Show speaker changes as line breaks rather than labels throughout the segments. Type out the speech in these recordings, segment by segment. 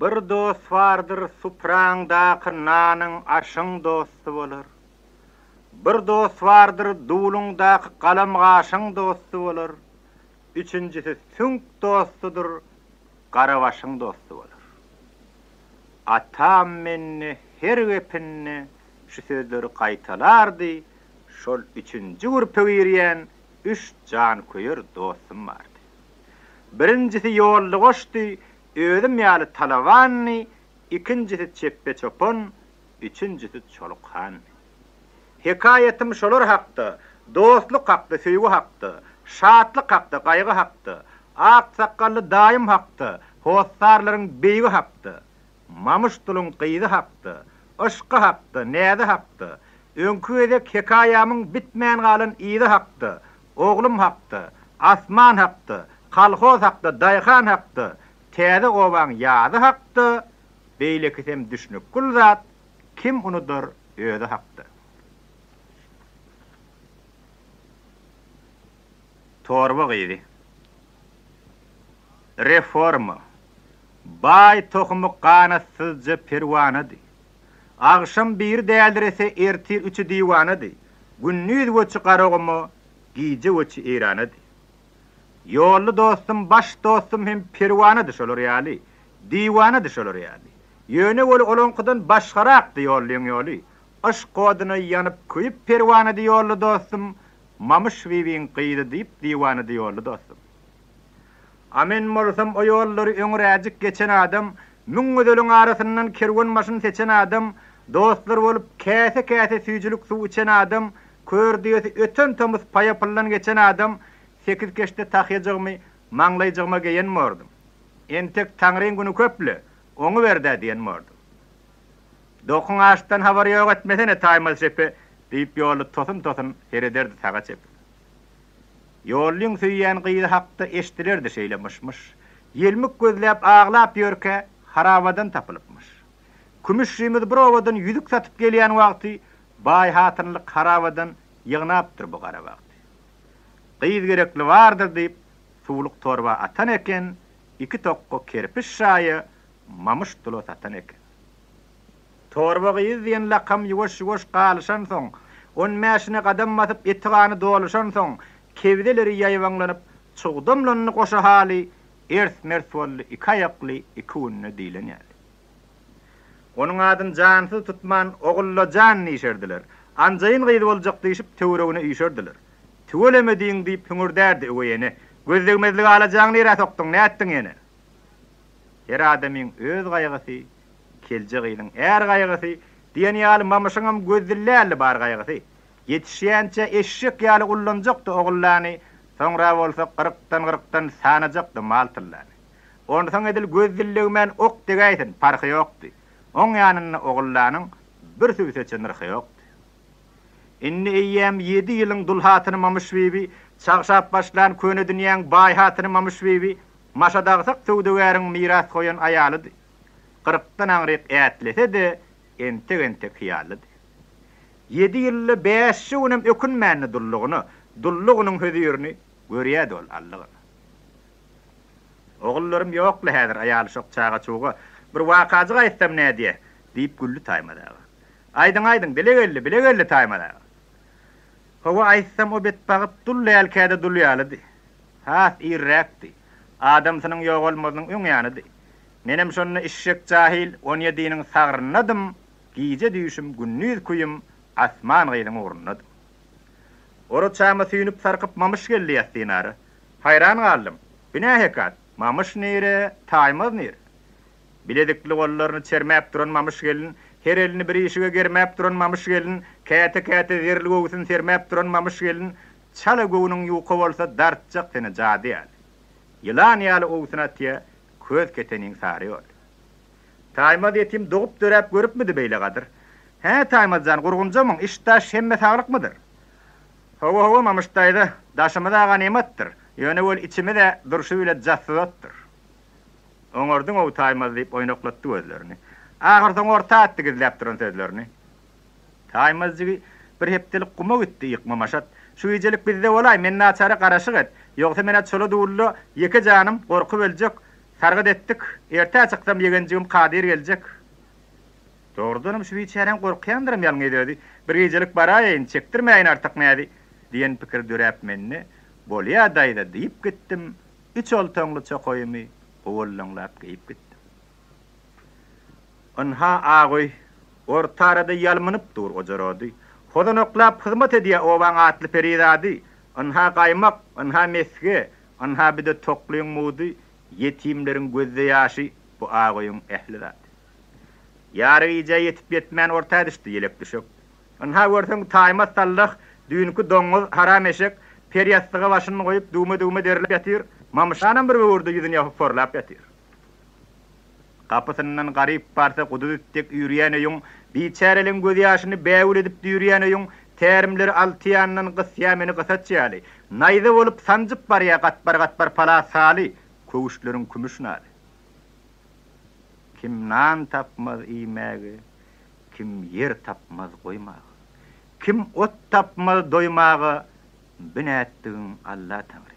Bir dost vardır supraňdaky nanyň aşyň dostu bolar. Bir dost vardır dulundaky galamgaşyň dostu bolar. Üçüncüsü süňk dostudur, garabaşyň dostu bolar. Atam meni her gepinni şu sözleri gaýtalardy. Şol üçüncü grupa girýän üç jan köýür dostum bardy. Birincisi ýolly goşdy, özüm ýaly talawanny, ikincisi çeppe çopon, üçüncüsi çolukhan. Hikayetim şolar hakda, dostluk hakda, söýgü hakda, şatlyk hakda, gaýgy hakda, ak sakally daýym hakda, hostarlaryň beýgi hakda, mamışdylyň gyýdy hakda, aşky hakda, näde hakda, öňkü edek hikayamyň bitmän galan ýyly hakda, oglum hakda, asman hakda, kalhoz hakda, daýhan hakda, täze owaň ýady hakda, beýlekisem düşnükül zat, kim unudur öýde hakda. Torba gyýdy. Reforma. Bay tohumy ganatsızca perwanady. Agşam bir däldirese ertir üçü diwanady. Günnüz göçü garagamy, giýje göçü eranady. Ýolly dostum, baş dostum hem perwanady şolar ýaly. Diwanady şolar ýaly. Ýöne bol olankydan başgarakdy ýollyň ýoly. Aşk godyna ýanyp köýüp perwanady ýolly dostum. Mamış wiwiň gyýdy diýip diwanady ýolly dostum. Amen bolsam o ýollary öňräjik geçen adam, müň ödeliň arasyndan kerwan maşyn seçen adam, dostlar bolup käse süýjülük suw içen adam, kördüýesi öten tomuz paýapyllan geçen adam, 8 keşde tahyjagmy, maňlaýjagma geýen mordum. Entek taňryň güni köple, oňu berdi diýen mordum. Dokun aşdan habar ýok etmesene taýmaz şepe, diýip ýoly tosun herederdi taga çep. Ýollyň süýýän gyýdy hakda eşdilerdi şeýlemişmiş. Ýelmik gözläp aglap ýörke harabadan tapylypmış. Kümüş ýymyz bir owadan ýüzük satyp gelýän wagty baý hatynlyk harabadan ýygnapdyr bu gara wagty. Gyýdy gerekli bardyr diýip suwluk torba atan eken, iki tokko kerpiş şaýy mamış tulo satan eken. Torba gyýdy diýen lakam ýuwaş galyşan soň, on mäşine gadam batyp etgany dolaşan soň, kevdeleri ýaýwanlanyp çugdamlanyny goşa hali ers-mers bolly iki ayakly iki unny diýlen ýaly. Onuň adyn jansy tutman ogulla jan işerdiler. Anjaýyn gyýdy boljak diýip töweregine işerdiler. Töwelemediň diýip hüngürderdi öýene. Gözlegmezlik alajaň nere sokdyň, näetdiň ýene? Her adamyň öz gaýgysy, keljeginiň är gaýgysy, diýen ýaly mamışyňam gözlilläli bar gaýgysy. Yetişýänçe eşek ýaly ullanjakdy ogullany, soňra bolsa 40-dan sanajakdy maltyllany. Ondan edil gözlilligmen ok degäýsin, farky ýokdy. Oň ýanyna ogullanyň bir süýseçen rıhy ýokdy. Inni eýýäm 7 ýylyň dulhatyny mamış bibi, çagşap başlan köne dünýäň baý hatyny mamış bibi, maşadagsak töwdegäriň miras goýan aýalydy. 40-dan aňryk ätlese de entek ýalydy. 7 ýylly 5 unem ökünmänni dullugynyň hödüýürini görýärdi ol Allahyny. Ogullarym ýokly häzir aýaly şok çaga çuga bir wakaja gaýtsam nädiýe diýip güllü taýmadagy. Aýdyň bilegelli taýmadagy. Hawa aýtsam o bet bagyp dullýal käde dulýalydy. Has irrekdi. Adam senin ýok bolmagynyň öň ýanydy. Menem şonu işşek jahil 17-niň sagrynadım, giýje diýişim günnüz kuýum asman gyýdyň urunady. Ora çama süýnüp sarkyp mamış geldi ýasdynary. Hayran galdym. Bine hekat, mamış nere, taýmaz nere? Biledikli gollaryny çermäp duran mamış gelin, her elini bir işige germäp duran mamış gelin, käte zerli gowusyny sermäp duran mamış gelin, çala gowunyň ýuky bolsa dartjak seni jady ýaly. Ýylan ýaly owusyna tiýe, köz keteniň sary ýol. Taýmaz etim dogup döräp görüpmidi beýle gadyr? He taýmazjan gurgunjamyň işta şemme saglykmydyr? Hawa mamışdaýdy, daşymyda ganimetdir. Ýöne bol içime de durşy bile jassydatdyr. Oňordyň o taýmaz diýip oýnaklatdy gözlerini. Agyrdan orta atdy gizläp duran sözlerini. Taýmazjy bir hepdelik guma gitdi ýykma maşat. Şu ýejelik bizde bolay, men naçary garaşyk et. Ýogsa mene çolo dullu, ýeke janym gorkup öljek. Targıt ettik. Erte çıksam yegencigim Kadir gelecek. Doğrudanım şu içeren korkuyandıram yalın ediydi. Bir gecelik barayın çektirmeyin artık neydi diyen pikir dürep menne. Bolya dayda deyip gittim. Üç oltonlu çokoyumu oğullunlap giyip gittim. Onha ağoy orta arada yalmınıp dur ocarodi. Hodan oklap hizmet ediye ovan atlı peridadi. Onha kaymak, onha meske, onha bir de tokluyun mudu. Yetimlerin gözde yaşı bu ağoyun ehliradi. Yarı iyice yetip yetmen ortaya düştü yelek düşük. Onha görsen taymaz sallık, düğünkü donuz haram eşek, peryastığı başını koyup dume derilip yatir. Mamışanan bir vurdu yüzünü yapıp forlap yatir. Kapısından garip parça kududuttek yürüyen oyun, biçarelin göz yaşını bevul edip yürüyen oyun, terimleri altıyanın kısyameni kısatçıyali. Naydı olup sancıp var ya katbar pala sali, kovuşların kümüşnali. Kim nan tapmaz iymagi, kim yer tapmaz koymağı, kim ot tapmaz doymağı, binettiğin Allah Tanrı.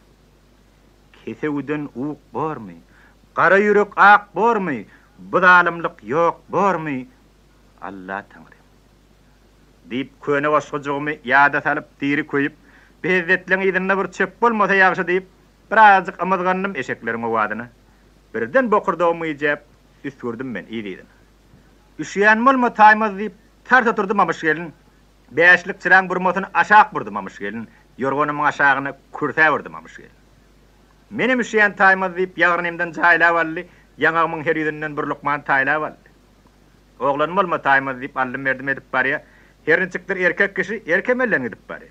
Kesevuden uğuk bormi, kara yürek ak bormi, bıdalımlık yok bormi, Allah Tanrı. Deyip köne başıcığımı yada salıp diri koyup, bezzetlen idinne bir çöp bolmasa yaxşı deyip, birazcık amazganım eşeklerime vadını. Birden bokurduğumu icap, üst gördüm ben, iyi dedim. Üşüyen bolma taymaz deyip, tart oturdum amış gelin. Beşlik çıran burmotunu aşağı vurdum amış gelin. Yorgonumun aşağını kürte vurdum amış gelin. Menim üşüyen taymaz deyip, yağırnımdan çayla valli, yanağımın her yüzünden bir lokman tayla valli. Oğlanım olma taymaz deyip, aldım verdim edip bariya, herin çıktır erkek kişi, erkemellen edip bariya.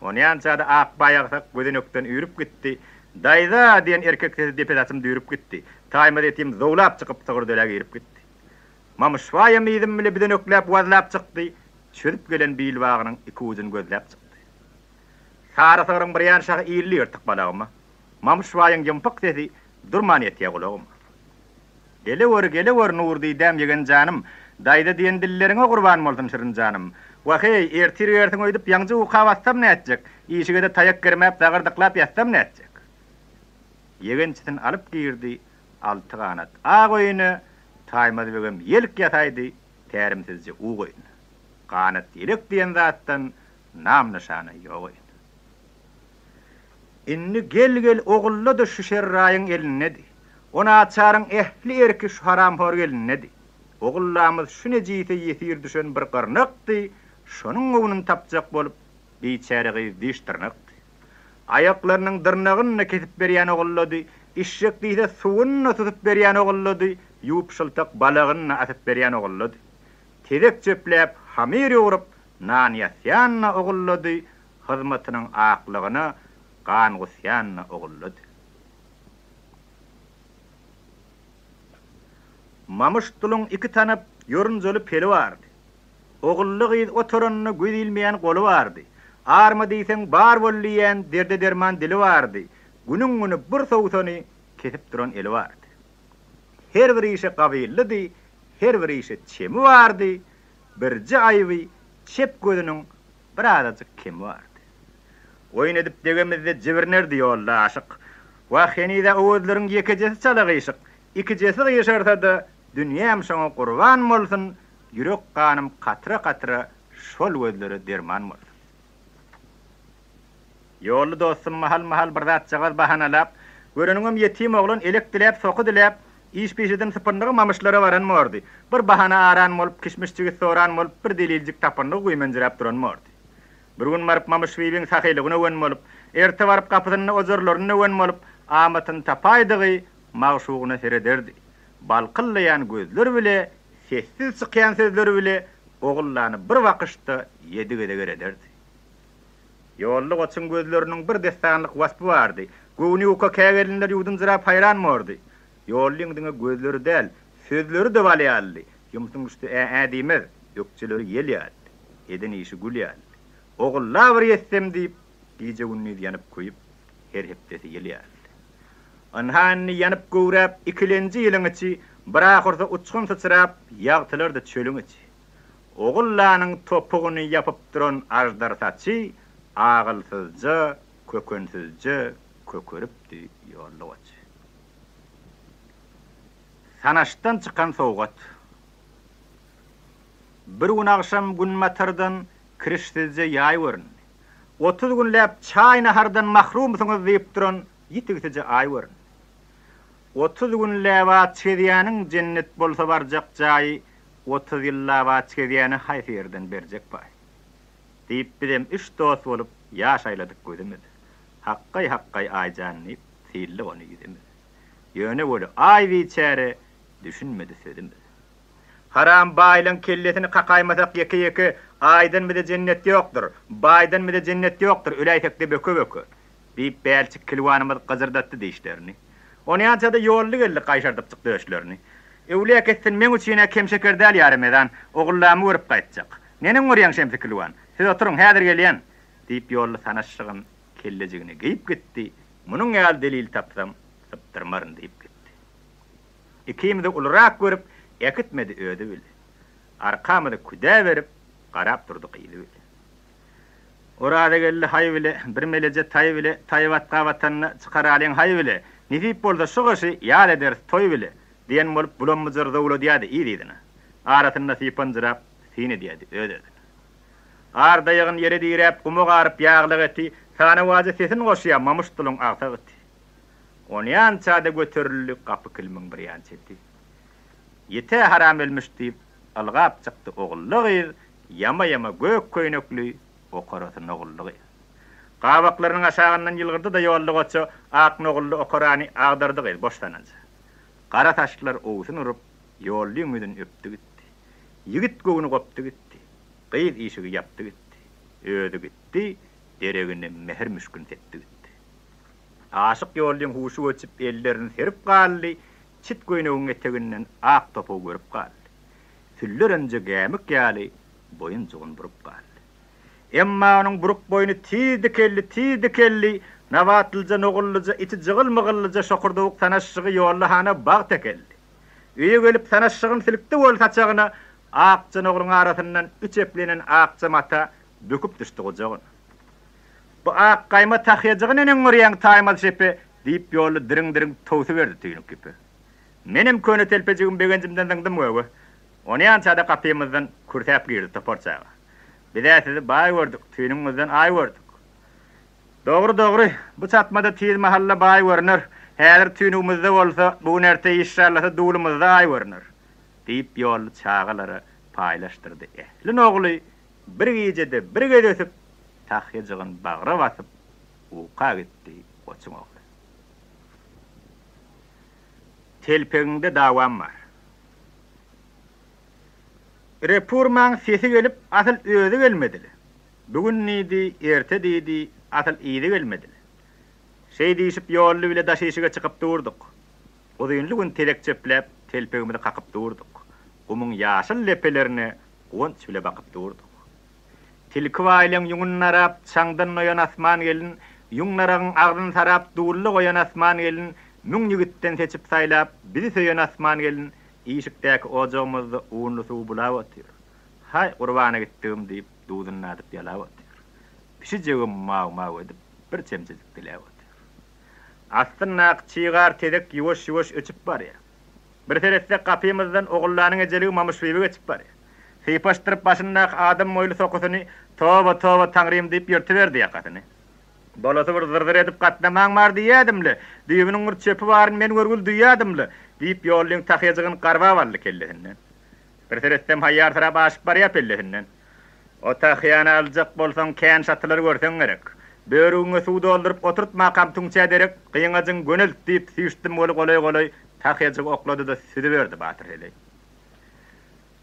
Onu yansada ak bayaksak gözün ökten üyürüp gitti. Dayda diyen erkek sesi depetasım düyürüp gitti. Taymaz etiyim zoğlap çıkıp sığır döle girip gitti. Mamış vayam idim bile bidin öklap vazlap çıktı. Çözüp gelen bil bağının iki uzun gözlap çıktı. Sarı sığırın bir yan şahı iyirli yırtık balağıma. Mamış vayın yımpık sesi durman etiye kulağıma. Gele var nur didem yegen canım. Dayda diyen dillerine kurban olsun şirin canım. Vakey ertir ertin oydip yancı uqa bassam ne edecek? İşige de tayak girmeyip dağırdıklap yatsam ne edecek? Yegençitin alıp girdi altı kanat ağ oyunu, taymaz begim yelik yataydı terimsizce uğ oyunu. Kanat yelik diyen zattan nam nişanı yok oyunu. İnni gel oğulla da şu şerrayın elinedi. Ona açarın ehli erki şu haram hor elinedi. Oğullamız şu neciyse yetir düşen bir qırnıqtı. Şonun oğunun tapacak bolup biçarığı diş tırnıqtı. Ayaklarının dırnağını kesip beryan oğulladı. İşşekliğde suğununu tutup beryan oğulladı. Yup şıltak balığını atıp beryan oğulladı. Tedek çöpleyip hamiri uğrup nan yasyanna oğulladı. Hizmetinin ağaklığını kan gusyanna oğulladı. Mamıştulun iki tanıp yoruncalı peli vardı. Oğulluğu oturununu güdilmeyen kolu vardı. Arma deysen bar bolliyen derde derman dili vardı. Günün bir soğutunu kesip duran eli vardı. Her bir işe kabillidi, her bir işe çemi vardı. Birci ayvi çep gözünün bir adacık kemi vardı. Oyun edip degemizde civirnerdi yolla aşık. Vahenide oğuzların yekecesi çalıgıyşık. İkicesi gıyışarsa da dünyam şoňa kurban bolsun, yürek kanım katra şol gözleri derman bolsun. Yollu dostum mahal bir zat çağız bahanalap, görünüňem yetim oğlan elek dilep, soku dilep, iş peşiden sıpındığı mamışlara varan mordi. Bir bahana aran bolup, kişmişçigi soran bolup, bir deliljik tapındığı güýmenjirap duran mordi. Bir gün marıp mamış bibiň sahylygyna öwen bolup, erte barıp kapysyny ozurlaryna öwen bolup, amatyny tapaydygy mağşuğuna serederdi. Balqıllayan gözler bile, sessiz çıkayan sözler bile, oğullarını bir vakışta yedigede ederdi. Yollu koçun gözlerinin bir destanlık vaspı vardı. Gövni uka kägelinler yudunzırap hayran mordi. Yollun dine gözleri del, sözleri de valyallı. Yumsun üstü demez, ökçeleri yelyallı. Eden işi gülyallı. Oğullar bir yetsem deyip, gece günlüğü yanıp koyup, her heptesi yelyallı. Anhanni yanıp gowrap ikilenji ýylyň içi birak orta uçkun sıçrap ýagtylar da çölüň içi. Oğullanyň topugyny ýapyp duran ajdar saçy agylsyzja, kökensizje kökeripdi ýolly. Tanaştan çıkan soğugat. Bir gün akşam gün matırdan kirişsizce yay vörün. 30 günläp çay nahardan mahrumsuňuz diýip duran ýitigsice ay vörün. 30 günläp çediýanyň cennet bolsa barjak jaý 30 ýyllap çediýany haýsyrdan berjek baý. Diýip bilen üç dost bolup ýaşaýladyk gözümüz. Haqqay aýjanyp sirli ony ýüzümüz. Ýöne bolu ay biçäre düşünmedi sözümüz. Haram baýlan kelletini qaqaýmasak ýeke aýdan bir de cennet ýokdur. Baýdan bir de cennet ýokdur. Öläýsekde böke. Diýip bälçik kilwanymyz gyzyrdatdy diýişlerini. Ony ýançada ýolly geldi gaýşardyp çykdy öşlerini. Öwle ketsin men üçin kemşeker däl ýarymedan ogullamy görüp gaýtjak. Nenem görýän şemsi kilwan. Siz oturuň häzir gelýän diýip ýolly sanaşygyň kellejigine geyip gitdi. Munyň ýaly delil tapsam tapdyrmaryn diýip gitdi. Ikimiz ulrak görüp ekitmedi ödü bile. Arkamda kuda verip qarap durduk ýyly bile. Orada geldi hay bile, bir melece tay bile, taýwatga watanyny çykaralyň hay bile. Nidip bolda şu goşy ýar eder toy bile. Diýen bolup bulanmy jyrda uly diýdi, ýa-diýdini. Aratyny sypan jyrap, seni diýdi, ödedi. Ardaýygyn ýere diýrep, gumu garyp ýaglyk etdi, sana wazy sesin goşýa mamışdylyň agta gitdi. Ony ýançada göterilip gapy kilmiň bir ýan çekdi. Yete haram elmiş diýip algap çykdy ogullygy, yama gök köýnekli okaratyny ogullygy. Gabaklarynyň aşagyndan ýylgyrdy da ýolly goçy ak nogully okarany agdyrdy boştanança. Qara taşlar owusyny urup ýolly ümidin öpdi gitdi. Ýigit göwüni gopdy gitdi. Gyýz işigi ýapdy gitdi. Ödü gitdi, deregini mehr müşkün etdi gitdi. Aşyk ýollyň huşy göçüp ellerini serip galdy. Çit göýnegiň eteginden ak topu görüp galdy. Tüllerince gämik ýaly boyun jugun burup galdy. Emma onuň buruk boynu tizdi kelli, nawatylja nogullyja iti jygylmygyllyja şokurduk tanaşygy ýolly hana bag tekeldi. Üýe gelip tanaşygyn silikdi bol taçagyna akça nogulun arasyndan üç eplenen akça mata döküp düşdi gojagyna. Bu ak gaýma tahyjygyny enen görýän taýmaz şepe diýip ýolly diriň towsu berdi tüýnüp gibi. Menem köne telpejigim begenjimden daňdym göwü. Ony ýançada gapymyzdan kurtäp girdi toporçaga. Biläsiz baý gördük, tüýnüňizden aý gördük. Dogry, bu çatmada tiz mahalla baý görünür. Häzir tüýnüňizde bolsa, bu nerte inşallah dulumyzda aý görünür. Diýip ýolly çağalary paýlaşdyrdy. Ehli nogly bir gecede bir gece ösüp tahyjygyň bagyra basyp uqa gitdi goçuň ogly. Telpegiňde dawam bar. Reporman sesi gelip asıl özü gelmedili. Bugün neydi, erte deydi, asıl iyidi gelmedili. Şey deyişip yollu bile daşıyışıga çıkıp durduk. O duyunlu gün telek çöplep, telpegimde kakıp durduk. Kumun yaşıl lepelerine gonç bile bakıp durduk. Tilki vailen yungun narap, çangdan noyan asman gelin, yung narağın ağrın sarap, duğullu koyan asman gelin, mün yigitten seçip saylap, bizi söyen asman gelin, İşikteki ocağımızda uğunlu suğu bulav atıyor. Hay kurbana gittiğim deyip duğdun adıp yalav atıyor. Pişicegim mav edip bir çemçecik dilav atıyor. Astırnak çiğar tedek yuvoş öçüp var ya. Bir tereste kapıyımızdan oğullanın eceliği mamış beybi geçip var ya. Sıypaştırıp başındak adam moylu sokusunu toba tanrıyım deyip yırtıverdi yakasını. Bolası bir zırdır edip katlaman var diyadımlı. Düğümünün bir çöpü varın men görgül duyadımlı. Deyip yollyň tahyjygyny garba barly kellesinden. Bir terestem haýar tarap aşyp barýar pellesinden. O tahyany aljak bolsaň kän şatylar görseň gerek. Böwrüňe suw doldurup oturup makam tuňça ederek gyňagyň gönül diýip süýüşdim golay tahyjygy oklady da südi berdi batyr ele.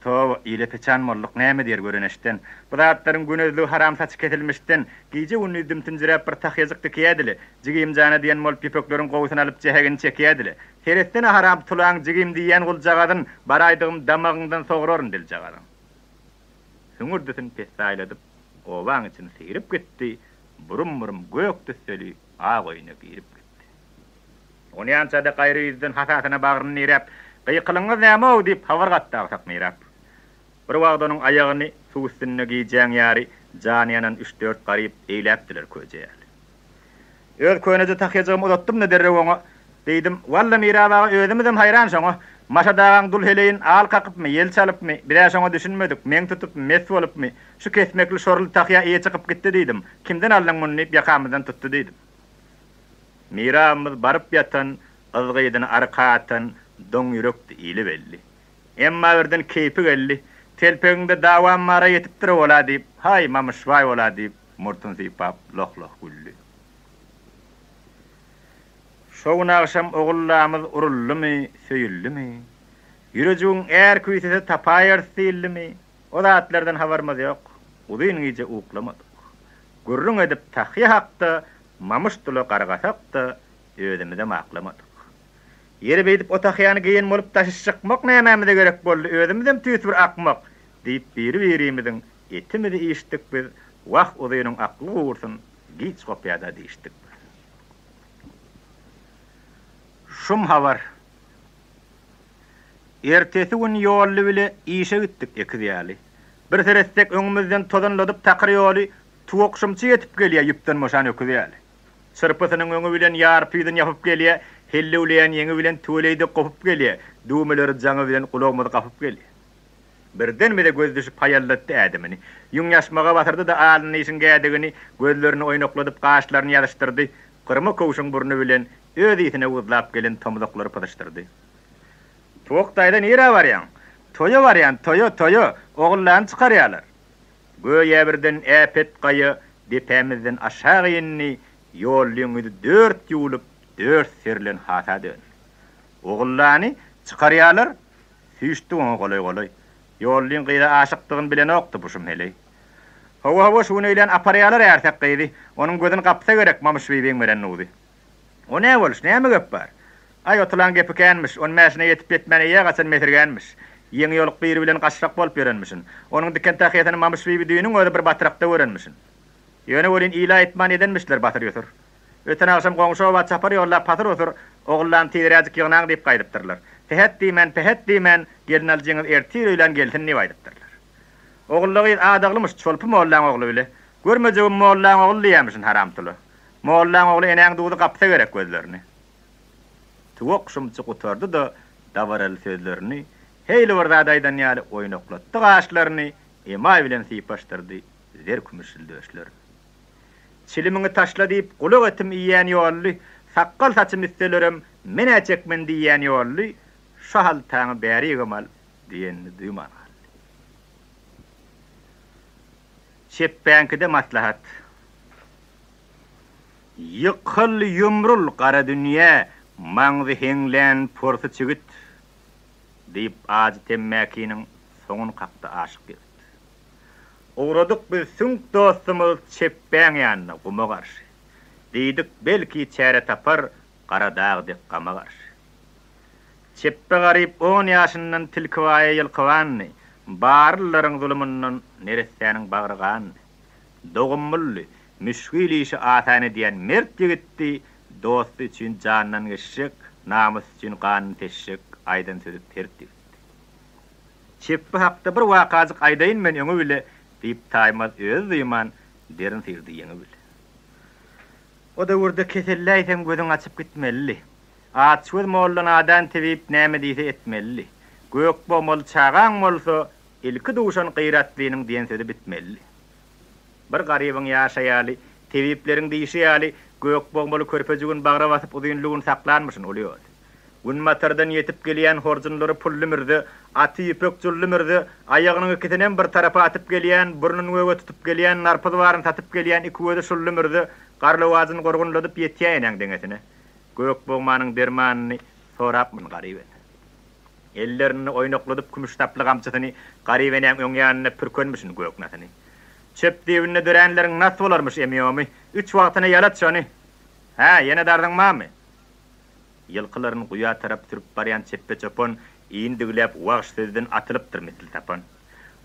To ile peçan molluk näme diýer göreneşden. Bu zatlaryň günözlüği haram saçy kesilmişden gije unuydym tünjirep bir tahyjyk diýedili. Jigim jana diýen mol pipökleriň gowysyny alyp jehegini çekýedili. Teresden haram tulan jigim diýen guljagadyň baraýdygym damagyňdan sogrorun dil jagadyň. Süňürdüsin pesaýladyp owaň için sirip gitdi. Burum gök düşeli agoýuna girip gitdi. Ony ýançada gaýry ýüzden hasatyna bagyryny nirep, "Gyýkylyňyz näme o?" diýip habar gatdy sakmyrap. Bir wagt onuň aýagyny suw üstüne giýjäň ýary janyanyň 3-4 garyp eýläpdiler köjäl. Öz köneje tahyjygym uzatdym da derrew oňa diýdim, "Walla mirabaga özümizem haýran şoňa. Maşadağın dul heleyin al kakıpmy, yel çalıpmy, biraz şoňa düşünmedik, men tutup mes bolupmy, şu kesmekli şorly takya iýe çykyp gitdi diýdim. Kimden aldyň muny diýip ýakamyzdan tutdy diýdim. Miramyz baryp ýatan, ızgydyny arkatan, doň ýürekdi ýyly belli. Emma birden keýpi geldi. Telpegiňde dawam mara ýetipdir bola diýip, hay mamış vay bola diýip, murtun sypap loh güldi. Şoň akşam ogullarymyz uruldymy, söýüldümi? Ýürejiň är küýsese tapaýar silimi? O zatlardan habarymyz ýok. Udyň iýje uklamadyk. Gurrun edip tahýa hakda, mamışdyly gargasakda, özümizde maklamadyk. Ýeri beýdip o tahýany geýen bolup taşyşykmak nämämide gerek boldy, özümizem tüýs bir akmak diýip biri-birimiziň etimizi iýişdik biz, wagt udynyň akly gursun, giç gopýada diýişdik. Şum habar. Ertesi gün ýolly bile işe gittik ekizýäli. Bir serestek öňümizden tozanladyp takır ýoly tuwakşymçy ýetip gelýär ýüpden moşan ekizýäli. Çırpysynyň öňü bilen ýarpyýdan ýapyp gelýär, hellewleýän ýeňi bilen töleýde gopup gelýär, dumulery jaňy bilen kulagymyzy gapyp gelýär. Birden bile göz düşüp haýallatdy ädemini. Ýüň ýaşmaga batyrdy da alyny işin gädigini, gözlerini oýnakladyp gaşlaryny ýalaşdyrdy, gyrma kowşuň burnu bilen öz ýetine uzlap gelen tomuzlary pydyşdyrdy. Tuwakdaýda nere barýan? Toýa barýan, toýa, ogullarny çykarýarlar. Göýe birden äpet gaýy depemizden aşağı ýenni, ýollyňy 4 ýulup 4 serlen hata dön. Ogullarny çykarýarlar, süýşdi oňa golay. Ýollyň gyýra aşykdygyny bilen okdy buşum heli. Hawa şunu bilen aparýarlar ýarsak gyýdy. Onuň gözüni gapsa gerek mamış beýbeň bilen nudi. O ne boluş, näme gep bar? Ay otulan gepi gelmiş, on mäşine yetip etmeni ýagaçan metr gelmiş. Ýeňi ýoluq biri bilen gaşrak bolup berenmişin. Onuň diken tahyýatyny mamış beýbi düýüniň öňünde bir batrakda görenmişin. Ýöne bolin ila etman edenmişler batyr ýotur. Öten akşam goňşy oba çapar ýolla patyr otur, ogullan tiýräjik ýygnaň diýip gaýdypdyrlar. Tehet diýmen, gelin aljaňyz ertir öýlen gelsin diýip aýdypdyrlar. Ogullagy adaglymış, çolpy mollan ogly bile. Görmejegim mollan ogly diýmişin haramtyly. Mollan ogly eneň duýdy gapsa gerek gözlerini. Tuwakşymçy gutardy da davaral sözlerini heýle bir zadaýdan ýaly oýnaklatdy gaşlaryny, ema bilen sypaşdyrdy, zerkümüşil döşlerini. Çilimini taşla diýip gulak etim iýän ýolly, saqqal saçym istelerim, men äçekmen diýän ýolly, şahal taňy bäri gamal diýenni duýman. Şeppänkide maslahat. Ýykyl ýumrul gara dünýä, maňzy heňlän pursy çygit diýip azy temmäkiniň soňun kakdy aşyk geldi. Uğradyk biz süňk dostumyz çeppäň ýanyna guma garşy. Diýdik belki çäre tapar gara dagdy gama garşy. Çeppe garyp 10 ýaşyndan tilkiwaýa ýylkywanny, barlaryň zulmyndan neresäniň bagryganny. Dogumully, müşkil işi atany diýen mert ýigitdi, dostu üçin jandan geçşek, namus üçin gan teşşek, aýdan söýüp tertip. Çeppe hakda bir wakazyk aýdaýyn men öňe bile diýip taýmaz öz duýman derin sirdi ýeňe bile. O da urda keselläýsem gözüň açyp gitmeli. Açyp mollan adan tebip näme diýse etmeli. Gök bomol çağan bolsa ilki duşan gıyratlynyň diýen sözi bitmeli. Bir garybyň ýaşaýaly, tebipleriň diýişýäli, gök bomol körpejigin bagra basyp uzunlygyny saklanmyşyn bolýar. Gün matardan yetip gelýän horjunlary pullymyrdy, aty ýepek jullymyrdy, aýagynyň ikisinden bir tarafa atyp gelýän, burnuny öňe tutup gelýän, narpyzy baryn tatyp gelýän iki gözi şullymyrdy, garly wazyny gorgunladyp ýetýän deňesine. Gök bomanyň dermanyny sorapmyn garyben. Ellerini oynakladyp kümüş taply gamçysyny garybenem öňýanyna pürkönmüşin göknasyny. Çöp diýibine dörenleriň nasy bolarmyş emýomy? 3 wagtyna ýalat şony. Ha, ýene dardyňmamy? Ýylkylaryny guýa tarap türüp barýan çeppe çopon iýindiglep wag sözden atylypdyr metil tapan.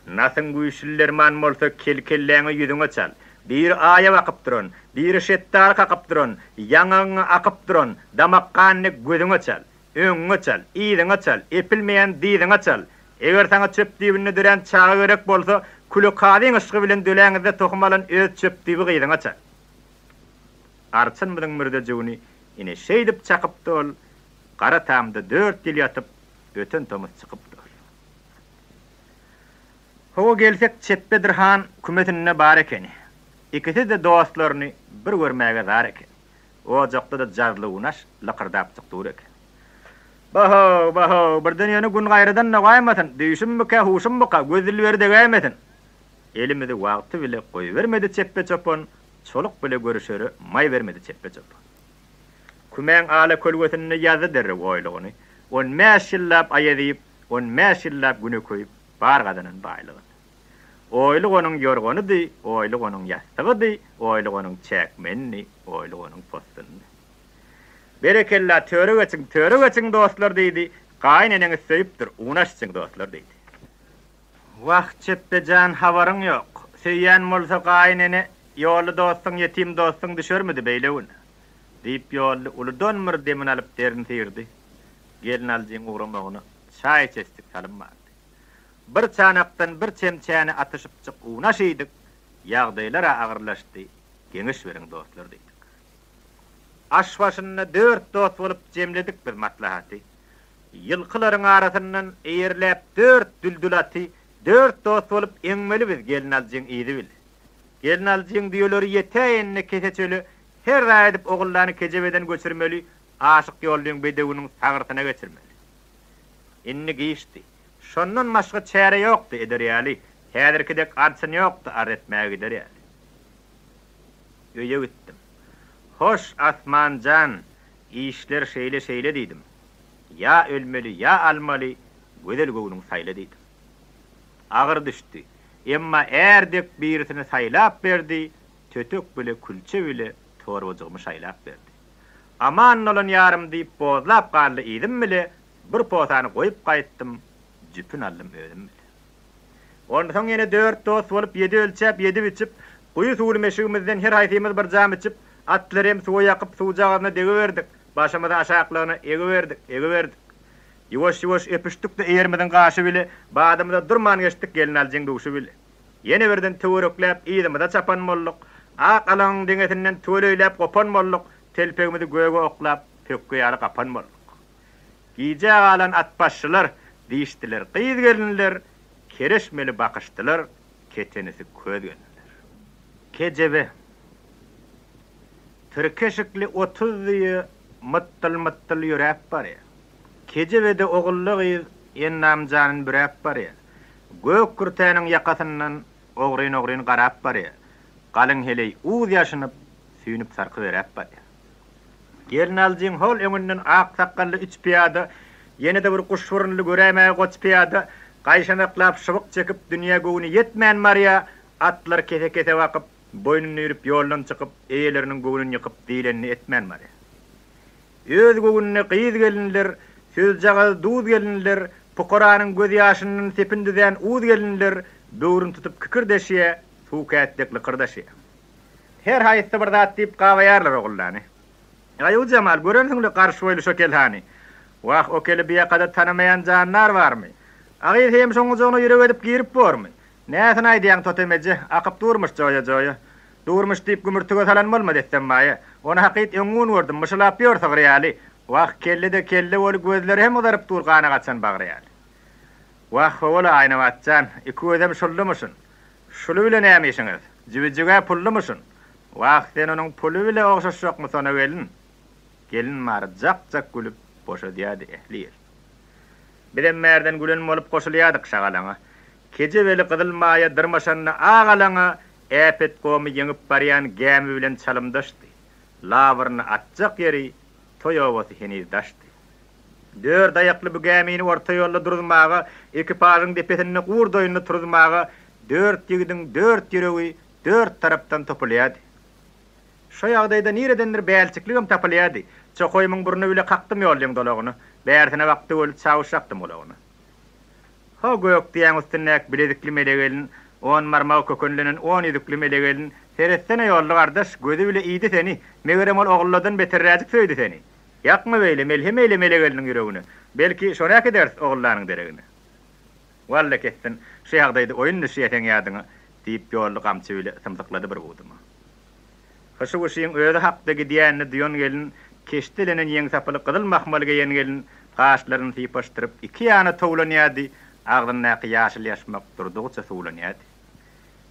Nasyň güýşillerman bolsa kelkelläňi ýüzüňe çal. Bir aýa wakyp duran, bir şettar kakyp duran, ýaňaňy akyp duran, damakkanny gözüňe çal. Öňüňe çal, iýdiňe çal, epilmeýän diýdiňe çal. Eger saňa çöp diýibine dören çağa gerek bolsa, kulakadyň ışıgy bilen döläňizde tohumalan öz çöp diýibi gyýdyňa çal. Arçyn bilen mürde jewni ine şeýdip çakypdy ol, gara tamda 4 ýyl ýatyp Böten tomuz çıkıpdyr. Howa gelsek Çepbedirhan kümetinine bar ekeni. İkisi de dostlaryny bir görmäge zar eken. O jokda da jarly unaş laqırdap çykdyr eken. Baho, birden ýene gün gaýradan nagaýmasyn, düýşüm mika, huşum mika, gözüli berde gaýmasyn. Elimde wagty bile goý bermedi çeppe çopon, çoluk bile görüşeri may bermedi çeppe çopon. Kümeň ala kölwetini ýazy derre oýlugyny, on mäşillap aýadyp, on mäşillap güne koýup bar gadanyň baýlygy. Oýlug onuň ýorgonydy, oýlug onuň ýastygydy, oýlug onuň çäkmenini, oýlug onuň postuny. Berekella töre geçiň dostlar diýdi, gaýnanyňy söýüpdir, unaş için dostlar diýdi. Wagt çepdejan habaryň ýok. Söýýän bolsa gaýnany ýoly dostum, ýetim dostum düşürmedi beýlewin. Diýip ýoly uludanmyr demin alyp derin tirdi. Gelin aldyň ugramagyny çaý içestik salynmady. Bir çanakdan bir çemçäni atyşyp çyk unaş eýdik. Ýagdaýlar agyrlaşdy. Geňiş beriň dostlar diýdik. Aşbaşyny 4 dost bolup jemledik bir maslahaty. Ýylkylaryň arasyndan eýerläp 4 düldülaty, 4 dost bolup eňmeli biz gelin aldyň ýydy bil. Gelin aldyň diýerleri ýetäýenne keseçeli, her raýdyp ogullany kejebeden göçürmeli, aşyk ýoldyň bedewiniň sagyrtyna geçirmeli. Inni giýişdi. Şondan başga çäre ýokdy ederýäli. Häzirkidek arçyn ýokdy aretmäge ederýäli. Öýe gitdim. Hoş asmancan, işler şeýle diýdim. Ya ölmeli, ya almaly, gözel göwnüň saýla diýdim. Agyr düşdi. Emma erdek birisini saýlap berdi, tötük bile külçe bile torwajymy saýlap berdi. Aman bolan ýarym diýip bozlap galdy idim bile, bir posany goýup gaýtdym, jüpün aldym özüm bile. Ondan soň ýene 4 dost bolup 7 ölçäp, 7 biçip, guýy suwly meşigimizden her haýtymyz bir jam içip, atlarym suwa ýakyp suw jagadyna degeberdik. Başymyza aşaklaryna egeberdik. Ýuwaş öpüşdik de eýermeden gaşy bile, badymyza durman geçdik gelin aldyň duşy bile. Ýene birden töwerekläp ýydymy çapan bolduk. Aqalaň deňetinden töwereýläp gopan bolduk. Telpegimizi göýe oklap, pökkü ýaly gapan bolduk. Giýje galan atbaşçylar diýişdiler, gyýyz gelinler, kereşmeli bakışdylar, ketenisi köz gelinler. Kejebe Türkeşikli 30 ýyl mıttıl ýürep barýar. Kejebede ogullygy ennamjanyň bürep barýar. Gök kürtäniň ýakasyndan ogryn garap barýar. Galyň heley uz ýaşynyp, süýnüp sarky berip barýar. Gelin aldyň hol öňünden ak sakally 3 piýada, ýene de bir kuş burunly görämäge goç piýada, gaýşanaklap şybyk çekip dünýä göwüni ýetmän marya, atlar kete wakyp, boynuny ýürüp ýoldan çykyp, eýeleriniň göwünini ýykyp diýlenni etmän marya. Öz göwünine gyýyz gelinler, söz jagal duz gelinler, puqaranyň göz ýaşynyň sepindiden uz gelinler, böwrüni tutup kikirdeşýär, suwkatdekli qyrdaşýar. Her haýsy bir zat diýip gawaýarlar ogullany. Aýu Jamal, görensiňle garşy boýly şokelhany. Wah, okeli biýakada tanamayan janlar barmy? Agyr hem şoňuňa ýürek edip girip bormy? Näsen aýdýaň totemeje, akyp durmuş joýa. Durmuş diýip gümürtüge salan bolmady desem maýa. Ona hakyt öňün gördüm, myşlap ýörse gyrýaly. Wah, kelle bolup gözleri hem uzaryp durgana gaçan bagyrýaly. Wah, ola aýna watjan, iki gözem şullumyşyn. Şulu bilen nämeşiňiz? Jibijiga pullumyşyn? Wah, sen onuň pulu bile ogşaşjakmy sana gelin? Gelin mar jak gülüp boşa diýdi ehliýer. Bilen merden gülen bolup goşulýardyk şagalaňa. Kejebeli gyzyl maýa dyrmaşanyna agalaňa äpet gomy ýeňip barýan gämi bilen çalymdaşdy. Lawyryny atjak ýeri toýowasy henizdaşdy. 4 aýakly bu gämini orta ýolda durmaga, ekipasyň depesini gurdoýuny turmaga, 4 ýigdiň 4 ýüregi 4 tarapdan topulýady. Şo ýagdaýda niredendir bälçikligim tapylýady. Çokoýmyň burnu bile kakdym ýoldyň dolagyny. Bärsine wagty bolup çawuşakdym olagyny. Ha göýük diýen üstünäk bilezikli melegelin, 10 marmaw kökünlenen 10 ýüzükli melegelin, seretsene ýolly gardaş, gözü bile iýdi seni. Megerem ol ogullardan beterräjik söýdi seni. Ýakmy beýle melhem eýle melegeliniň ýüregini. Belki şonak eders ogullanyň deregini. Walla kessin, şu ýagdaýda oýun nüşýeten ýadyňa diýip ýolly gamçy bile symsyklady bir budumy. Haşu şeýin öýde hakda gidýänni diýen gelin, keştilenen ýeň sapyly gyzyl mahmalyga ýen gelin, Qaşlaryny sypaşdyryp iki ýana towlanýardy, agdyndaky ýaşyl ýaşmak durdugça suwlanýardy.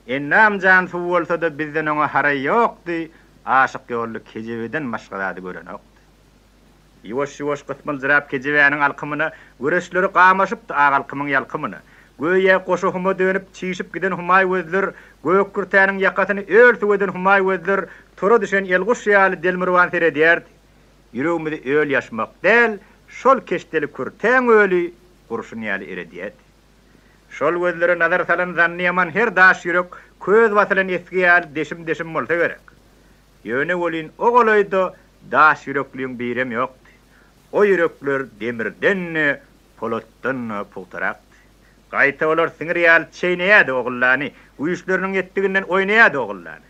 Ennam jan suw bolsa-da bizden oňa haray ýokdy, aşyk ýolly kejebeden başgalady gören okdy. Ýuwaş-ýuwaş gysmyldyrap kejebäniň alkymyna göreşleri gamaşypdy agalkymyň ýalkymyna. Göýe goşugyma dönüp çiýişip giden humay gözler, göýük kürtäniň ýakatyny öltüp eden humay gözler, tora düşen elguş ýaly delmirwan seredýärdi. Ýüregimde öl ýaşmak del, şol keşdeli kürtäň öli gurşun ýaly eredýärdi. Şol gözlere nazar salan zanniyaman her daş ýürek köz basylan eski ýaly deşim bolsa gerek. Ýöne bolyn o golaýda daş ýürekliň birem ýokdy. O ýürekler demirden, polatdan pultarak. Gaýta olar siňir ýaly çeýneýärdi ogullany, uýuşlarynyň ýetdiginden oýnaýardy ogullany.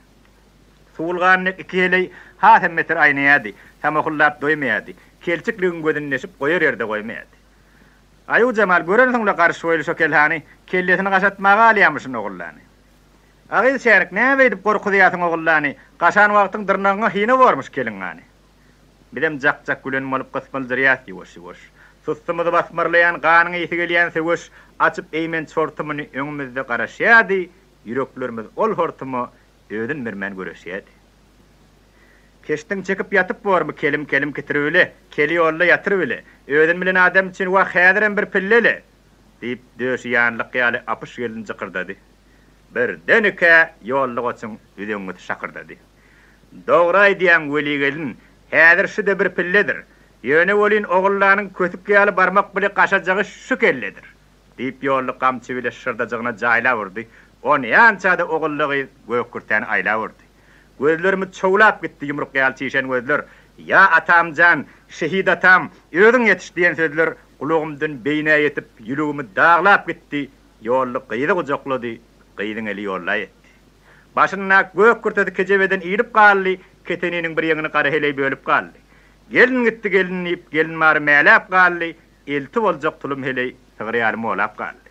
Suwulgany iki heley hasam meter aýnaýardy, samahullap doýmaýardy, kelçikligiň gözüni neşip goýar ýerde goýmaýardy. Aýu Jamal görensiňle garşy boýly şo kelhany, kellesini gaşatmaga alýamyşyn ogullany. Agyl şärik näme edip gorkudyýasyň ogullany, gaşan wagtyň dyrnagyna hine bormuş keliňany. Bilem jak gülen bolup gysmyldyrýar ýuwaş-ýuwaş. Sustumyzy basmarlayan ganyň ýeti gelýän sewiş açyp eýmen çortumyny öňümizde garaşýardy, ýüreklerimiz ol hortumy ödün mermen göreşýärdi. Keştiň çekip ýatyp bormy kelim getiribile, keli ýolda ýatyrbile, ödün bilen adam üçin wa häzirem bir pillele diýip döşi ýanlyk ýaly apyş gelin jykyrdy. Bir denike ýollyk üçin ödüňe şakyrdy. Dogry diýen weli gelin, häzir şu da bir pilledir. Ýöne bolyn ogullanyň kötüp ýaly barmak bilen gaşajagy şu kelledir. Diýip ýolly gamçy bilen şyrdajagyna jaýlap urdy. Ony ýançada ogullygy gökürtän aýlap urdy. Gözlerimi çoğulap gitti yumruk ýaly çiýşen gözler. Ya atamjan, şehid atam, öňüň ýetişdiýen sözler kulagymdan beýne ýetip ýüregimi daglap gitti. Ýolly gyýdy gojaklady, gyýdyň eli ýolla etdi. Başyna gökürtedi kejebeden ýyryp galdy, keteniniň bir ýeňini gara heley bölüp galdy. Gelin gitti gelin ip gelin mary mäläp galdy, elti boljak tulum heley ýaly molap galdy.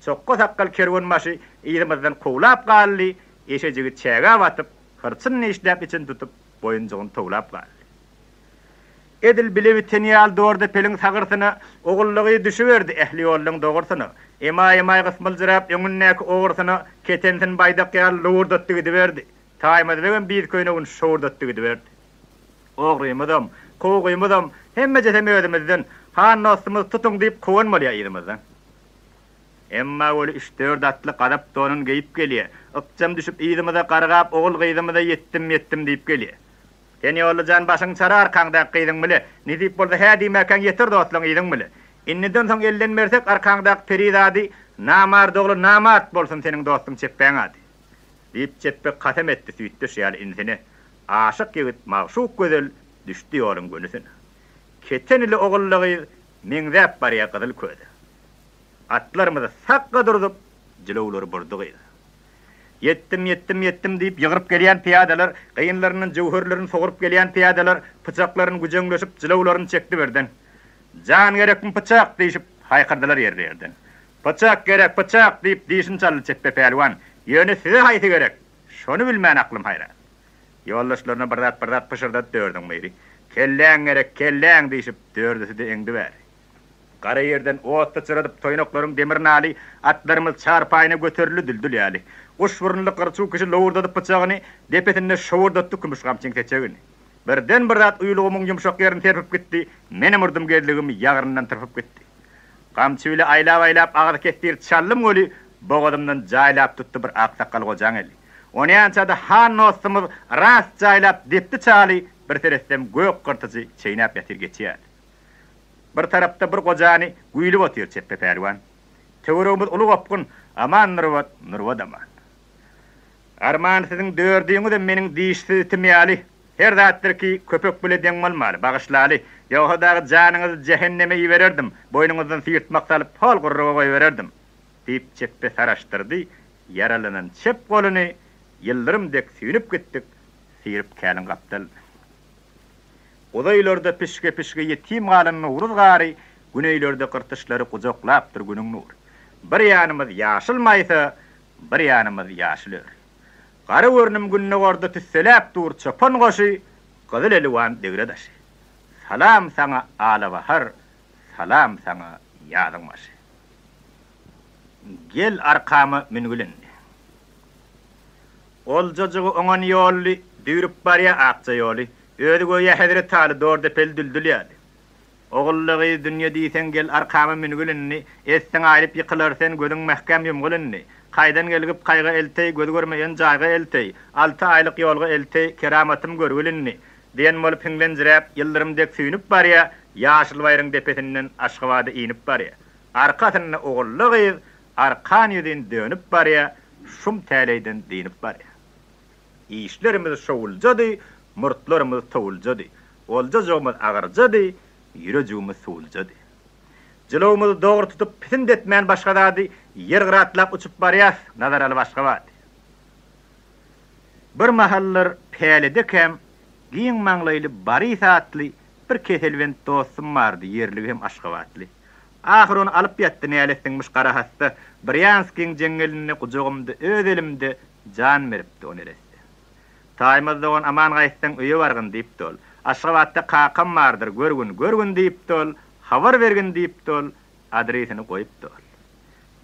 Çokko sakkal kerwen maşy ýermizden kowlap galdy, eşejigi çäge batyp, hırçyn neşläp için tutup boyunjugyny towlap galdy. Edil bilebi tenýal dogurda peliň sagyrsyna ogullygy düşüberdi ehli ýollyň dogursyna. Ema gysmyldyrap öňündäki ogursyna ketensin baýdak ýaly lowurdatdy gidiberdi. Taýmady bir köýnegin şowurdatdy gidiberdi. Ogrymadam, kowgymydam, hemme jesem ödümizden han nostumuz tutuň diýip kowanmaly ýermizden. Emma ol 3-4 atly garap donun geyip gelýär. Ykjam düşüp ýyzymyza gargap ogul gyýdymyza yetdim diýip gelýär. Sen ýollyjan başyň çarar kaňda gyýdyň bile, ne diýip bolsa hä diýmekäň ýetir dostlaň ýydyň bile. Inniden soň ellenmersek arkaňda peridady namar dogly namart bolsun seniň dostuň çeppäň ady. Diýip çeppek kasem etdi süýtdi şeýle insini. Aşyk ýigit magşuk gözel düşdi ýolun gönüsine. Keten ile ogullygy meňzäp barýa gyzyl közi. Atlarymyzy sakga durdup jilowlary burdugydy. Yettim diýip ýygyryp gelýän piýadalar, gyýynlarynyň jowherlerini sogurup gelýän piýadalar pyçaklaryny güjeňleşip jilowlaryny çekdi berden. Jan gerekmi pyçak diýip haýkyrdylar ýerlerden. Pyçak gerek diýip diýişin çaly çeppe pälwan. Ýöne size haýsy gerek. Şonu bilmän aklym haýran. Ýoldaşlaryna birdat pışyrdat dördüň beýri. Kelläň gerek diýip dördüsi de eňdi bäri. Gara ýerden otda çyradyp toýnaklaryň demirnaly atlarymyz çarpaýyna göterildi düldülýäli. Uş burunly gyrçy kişi lowurdadyp pyçagyny depetinde şowurdatdy kümüş gamçyň keçegini. Birden birdat uýulugymyň ýumşak ýerini terpip gitdi. Menem urdum geldigimi ýagyryndan terpip gitdi. Gamçy ile aýlap agyr ketdir çallym öli bogadymdan jaýlap tutdy bir aksakal gojaň eli. Ony ýançada han nostumyz rast jaýlap depdi çaly bir teresden gök gyrtyjy çeýnäp ýatyr geçýär. Bir tarapda bir gojany güýlüp otyr çeppe pälwan. Töweregimiz uly gopkun, aman nurwat aman. Arman siziň dördüňiz de meniň diýişsiz ýaly. Her zatdyr ki köpek bile deň bolmaly, bagyşlaly. Ýa-da janyňyzy jehenneme ýibererdim, boýnuňyzdan sýyrtmak salyp hol gurruga goýbererdim. Diýip çeppe saraşdyrdy. Yaralanan çep goluny ýyldyrymdek süýnüp gitdik. Sýryp kälin gapdal. Odaýlarda pişke ýetim galyny uruz gary, güneýlerde gyrtyşlary gujaklapdyr günüň nur. Bir ýanymyz ýaşyl maýsa, bir ýanymyz ýaşyl. Gara görnüm günne gorda tüsselap dur çapan goşy, gyzyl elwan degre daşy. Salam sana ala bahar, salam sana yadınmaşı. Gel arkamı mingülünni. Ol çocuğu oňan ýolly düýrüp barýa akça ýoly. Öýdi goýa Hazret Taly dorda pel düldül ýaly. Ogullygy dünýä diýsen gel arkamy mingülünni, esseň aýryp ýykylarsen gözüň mähkem ýumgulynny. Kaýdan gelip kaýga eltey, göz görmeýän jaýga eltey, 6 aýlyk ýolga eltey, keramatym görgülünni. Diýen bolup hiňlenjiräp, ýyldyrymdek süýnüp barýa, ýaşyl bayryň depesinden aşgabada iňip barýa. Arkasyna ogullygy arkan ýüzüň dönüp barýa, şum täleýden diýnip barýa. İşlerimiz şowuljady, murtlarymyz towuljady. Olja jogmaz agarjady, ýürejigimiz suwuljady. Jylawymyzy dogry tutup pisin detmän başgadady, yer gıratlap uçup barýas, nazar aly başgabady. Bir mahallar päledekam, giň maňlaýly bary saatly bir keselwen dostum bardy, yerli hem aşgabatly. Ahir onu alıp ýatdy nälesinmiş kara hasta, Bryanskiň jeňelini kujagymda öz elimde jan beripdi onu eresdi. Taýmazda on aman gaýtsaň öýe bargyn diýipdi ol. Aşgabatda kakam bardyr, görgün diýipdi ol, habar bergin diýipdi ol, adresini goýupdy ol.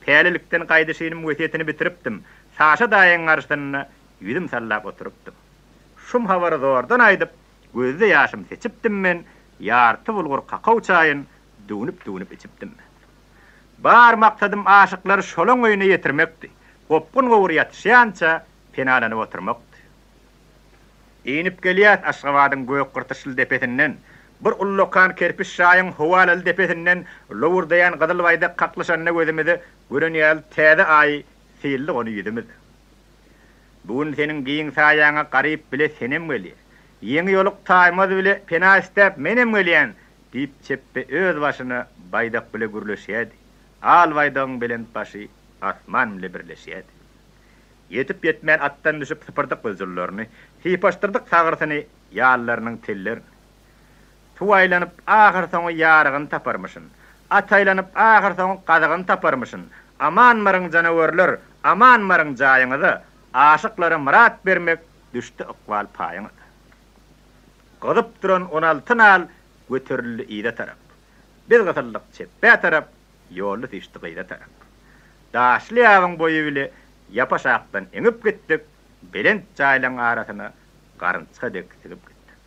Pälelikden gaýdyşynym wesiýetini bitiripdim. Saşa daýyň garşyna ýüzüm sallap oturypdym. Şum habary zordan aýdyp, gözde ýaşym seçipdim men, ýarty bulgur kakaw çaýyn dünüp içipdim. Bar maksadım aşıkları şolun öýüne ýetirmekdi. Gopgun gowur ýatışýança penalanyp oturmakdy. Iňip gelýär Aşgabatyň göýük gyrtyşly depesinden, bir ullukan kerpiç şaýyň howalaly depesinden lowurdaýan Gydylbaýda kaklaşanyna gözümizde görenýär täze aý sylly ony ýüzümiz. Bugun seniň giň saýaňa garyp bile senem gelýär. Ýeňi ýoluk taýmaz bile pena istep menem gelýän diýip çeppe öz başyna baýdak bile gürleşýärdi. Al baýdagyň bilen başy asman bile birleşýärdi. Yetip yetmän attan düşüp sypyrdyk gözlerini, hipaştyrdyk sagyrsyny ýallarynyň tellerini. Tuwaýlanyp ahir soňy ýarygyn taparmyşyn. Ataýlanyp ahir soňy gazagyny taparmyşyn. Aman maryň janawarlar, aman maryň jaýyňyzy, aşyklara murat bermek düşdi ıqbal paýyňa. Gazyp duran 16 nal göterildi ýa tarap. Bir gatyllyk çeppe tarap, ýolly düşdi ýa tarap. Daşly ýagyň boýu bile ýapaşakdan eňip gitdik, belent jaýlaryň arasyna garynçyga dek sigip gitdik.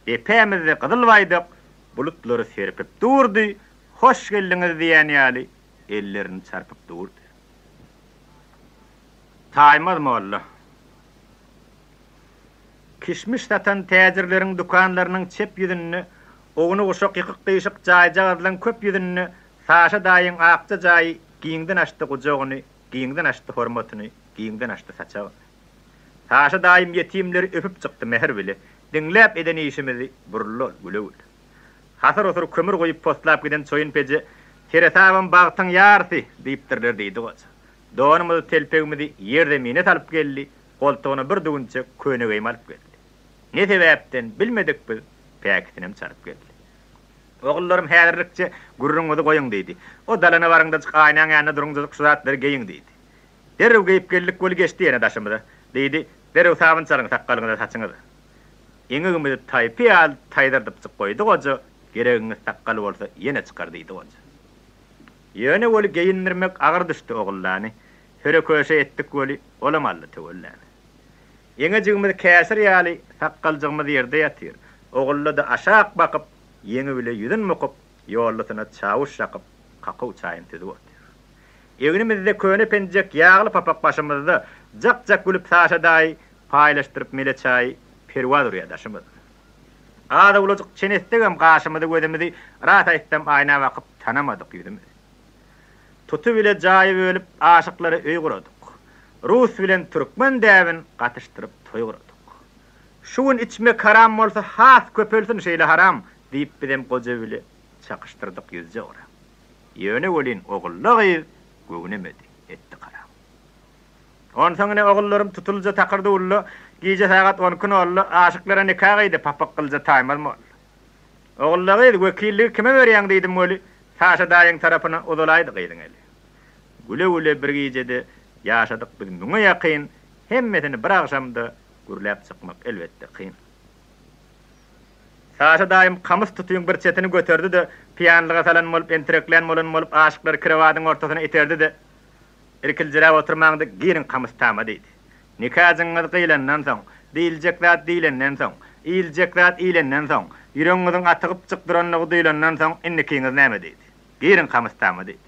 Depemizde Gydylbaýda bulutlary serpip durdy, hoş geldiňiz diýen ýaly ellerini çarpyp durdy. Taýmaz molla. Kişmiş satan täzirleriň dukanlarynyň çep ýüzünni, oňuny goşak ýykyk değişik jaýja adylan köp ýüzünni, saşa daýyň akça jaý giňden açdy gujagyny, giňden açdy hormatyny, giňden açdy saçagy. Saşa daýym ýetimleri öpüp çykdy mehr bile, diňläp eden işimizi burulur, gülewül. Hasar oturup kömür goýup postlap giden çoýun peje, "Teresaban bagtyň ýarsy" diýipdirler diýdi goça. Donumyzy telpegimizi ýerde mine salyp geldi, goltugyna bir düňçe könegem alyp geldi. Ne sebäpden bilmedik biz, päkitinem çarpyp geldi. Ogullarym häzirlikçe gurruňyzy goýuň diýdi. O dalana barňda çykaýnaň ýanyna durunjyk şuratlar geýiň diýdi. Derew geýip geldik gol geçdi ýene daşymyza. Diýdi, derew sabun çaryň sakkalyňyza saçyňyzy. Eňegimizi taýpy al taýdardyp çyk goýdy goja, geregiňiz sakkal bolsa ýene çykar diýdi goja. Ýöne bol geýindirmek agyr düşdi ogullany. Höre köşe etdik boli olamally töwellän. Eňejigimiz käsir ýaly sakkaljygymyz ýerde ýatyr. Ogulla da aşak bakyp, ýeňi bile ýüzün mukyp, ýollusyna çawuş şakyp, kakaw çaýyn tedi boldy. Eňimizde köne penjek ýagly papak başymyzda jak gülüp saşa daý paýlaşdyryp mele çaý perwa durýar daşymyz. Ada ulajyk çenesdegem gaşymyzy gözümizi rahat aýtdym aýna bakyp tanamadyk ýüzümiz. Tutu bile jaýy bölüp aşyklary öý guradyk. Rus bilen türkmen däbin gatyşdyryp toý guradyk. Şuň içme haram bolsa has köpelsin şeýle haram diýip bilen goja bile çakyşdyrdyk ýüzje ora. Ýöne bolin ogullygy göwnemedi etdi haram. On soňra ogullarym tutulja takyrdy ulla, gije sagat 10 gün oldy, aşyklara nikah aýdy, papak kılja taýmaz mol. Ogullygy wekillik kime berýän diýdim boli, saşa daýyň tarapyna udalaydy gyýdyň eli. Güle bir gijede ýaşadyk biz muňa ýakyn, hemmetini bir agşamda gürläp çykmak elbetde kyn. Saşa daim kamus tutuyun bir çetini götürdü de piyanlığa salan bolup entreklen bolan bolup aşıklar kiravadyň ortasyna iterdi de irkiljirap oturmaňdy girin kamus tama deydi. Nikahyňyz gylanyňdan soň, diýiljek zat diýilenden soň, iýiljek zat iýlenden soň, ýüregiňiziň atygyp çykdyranlygy diýilenden soň innikiňiz näme deydi? Girin kamus tama deydi.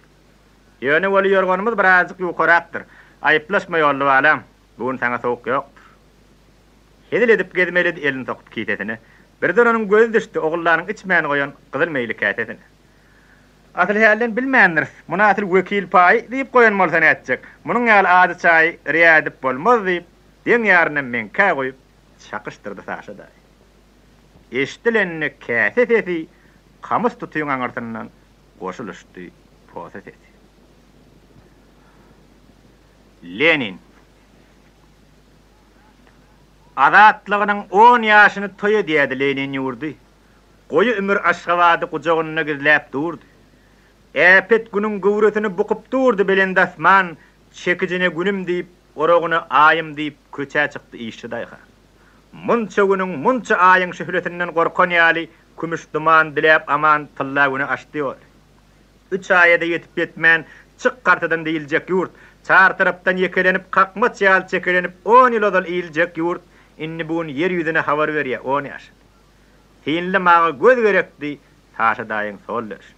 Ýöne bolu ýorganymyz birazjyk ýukarakdyr. Aýyplaşma ýolly alam. Bugun sana soğuk ýokdur. Hedil edip gezmelidi elini sokup kitetini. Birden onun gözü düştü oğullarının içmeğini koyan kızıl meyli katetini. Asıl halen bilmeyenler, buna asıl vekil payı deyip koyan bolsana etcek. Bunun yal adı çayı riya edip bolmaz deyip, den yarına menka koyup çakıştırdı Saşa dayı. Eştilenini kaset eti, kamus tutuyun anartından koşuluştu poset eti. Lenin Adatlygynyň 10 ýaşyny toýa diýdi Lenin ýurdy. Goýy ömür aşgawaty gujagyna gizläp durdy. Äpet günüň gowretini bukyp durdy belende asman, çekijine günüm diýip, oragyny aýym diýip köçä çykdy işçi daýga. Munça günüň munça aýyň şöhretinden gorkan ýaly kümüş duman dilep aman tylla güni açdy. 3 aýda ýetip betmän çık kartadan diýiljek ýurt, çar tarapdan yekelenip kakmat ýal çekelenip 10 ýyl odal iýiljek ýurt. Inni bugun yer yüzüne havar veriyor 10 yaş. Hinli mağa göz gerekdi Saşa daýyň sollar.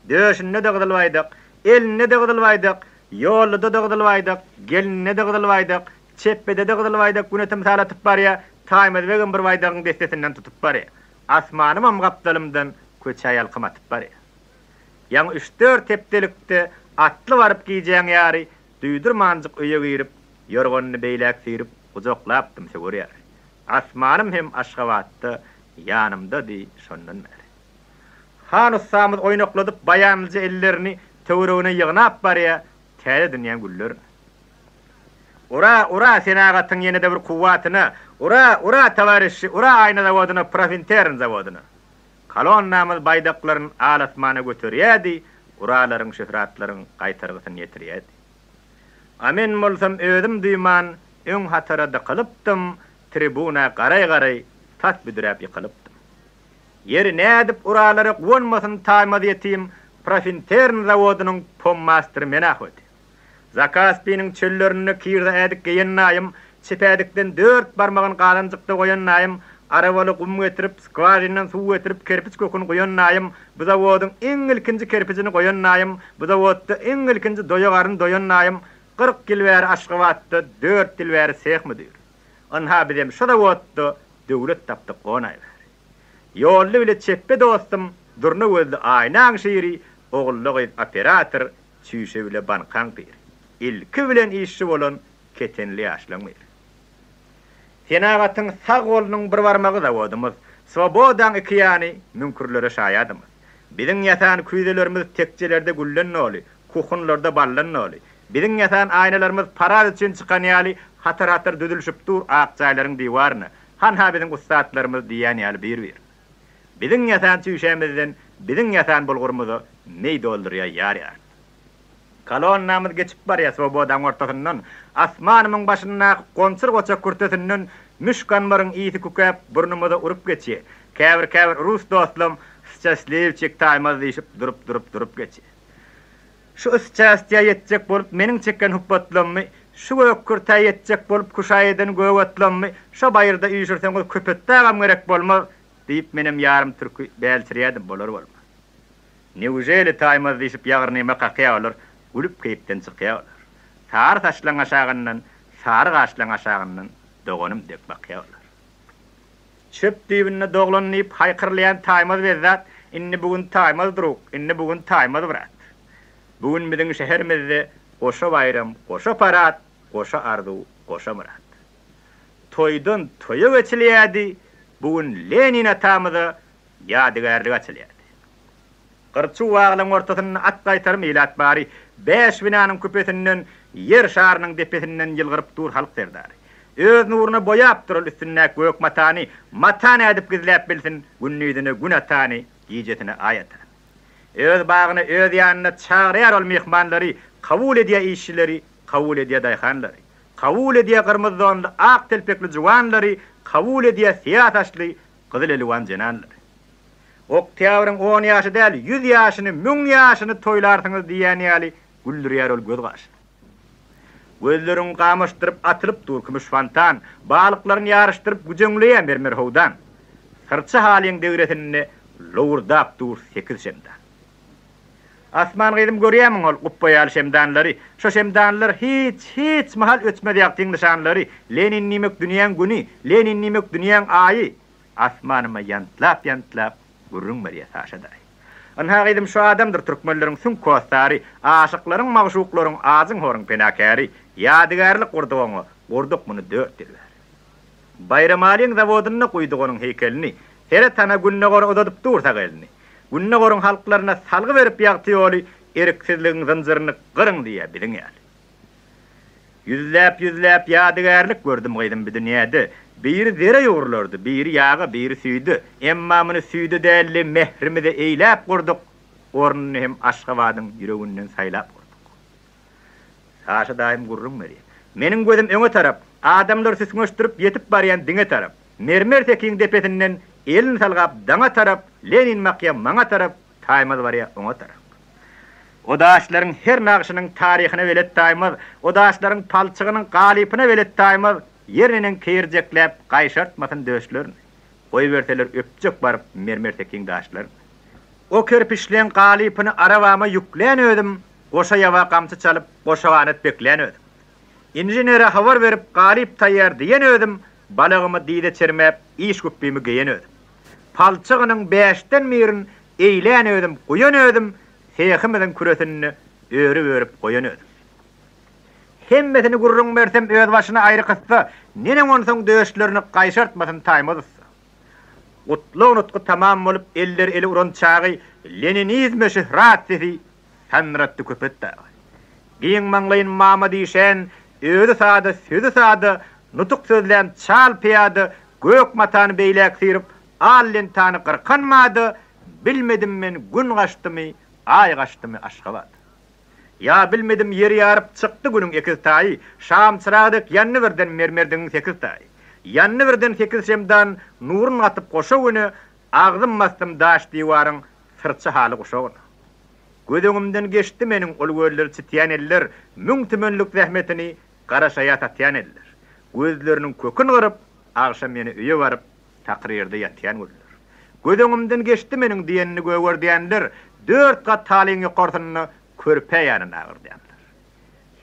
Döşünne de gydylbaydyk, elinde de gydylbaydyk, ýolda da gydylbaydyk, gelinne de gydylbaydyk, çeppede de gydylbaydyk, günetim salatyp barya, taýmaz wegen bir baydagyň destesinden tutup barya. Asmanymam gapdalymdan köçä ýalkymatyp barya. Ýa 3-4 tepdelikde atly baryp giýjeň ýary, duýdurmanjyk öýe girip, ýorgonyny beýlek sirip uzoklapdym segurýar. Asmanım hem aşgawatda ýanymda di şondan beri. Han ussamyz oýnakladyp bayanlyja ellerini töweregine ýygnap barýa, täze dünýä güller. Ura senagatyň ýene-de bir kuwwatyna, ura tawarişi, ura aýna zawodyna, Profintern zawodyna. Kalon namyz baýdaklaryň alasmana göterýärdi, uralaryň şöhratlaryň gaýtargysyny ýetirýärdi. Amen bolsam özüm duýman, ön hatarada kalıptım, tribuna garay tat büdürep yıkılıptım. Yeri nädip uraları wonmasyn taýmaz ýetim, Profintern zawodynyň pommaster menahweti. Zakaspiniň çöllerini kirde ädik geýennäýim, çepädikden 4 barmagyny galanjykda goýannäýim, arabaly gum getirip, skwarynyň suw getirip, kerpiç köküni goýannäýim, bu zawodyň eň ilkinji kerpiçini goýannäýim, bu zawodda eň ilkinji doýagaryny doýannäýim, 40 ýyl bäri Aşgabatda 4 ýyl bäri sehmedi. Onha bilem şu da wotda döwlet tapdyk onay ber. Ýolly bile çeppe dostum, durna gözli aýnaň şeýri, oğullygy operator, çüýşe bile bankan bir. İlki bilen işçi bolan ketenli ýaşlaň ber. Senagatyň sag golunyň bir barmagy da wodymyz, Svobodan ikiyani mümkürlere şaýadymyz. Biziň ýatan küýdelerimiz tekjelerde güllenýäli, kuhunlarda ballanýaly. Biziň ýatan aýnalarymyz paraz üçin çykan ýaly hatar düdülşip dur akçaýlaryň diýwaryny. Han-ha biziň ustatlarymyz diýen ýaly bir. Biziň ýatan çüýşemizden, biziň ýatan bulgurymyzy meý doldurýar ýar. Kalon namyz geçip barýar Svobodan ortasyndan, asmanymyň başyna konçur goçak kurtetinden müşkanmaryň iýiti kukäp burnumyza urup geçýär. Käbir rus dostlum Schaslevçik taýmaz diýip durup geçýär. Şu üstçästýä ýetjek bolup meniň çekken huppatlamy, şu ökürtä ýetjek bolup kuşaýdan göwatlanmy, şu baýyrda üýşürseň köpetdägem gerek bolmaz diýip menem ýarym türkü bälçirýärdim bolar bolma. Neujeli taýmaz diýip ýagrynyma kakýalar, gülüp keýipden çykýarlar. Sar taşlaň aşagyndan, sar gaşlaň aşagyndan dogonum dek bakýarlar. Çöp diýibine doglanyp haýkyrlayan taýmaz bezzat, inni bugun taýmaz duruk, inni bugun taýmaz bırak. Bugün biziň şäherimizde goşa bayram, goşa parat, goşa ardu, goşa murat. Toýdan toýa geçilýärdi, bugün Lenin atamyza ýadygarlyk açylýardy. Gyrçy waglaň ortasyna at gaýtar milat bari, 5 binanyň köpetinden, yer şarynyň depesinden ýylgyryp dur halk derdary. Öz nuruny boýap duran üstüne gök matany, matany edip gizläp bilsin, günnüdine gün atany, gijetine aýatar. Öz bagyny öz ýanyna çağırýar ol mehmanlary, kabul edýär işçileri, kabul edýär daýhanlary, kabul edýär gyrmyzy donly ak telpekli juwanlary, kabul edýär siýataşly, Kızıl elvan jenanlar. Oktyabrın 10 ýaşy däl, 100 ýaşyny, 1000 ýaşyny toýlarsyňyz diýen ýaly güldürýär ol göz gaş. Gözlerini qamıştırıp atılıp dur kümüş fantan, balıklarını yarıştırıp gücüngleyen mermer howdan. Sırçı halin devretinini loğurdap dur 8 şemdan. Asman gıydım görýämiň ol guppaýal şemdanlary, şo şemdanlar hiç mahal ötmedýäkdiň nişanlary, Lenin nimek dünýäň güni, Lenin nimek dünýäň aýy, asmanyma yantlap gurrun berýär taşaday. Anha gıydım şu adamdır türkmenleriň sün kostary, aşyklaryň magşuklaryň azyň horyň penakary, ýadygarlyk gurdugyny, gurduk muny 4 ýyllar. Bayramaliň zawodyna goýduk onuň heykelini, her tana günne gor odadyp dursa gelini. Günne gorun halklaryna salgy berip ýagtyýoly, eriksizligiň zanjyryny gyryn diýe biliňär. Yüzläp ýadygarlyk gördüm gydym bu dünýäde. Biri zere ýurlardy, biri ýaga, biri süýdi. Emma muny süýdi däli mehrimi de eýläp gurduk. Ornuny hem Aşgabatyň ýüreginden saýlap gurduk. Saşa daim gurrun berýär. Meniň gözüm öňe tarap, adamlar süsüňeşdirip ýetip barýan diňe tarap. Mermer tekiň depetinden elini salgap daňa tarap, Lenin makyam maňa tarap, taýmaz barýar oňa tarap. Odaşlaryň her nagşynyň taryhyna welet taýmaz, odaşlaryň palçygynyň galypyna welet taýmaz, ýeriniň keýirjekläp gaýşartmasyn döşlerini. Goý berseler öpjek barıp mermer tekiň daşlar. O kerpiçlen galypyny arabama ýüklen ödüm, goşa ýawa gamçy çalyp, goşa wanet beklen ödüm. İnjinere habar berip galyp taýýar diýen ödüm, balagymy diýde çermep, iş güppimi geýen ödüm. Palçygynyň 5den mirin eýlän ödüm, goýan ödüm, heyhimden küretini örüp goýan ödüm. Hemmesini gurrun bersem öz başyna aýry kyssa, nene onu soň döşlerini gaýşartmasyn taýmaz. Utlu nutqy tamam bolup eller eli uran çagy Leninizme şöhrat sesi sanratdy köpetdi. Giň maňlaýyn mama diýşen, özü sady, nutuk sözlän çal piýady, gök matany beýlek syrip, allen tany gyrkanmady, bilmedim men gün gaçdymy, ay gaçdymy Aşgabat. Ya bilmedim ýeri ýaryp çykdy günüň 2 taýy, şam çyragdyk ýanny birden mermerdiň 8 taýy. Ýanny birden 8 şemdan nurun atyp goşa güni agdym bastym daş diýwaryň sırçy haly goşagyny. Gödüňimden geçdi meniň ol gözleri çitýän eller, müň tümenlik zähmetini garaşaýa tatýan eller. Gözleriniň köküni gyryp, agşam meni öýe baryp takryrda ýatýan gözler. Gödüňimden geçdi meniň diýenini göwerdýänler, 4 gat talyň ýokartyny körpeýäni agyrdanlar.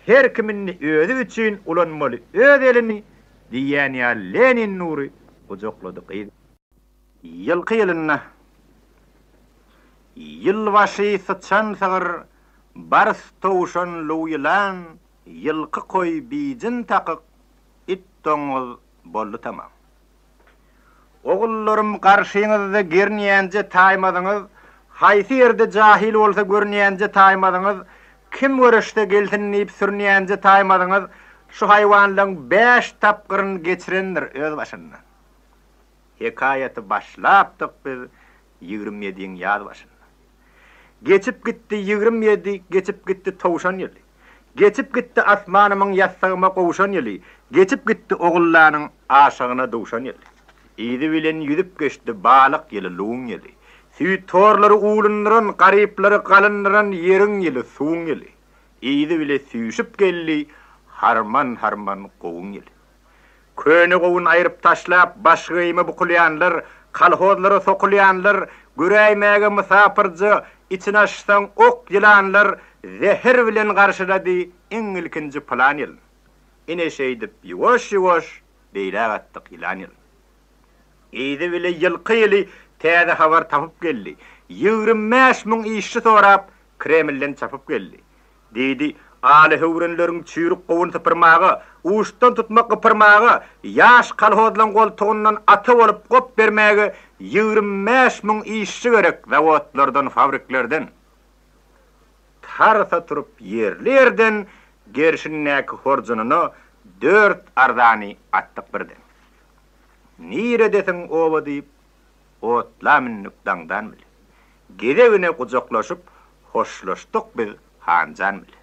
Her kimini özü üçin ulanmaly, öz elini diýen ýa Lenin nury ujoklady gyz. Ýylky ýylyna ýylbaşy sıçan sagyr bars towşan luýlan, ýylky koý bijin takyk it toňuz boldy tamam. Ogullarym garşyňyzda gernýänje taýmadyňyz, haýsy ýerde jahil bolsa görnýänje taýmadyňyz, kim görüşde geltinip sürnýänje taýmadyňyz, şu haýwanlaryň 5 tapgyryn geçirendir öz başyndan. Hekaýaty başlapdyk biz 27-iň ýaly başyndan. Geçip gitdi 27, geçip gitdi towşan ýyly. Geçip gitdi asmanymyň ýassagyma gowşan ýyly. Geçip gitdi ogullanyň aşygyna dowşan ýyly. Ýydy bilen ýüzüp geçdi balyk ýyly, luň ýyly. Süýt torlary uğlundyran, garyplary galyndyran ýeriň ýyly, suwuň ýyly. Ýydy bile süýşüp geldi, harman gowyň ýyly. Köne gowun aýryp taşlap, başgymy bukulýanlar, kalhozlara sokulýanlar, güräýmäge musapirji, içine açsaň ok ýylanlar, zehir bilen garşylady iň ilkinji plan ýyly. Ine şeýdip ýuwaş beýle atdyk ýylan ýyly. Ýydy bile ýylky ýyly täze habar tapyp geldi. 25.000 işçi sorap Kremlden çapyp geldi. Dedi, aly howrenleriň çüýrük gowun typyrmagy, uçtan tutmak gypyrmagy, ýaş kalhozlaryň goltugyndan aty bolup gop bermäge 25.000 işçi gerek zawodlardan, fabriklerden. Tarsa turup yerlerden gerşinnäki horjunyny 4 arzany atdyk birden. Nire desiň oba diýip otlamynlyk daňdan bile. Gedegine gujoklaşyp hoşlaşdyk biz hanjan bile.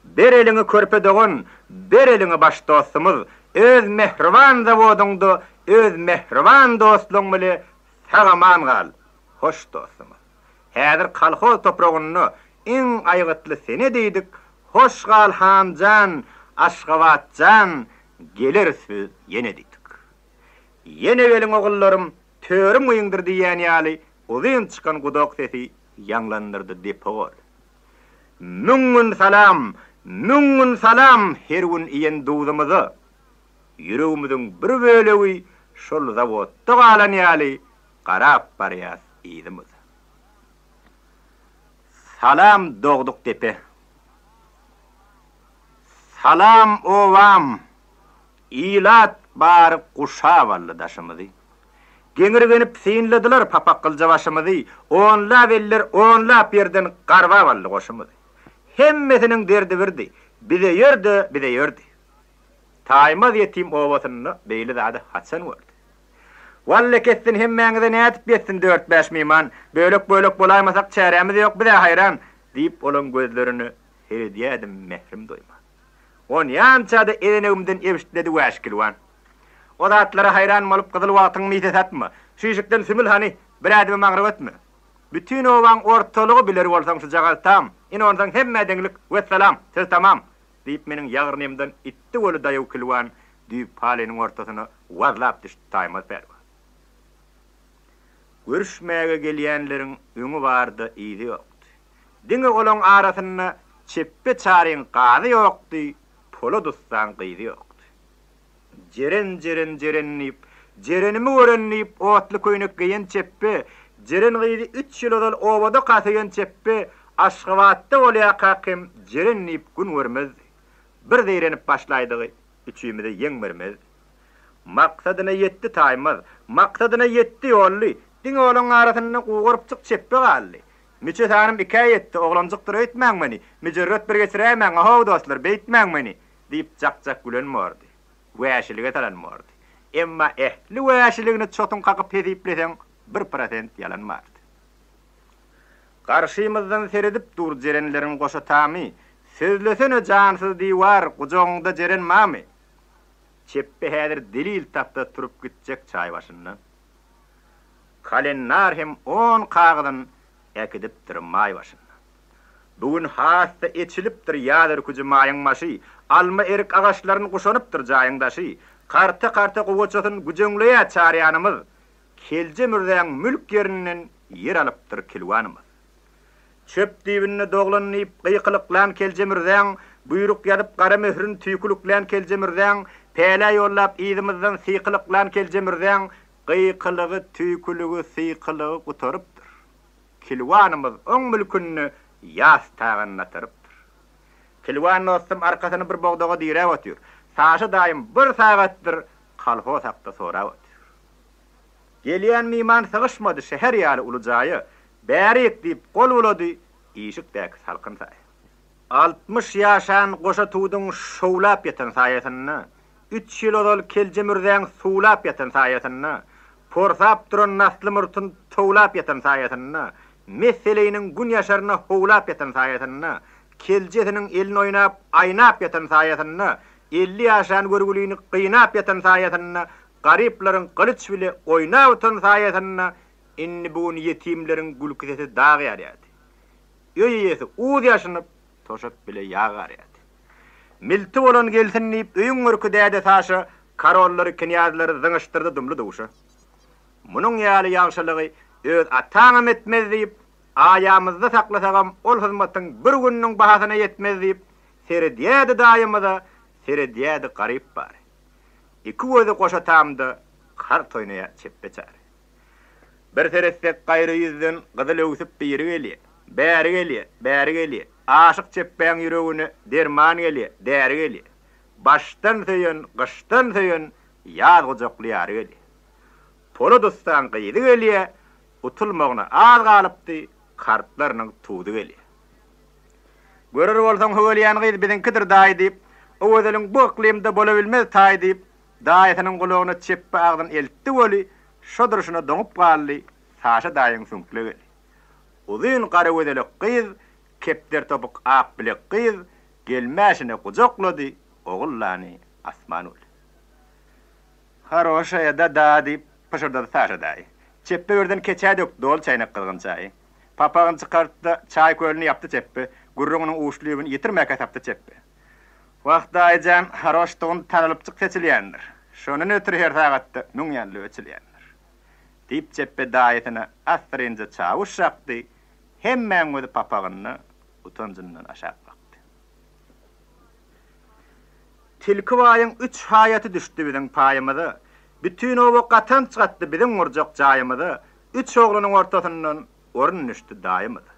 Bir elini körpedegon, bir elini baş dostumuz, öz mehriban zawodyňda, öz mehriban dostlugyň bile Sagaman gal, hoş dostum. Häzir kalxoz toprağını en aygıtlı sene deydik. Hoş gal Hancan, Aşgabatcan, gelir söz yene deydik. Yene gelin oğullarım, törüm uyundur diýän ýaly, uzun çıkan gudok sesi ýanglandyrdy depol. Müngün salam her gün iýen dugdymyzy. Ýüregimiziň bir bölegi şol zawodda galan ýaly garap barýas ýydymyz. Salam dogduk tepe. Salam ovam. İlat bar kuşa vallı daşımızı. Genirgenip sinlediler papakılca başımızı. Onla veller, onla yerden karva vallı koşumızı. Hemmesinin derdi verdi. Bize yördü. Taymaz yetim ovasını beyli dadı hatsan verdi. Valle kessin hemmeňize nätip betsin 4-5 miman. Bölük bolaymasak çäremiz yok bize hayran. Deyip olan gözlerini herediyedim mehrim doyma. On yançada elenegimden eviştledi wäşkilwan. O zatlara hayran bolup gyzyl wagtyň mite satma. Şişikden sümül hani bir adamy magrib etme. Bütün owaň ortalygy biler bolsaň şu jagaltam. Ine ondan hemme deňlik we salam, söz tamam. Deyip meniň ýagrynymdan itdi bolu daýaw kilwan, düýüp paleniň ortasyna warlap düşdi taýmaz berdi. Görüşmäge gelýänleriň öňü bardy, ýygy ýokdy. Diňe olaň arasyna çeppe çaryň gazy ýokdy, polo dostan gyzy ýokdy. Jeren jerenimi örenip otly köýnek giýen çeppe, jeren gyzy 3 ýyl ol obada gatygan çeppe, Aşgabatda bolýa kakym jerenip gün görmez. Bir deýrenip başlaýdy, üçüýümde ýeňmermez. Maksadyna ýetdi taýmaz, maksadyna ýetdi ýolly. Diňe olaň arasyna gugurup çyk çeppe galdy. Miçe tanym ikaý etdi, oglanjykdyr öýtmäň meni. Mijerret bir geçirämäň, "Haw dostlar, beýtmäň meni." diýip jak gülenmärdi. Wäşilige talanmärdi. Emma ehli wäşiligini çotun kakyp pedipleseň 1% ýalanmardy. Garşymyzdan seredip dur jerenleriň goşa tamy, sözlesene jansyz diýwar, gujoňda jeren mamy. Çeppe häzir delil tapda turup gitjek çaý başyndan. Kalennar hem 10 kağıdan ekidipdir may başyndan. Bugün hasta eçilipdir ýadyr kuju maýyň maşy, alma erik agaçlaryny goşanypdyr jaýyňdaşy. Karta gowaçatyn güjeňleýä çarýanymyz. Kelje mürdeň mülk ýerinden yer alypdyr kilwanymyz. Çöp diýbine doglanyp gyýkylyklan kelje mürdeň buyruk ýadyp gara möhrün tüýkülüklen kelje mürdeň pele ýollap ýydymyzdan syýkylyklan kelje mürdeň gyýkylygy tüýkülügi syýkylygy gutorypdyr. Kilwanymyz oň mülkünni ýas taganlatyrypdyr. Kilwan dostum arkasyny bir bogdaga diýrep otýar. Saşy daýym 1 sagatdyr kalho sakda sorap otýar. Gelýän miman sygyşmady şäher ýaly ulujaýy. Bärik diýip gol ulady, işikdäki salkyn saý. 60 ýaşan goşa tuýdyň şowlap ýatan saýasyny, 3 ýyl ol kelje mürdeň suwlap ýatan saýasyny, porsap duran nasly murtyn towlap ýatan saýasyny, meseleyiniň gün ýaşaryna howlap ýatan saýasyny, keljesiniň elini oýnap, aýnap ýatan saýasyny, 50 ýaşan görgülüni gynap ýatan saýasyny, garyplaryň gylyç bile oýnap ýatan saýasyny, inni bu yetimlerin gülküsesi dağ yarıydı. Öyeyesi uğuz yaşınıp toşak bile yağ yarıydı. Milti olan gelsin deyip öyün ırkı däde taşı karolları, kinyazları zıngıştırdı dümlü duşu. Munun yağlı yağşılığı öz atağım etmez deyip ayağımızda saklasagam ol hizmetin bir günün bahasına yetmez deyip serediyedi daimada serediyedi garip bari. İki gözü koşa tamdı kart oynaya çeppe çare. Bir teressek gaýry ýüzden gyzyl öwsüp bäri gelýär. Aşyk çeppäň ýüregini derman gelýär, däri gelýär. Baştan söýen, gyştan söýen, ýaz gojoklyar gelýär. Polo dostan gyýdy gelýär, utulmagyna az galypdy, kartlarynyň tuğdy gelýär. Görür bolsaň höwelýän gyýdy biziňkidir daý diýip, o özeliň bu iklimde bola bilmez taý diýip, daýatynyň gulagyna çeppe agdan eltdi boli. Şodurşuna doňup galdy, saşa daýyň süňkle. Uzun gara wedelik gyz, kepder topuk ak bilek gyz, gelmäşine gujoklady, ogullany asman ol. Haroşa ýa-da diýip pişirdi saşa daý. Çeppe keçe döktü dol çaynak kılgın çayı. Papağın çıkarttı, çay kölünü yaptı çeppe. Gurrunun uçluyuğunu yitirmeke taptı çeppe. Vaqta aycan haroştuğun tanılıpçık seçilyendir. Şonun ötürü her tağattı, nünyanlı öçilyendir. Deyip çeppe dayetine asırınca çavuş şaktı, hemmen ödü papağınını utancından aşağı baktı. Tilki vayın 3 hayatı düştü bizim payımıdı. Bütün ovu qatan çıqattı bizim urcaq cayımıdı. 3 oğlunun ortasından orun düştü dayımıdı.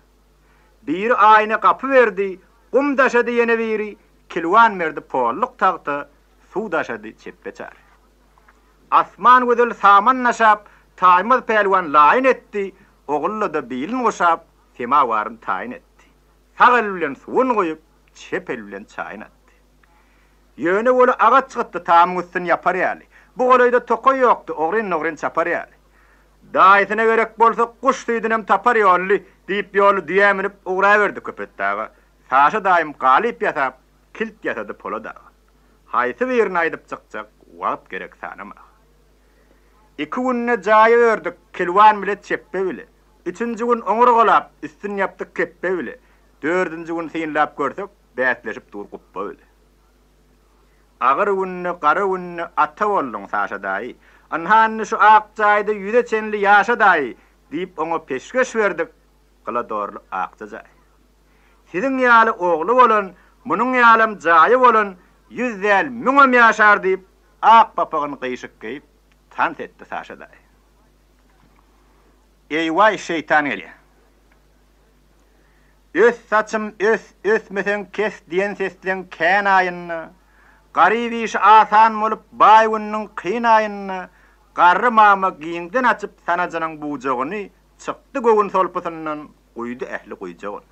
Bir ayna kapı verdi, kum daşadı yene biri, kilvan verdi polluk tağtı, su daşadı çeppe çar. Asman güdül saman naşap, taymaz pelvan layin etti, oğullu da bilin uşap, sema varın tayin etti. Sağ bilen suun koyup, çep bilen çayın attı. Yöne oğlu ağa çıqıttı tamın üstün yapar yali. Bu olayda tokoy yoktu, oğrin çapar yali. Dayetine gerek bolsa kuş tüydünem tapar yollu, deyip yolu düyeminip uğrayıverdi köpet dağı. Saşı daim galip yasap, kilt yasadı polo dağı. Haysı birini aydıp çıkacak, vaqt gerek sanama. 2 günne cayı ördük, kilvan bile çeppe bile. 3. gün oňur golap, üstün yaptık keppe bile. 4. gün sinlap görsek, bätleşip dur guppa bile. Ağır günne, qarı günne ata bollun saşa dayi. Anhanny şu aqçayda yüze çenli yaşa dayi, deyip oňa peşkeş verdik, qıla doğrulu aqça jay. Sizin ýaly oğlu bolan, munun ýalym jayı bolan, 100 däl 1000 ýaşar deyip, aq papağın qyşyk geyip, tant etdi saşa dayi. Eyvay şeytan eli. Öz saçım ösmesen kes diyen seslen kän ayınna, garib iş asan bolup bay günniň kyn ayınna, garry mama giýiňden açyp sanajanyň bujagyny çykdy göwün solpusyndan uýdy ähli guýjagyn.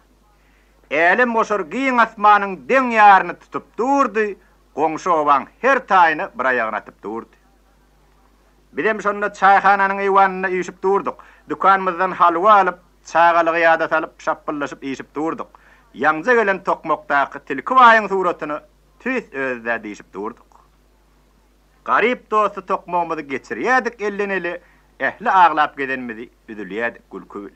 Elim boşar giýiň asmanyň deň ýaryny tutup durdy, goňşy obaň her taýyny bir aýagyna atyp durdy. Bilem şonda çayxananyň eýwanyna ýüşüp durduk. Dukanymyzdan halwa alyp, çağalygy ýada salyp, şapyllaşyp ýyşyp durduk. Ýaňja gelen tokmokdaky tilki waýyň suratyny tüs özde diýip durduk. Garip dostu tokmogymyzy geçirýädik elleneli, ähli aglap gedenmizi üzülýädik gülkübül.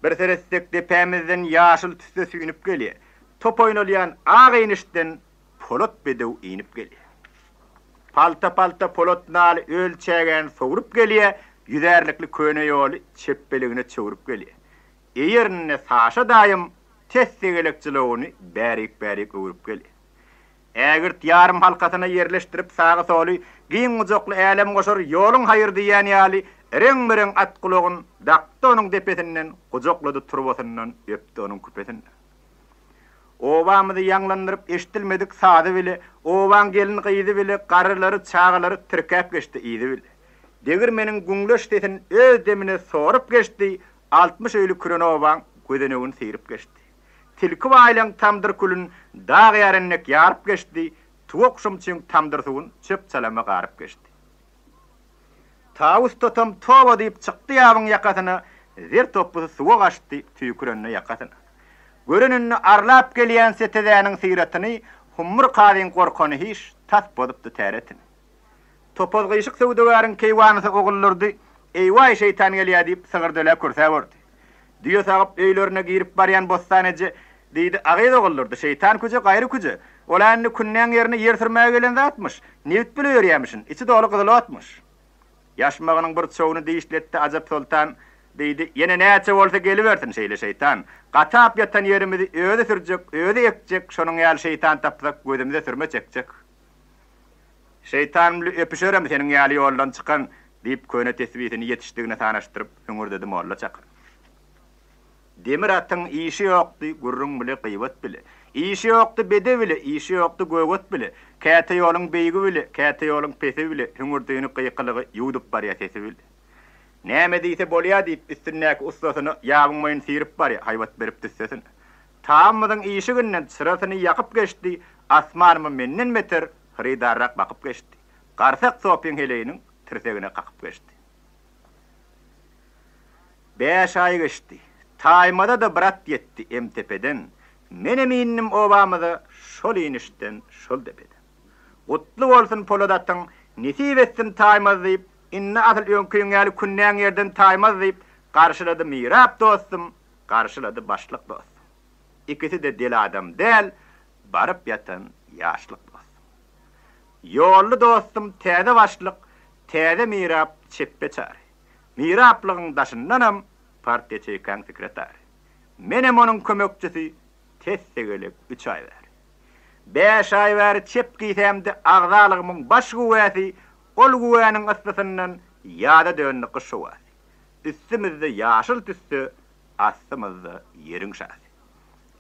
Bir serestek depemizden ýaşyl tüsde süýnüp gelýär. Top oýnalýan ag eňişden polot bedew iňip gelýär. Palta polot naly ölçägen soğurup gelýär, yüzerlikli köne ýoly çeppeligine çöwürüp gelýär. Eýerine saşa daýym tessegelekçiligini bärik öwürüp gelýär. Ägirt ýarym halkasyna ýerleşdirip sağa soly giň ujokly elem goşar ýoluň haýır diýen ýaly reň at gulagyn dakty onuň depesinden ujoklady turbasyndan öpdi onuň küpesinden. Obamyzy ýanglandyryp eşitilmedik sady bile, oban gelin gyýdy bile, garylary çağalary tirkäp geçdi ýydy bile. Degirmeniň güňleş desin öz demine sorup geçdi, 60 öýlü küren oban gödenegini seyirip geçdi. Tilki waýlaň tamdyr külün dağ ýarennek ýaryp geçdi, tuwakşymçyň tamdyr suwun çöp çalama garyp geçdi. Tawus totam towa diýip çykdy ýabyň ýakasyna, zer topusy suwa gaçdy tüýkürenne ýakasyna. Görenini arlap gelýän setedäniň syratyny, hummur qadyň gorkany hiç tas bolypdy täretini. Topal gyşyk sowdagaryň keýwanysy ogullardy, eýway şeytan gelýär diýip sygyrdala körsäp berdi. Diýe sagyp öýlerine girip barýan bostanejy diýdi, agyz ogullardy, şeytan küje gaýry küje. Olanyny künnäň ýerine ýer sürmäge gelen zatmyş, newit bile ýörýärmişin, içi doly gyzyl atmyş. Ýaşmagynyň bir çoğuny diýişletdi Ajap Sultan, diýdi, ýene näçe bolsa gelibersin şeýle şeytan. Gatap ýatan ýerimizi öýde sürjek, öýde ekjek, şonuň ýaly şeytan tapsak gözümizde sürme çekjek. Şeytan bilen öpüşerim seniň ýaly ýoldan çykan diýip köne tesbihini ýetişdigine tanaşdyryp hüngürdedi molla çakar. Demir atyň işi ýokdy, gurrun bile gıýbat bile. İşi ýokdy bede bile, işi ýokdy göwget bile. Käte ýoluň beýigi bile, käte ýoluň pesi bile, hüngürdigini gıýkylygy ýuwdup barýar sesi bile. Näme diýse bolýar diýip üstündäki ustasyny ýabyň moýun sirip barýar, haýbat berip düşsesin. Tamamyň işiginden sırasyny ýakyp geçdi, asmanymy menden meter hrydarrak bakyp geçdi. Garsak sopyň heleýiniň tirsegine qakyp geçdi. 5 ay geçdi. Taýmada da brat ýetdi emtepeden. Menem innim obamyda şol inişden şol depeden. Gutly bolsun Polodatyň nesip etsin taýmada diýip inne atıl önküňäli künnäň yerden taýmaz diýip garşylady Mirap dostum, garşylady başlyk dostum. İkisi de deli adam däl, barıp yatan ýaşlyk dostum. Ýolly dostum täze başlyk, täze Mirap çeppe çary. Miraplygyň daşyndanam partiýa çeýken sekretary. Menem onuň kömekçisi tesse gelip 3 ay ber. 5 ay ber çep giýsemde agzalygymyň baş güwäsi ol güwäniň ystysyndan ýada dönni gyşywar. Üstümizde ýaşyl tüssü, astymyzda ýeriň şahsy.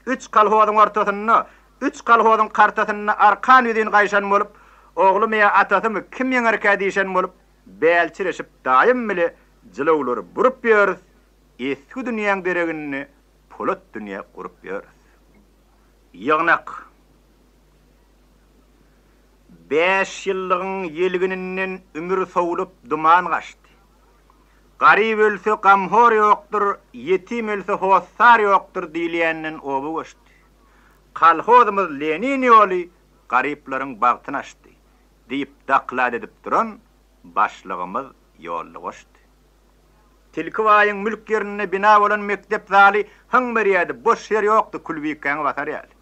3 kalhozyň ortasyna, 3 kalhozyň kartasyna arkan ýüzüň gaýşan bolup, oglum ýa atasymy kim ýeňerkä diýşen bolup, bälçileşip daýym bile jylawlary burup ýörüs, eski dünýäň beregini polat dünýä gurup ýörüs. Ýagnak 5 ýyllygyň ýelgininden ömür sowulup duman gaçdy. Garib ölse gamhor ýokdur, yetim ölse hossar ýokdur diýilýänden obu goşdy. Kalhozymyz Lenin ýoly gariplaryň bagtyny açdy diýip daklad edip duran başlygymyz ýolly goşdy. Tilkiwaýyň mülk ýerine bina bolan mektep zali haň berýärdi, boş ýer ýokdy, kulbikän watar ýaly.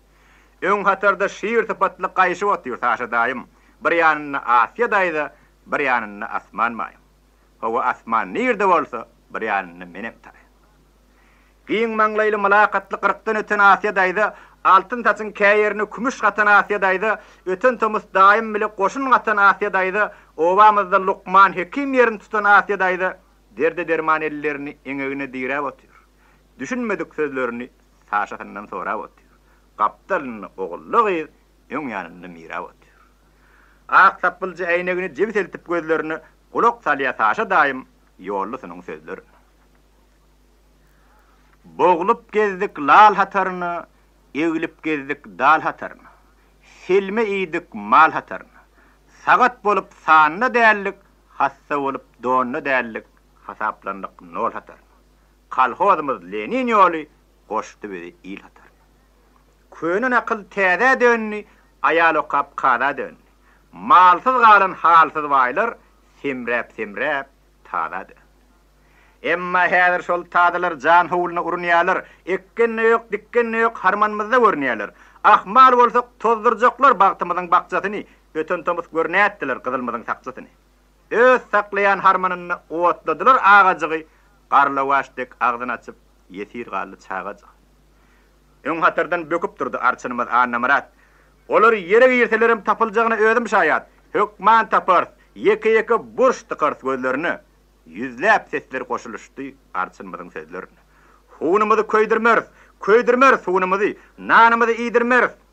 Öň hatarda şiir tapatly gaýşy otyr taşa daýym. Bir ýanyna Asiýa daýda, bir ýanyna asman maýym. Hawa asman nirde bolsa, bir ýanyna menem taý. Giň maňlaýly malakatly 40-dan öten Asiýa daýda, altyn taçyň käýerini kümüş gatan Asiýa daýda, öten tömüs daýym bile goşun gatan Asiýa daýda, obamyzda Luqman Hekim ýerini tutan Asiýa daýda, derde derman ellerini eňegine diýräp otyr. Düşünmedik sözlerini saşatyndan sorap otyr. Gaptalyny ogullygy öň ýanyna mirap otyr. Ak tapyljy eýnegini jebit eltip gözlerini kulak salýa saşa daýym ýolly sunyň sözleri. Boğulup gezdik lal hataryny, eğilip gezdik dal hataryny. Silme iýdik mal hataryny. Sagat bolup sanyna dällik, hassa bolup donna dällik, hasaplandyk nol hataryny. Kalhozymyz Lenin ýoly goşdy bizi il hataryny. Könen akyl täze dönni, aýal okap kada dönni. Malsyz galan halsyz baýlar simräp taýlady. Emma häzir şol taýdalar jan howluny urunýarlar, ekkenne ýok, dikkenne ýok, harmanmyzda görnýärler. Ahmal bolsak tozdurjaklar bagtymyzyň bakjasyny, öten tomuz görnätdiler gyzylmyzyň sakjasyny. Öz saklayan harmanyny otladylar agajygy, garlawaşdyk agdyny açyp ýetir galy çagajy. Öň hatardan böküp durdy arçynymyz Annamarat. Olar ýere ýertelerim tapyljagyna özüm şaýat. Hökman tapar, ýeke burş tıkars gözlerini. Yüzläp sesler koşuluşdy arçynmyzyň sözlerini. Hunumyzy köýdirmer hunumyzy, nanymyzy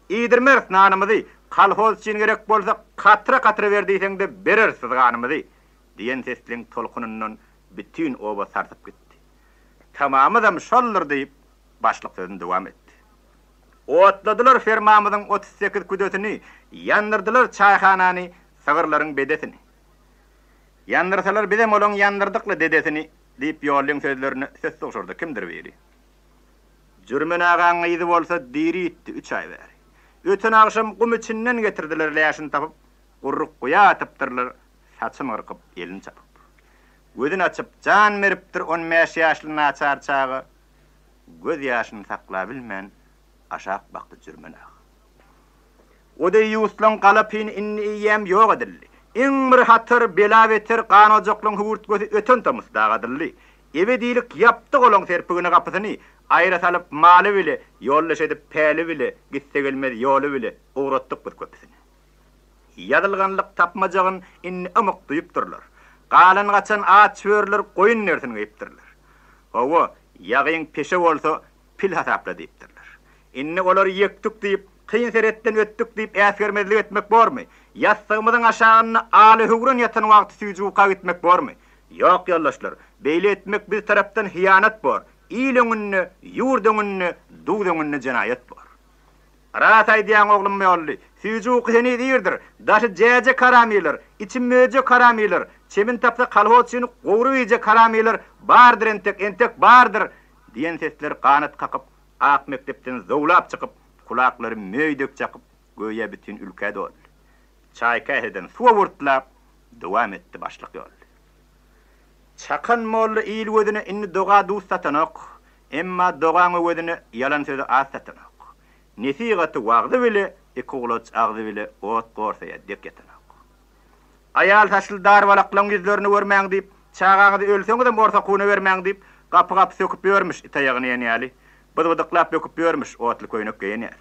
iýdirmer nanymyzy. Kalhoz üçin gerek bolsa katra berdiýseňde berersiz ganymyzy diýen sesliň tolkunundan bütün oba sartyp gitdi. Tamamydam şollar diýip başlyk sözüni dowam etdi. Otladylar fermamyzyň 38 küdötini, ýandyrdylar çaýhanany, sagyrlaryň bedetini. Ýandyrsalar bizem olaň ýandırdykly dedesini diýip ýollyň sözlerini söz soňşurdy. Kimdir beri? Jürmen agaň ýyzy bolsa diri itdi 3 ay bäri. Öten agşam gum içinden getirdiler läşini tapyp, gurruk guya atypdyrlar, saçym yrkyp, elini çapyp. Gözüni açyp jan beripdir 15 ýaşly naçar çagy. Göz ýaşyny saklap bilmän aşak bakdy Jürmen aga. O da ýuslan galapyn inni ýem ýok edildi. Iň bir hatar bela beter ganajoklaň hurt gözi öten tomuz dagadyldy. Ebedilik ýapdy golaň serpigini gapysyny aýra salyp maly bile, ýollaş edip päli bile, gitse gelmedi ýoly bile ogratdyk bir köpüsini. Ýadylganlyk tapmajagyn inni amyk duýup durlar. Galan gaçan at çörler goýun nersini gepdirler. Hawa ýagyň peşe bolsa pil hasapla diýipdirler. Inni olar ýekdik diýip kıyın seretten öttük diýip äsgermezlik etmek bormy? Ýassygymyzyň aşagyny aly hugran ýatan wagty süýjüka gitmek bormy? Ýok ýoldaşlar, beýle etmek bir tarapdan hiýanat bor. İýleňini, ýurdanyny, duýdanyny jenaýat bor. Rahat aýdýan oglum ýolly, süýjüka heni diýirdir. Daşy jäje karamylar, içimmeje karamylar, çemin tapsa kalhoçyny gowruýje karamylar bardyr entek bardyr diýen sesler kanat kakyp, ak mektepden zowlap çykyp, kulaklary möýdek çakyp, göýe bütün ülke doldy. Çaýka heden suwa wurtlap dowam etdi başlyk ýol. Çakan mollu iyil gözüne inni doğa duz satanok, emma doğanı gözüne yalan sözü az satanok. Nesigatı vağdı bile, ikuğulaç ağdı bile ot qorsaya dek yatanok. Ayal taşıldar valaklan yüzlerini görmeğin deyip, çağağıda ölsöňi de borsa kuğuna vermeğin deyip, kapı söküp görmüş itayağını yeniyali, bıdıbıdıklap döküp görmüş otlu köynök yeniyali.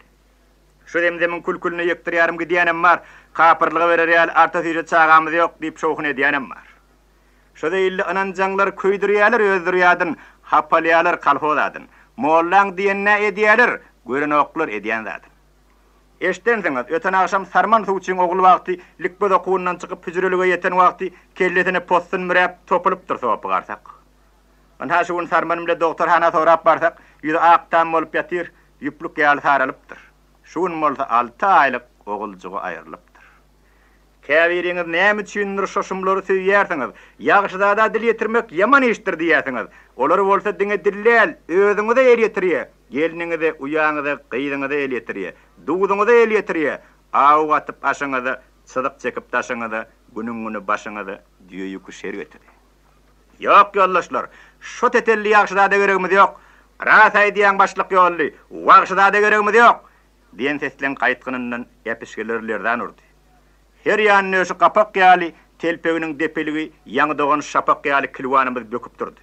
Şu demdemin kulkulunu yıktırıyarım ki diyenem var, kapırlığı verir arta sürü çağağımız yok deyip şoğunu diyenem var. Şu deyilli anancanlar köydürüyalar özdürüyadın, hapalyalar kalhodadın, mollan diyenine ediyalar, görün oklar ediyen zadın. Eştensiniz, öten akşam sarman suçun oğul vakti, likböd okuğundan çıkıp hücrülüge yeten vakti, kelletini postun mürep topulup dursa opıgarsak. Anha şuun sarmanımla doktorhana sorap barsak, yüzü ağıktan olup yatir, yüplük yal saralıptır. Şuun molsa 6 aylık oğulcuğu ayrılıptır. Käbiriniz näme üçin şoşumlary söýýärsiňiz? Ýagşyda dil ýetirmek ýaman işdir diýäsiňiz. Olar bolsa diňe dillel, özüňize el ýetirýär. Geliniňize, uýaňyza, gyýdyňyza el ýetirýär. Duýduňyza el ýetirýär. Aw atyp aşyňyza, sıdyk çekip taşyňyza, günüňizi başyňyza diýýük şer getirýär. Ýok ýoldaşlar, şo tetelli ýagşyda geregimiz ýok. Ras aýdýan başlyk ýolly, wagşyda geregimiz ýok. Diýen seslen gaýtgynyndan ýapyşgelerlerden urdy. Her ýanyny şu kapak ýaly, telpeginiň depeligi, ýaňy dogan şapak ýaly kilwanymyz döküp durdy.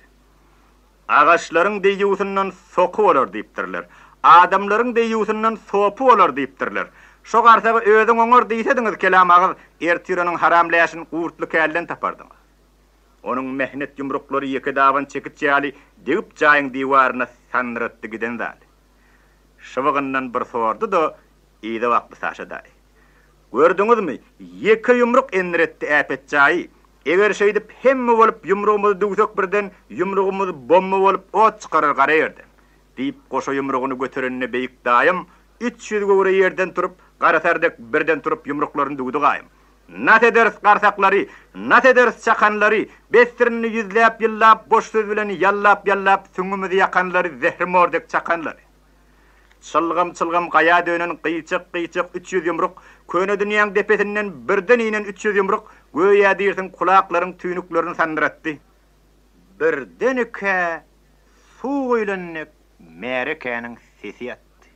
Agaçlaryň deýýusundan soku bolar diýipdirler. Adamlaryň deýýusundan sopu bolar diýipdirler. Şo garsaga özüň oňor diýsediňiz kelamagy ertiranyň haramlaýaşyny gurtly kälden tapardyňyz. Onuň mehnet ýumruklary ýeke dawan çekip ýaly, degip jaýyň diýwaryna sanratdy giden zat. Şowagyndan bir sordy da, ýyda wagty saşadaý. Gördüňizmi? Ýeke ýumruk enretdi äpet jaý. Eger şeýdip hemme bolup ýumrugymyzy dugsak birden ýumrugymyz bomba bolup ot çykarar garaýerdi. Diýip goşa ýumrugyny göterenine beýik daýym 300 göwre ýerden turup, garasardak birden turup ýumruklaryny dugdy gaýym. Nat ederiz garsaklary, nat ederiz çakanlary, bestirini ýüzläp ýyllap boş söz bilen ýallap süňümüzi ýakanlary, zehrimordek çakanlary. Çılgam gaya dönen qıyçık 300 yumruk, köne dünýäň depesinden birden inen 300 yumruk, göýä diýersiň kulaklaryň tüýnüklerini sandıratdy. Birden eke suw öýlenip merekeniň sesi ýatdy.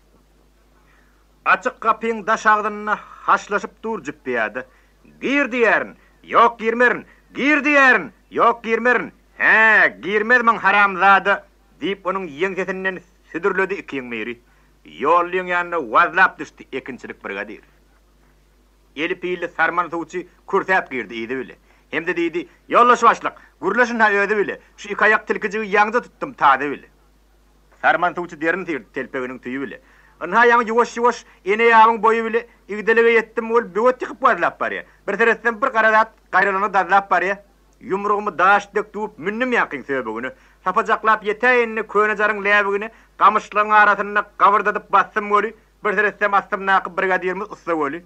Açyk kapyň daşagdyna haşlaşyp durjyp ýady. Gir diýerin, ýok girmerin, gir diýerin, ýok girmerin. He, girmezmen haramzady diýip onuň ýeň sesinden südürledi ikiň meri. Yollyň ýanyna wazlap düşdi ekinçilik brigadir. Elipili sarman suwçy kürsät girdi ýedi bile. Hemde diýdi, "Yollaş başlyk, gürleşin ha öýdi bile. Şu iki ayak tilkijigi ýaňda tutdum taýdy bile." Sarman suwçy derin telpeginiň tüýü bile. Anha ýaňy ýuwaş ene ýagyň boýu bile igdelege ýetdim bol böwet ýykyp wazlap barýar. Bir teresten bir garadat gaýralany dadlap barýar. Yumrugymy daşdyk tutup minnim ýakyň söýbegini. Sapajaklap ýetäýinni köne jaryň läbigini gamışlaryň arasyna gawırdadyp bassym boli, bir terestem astym nakyp brigadirimiz usta boli.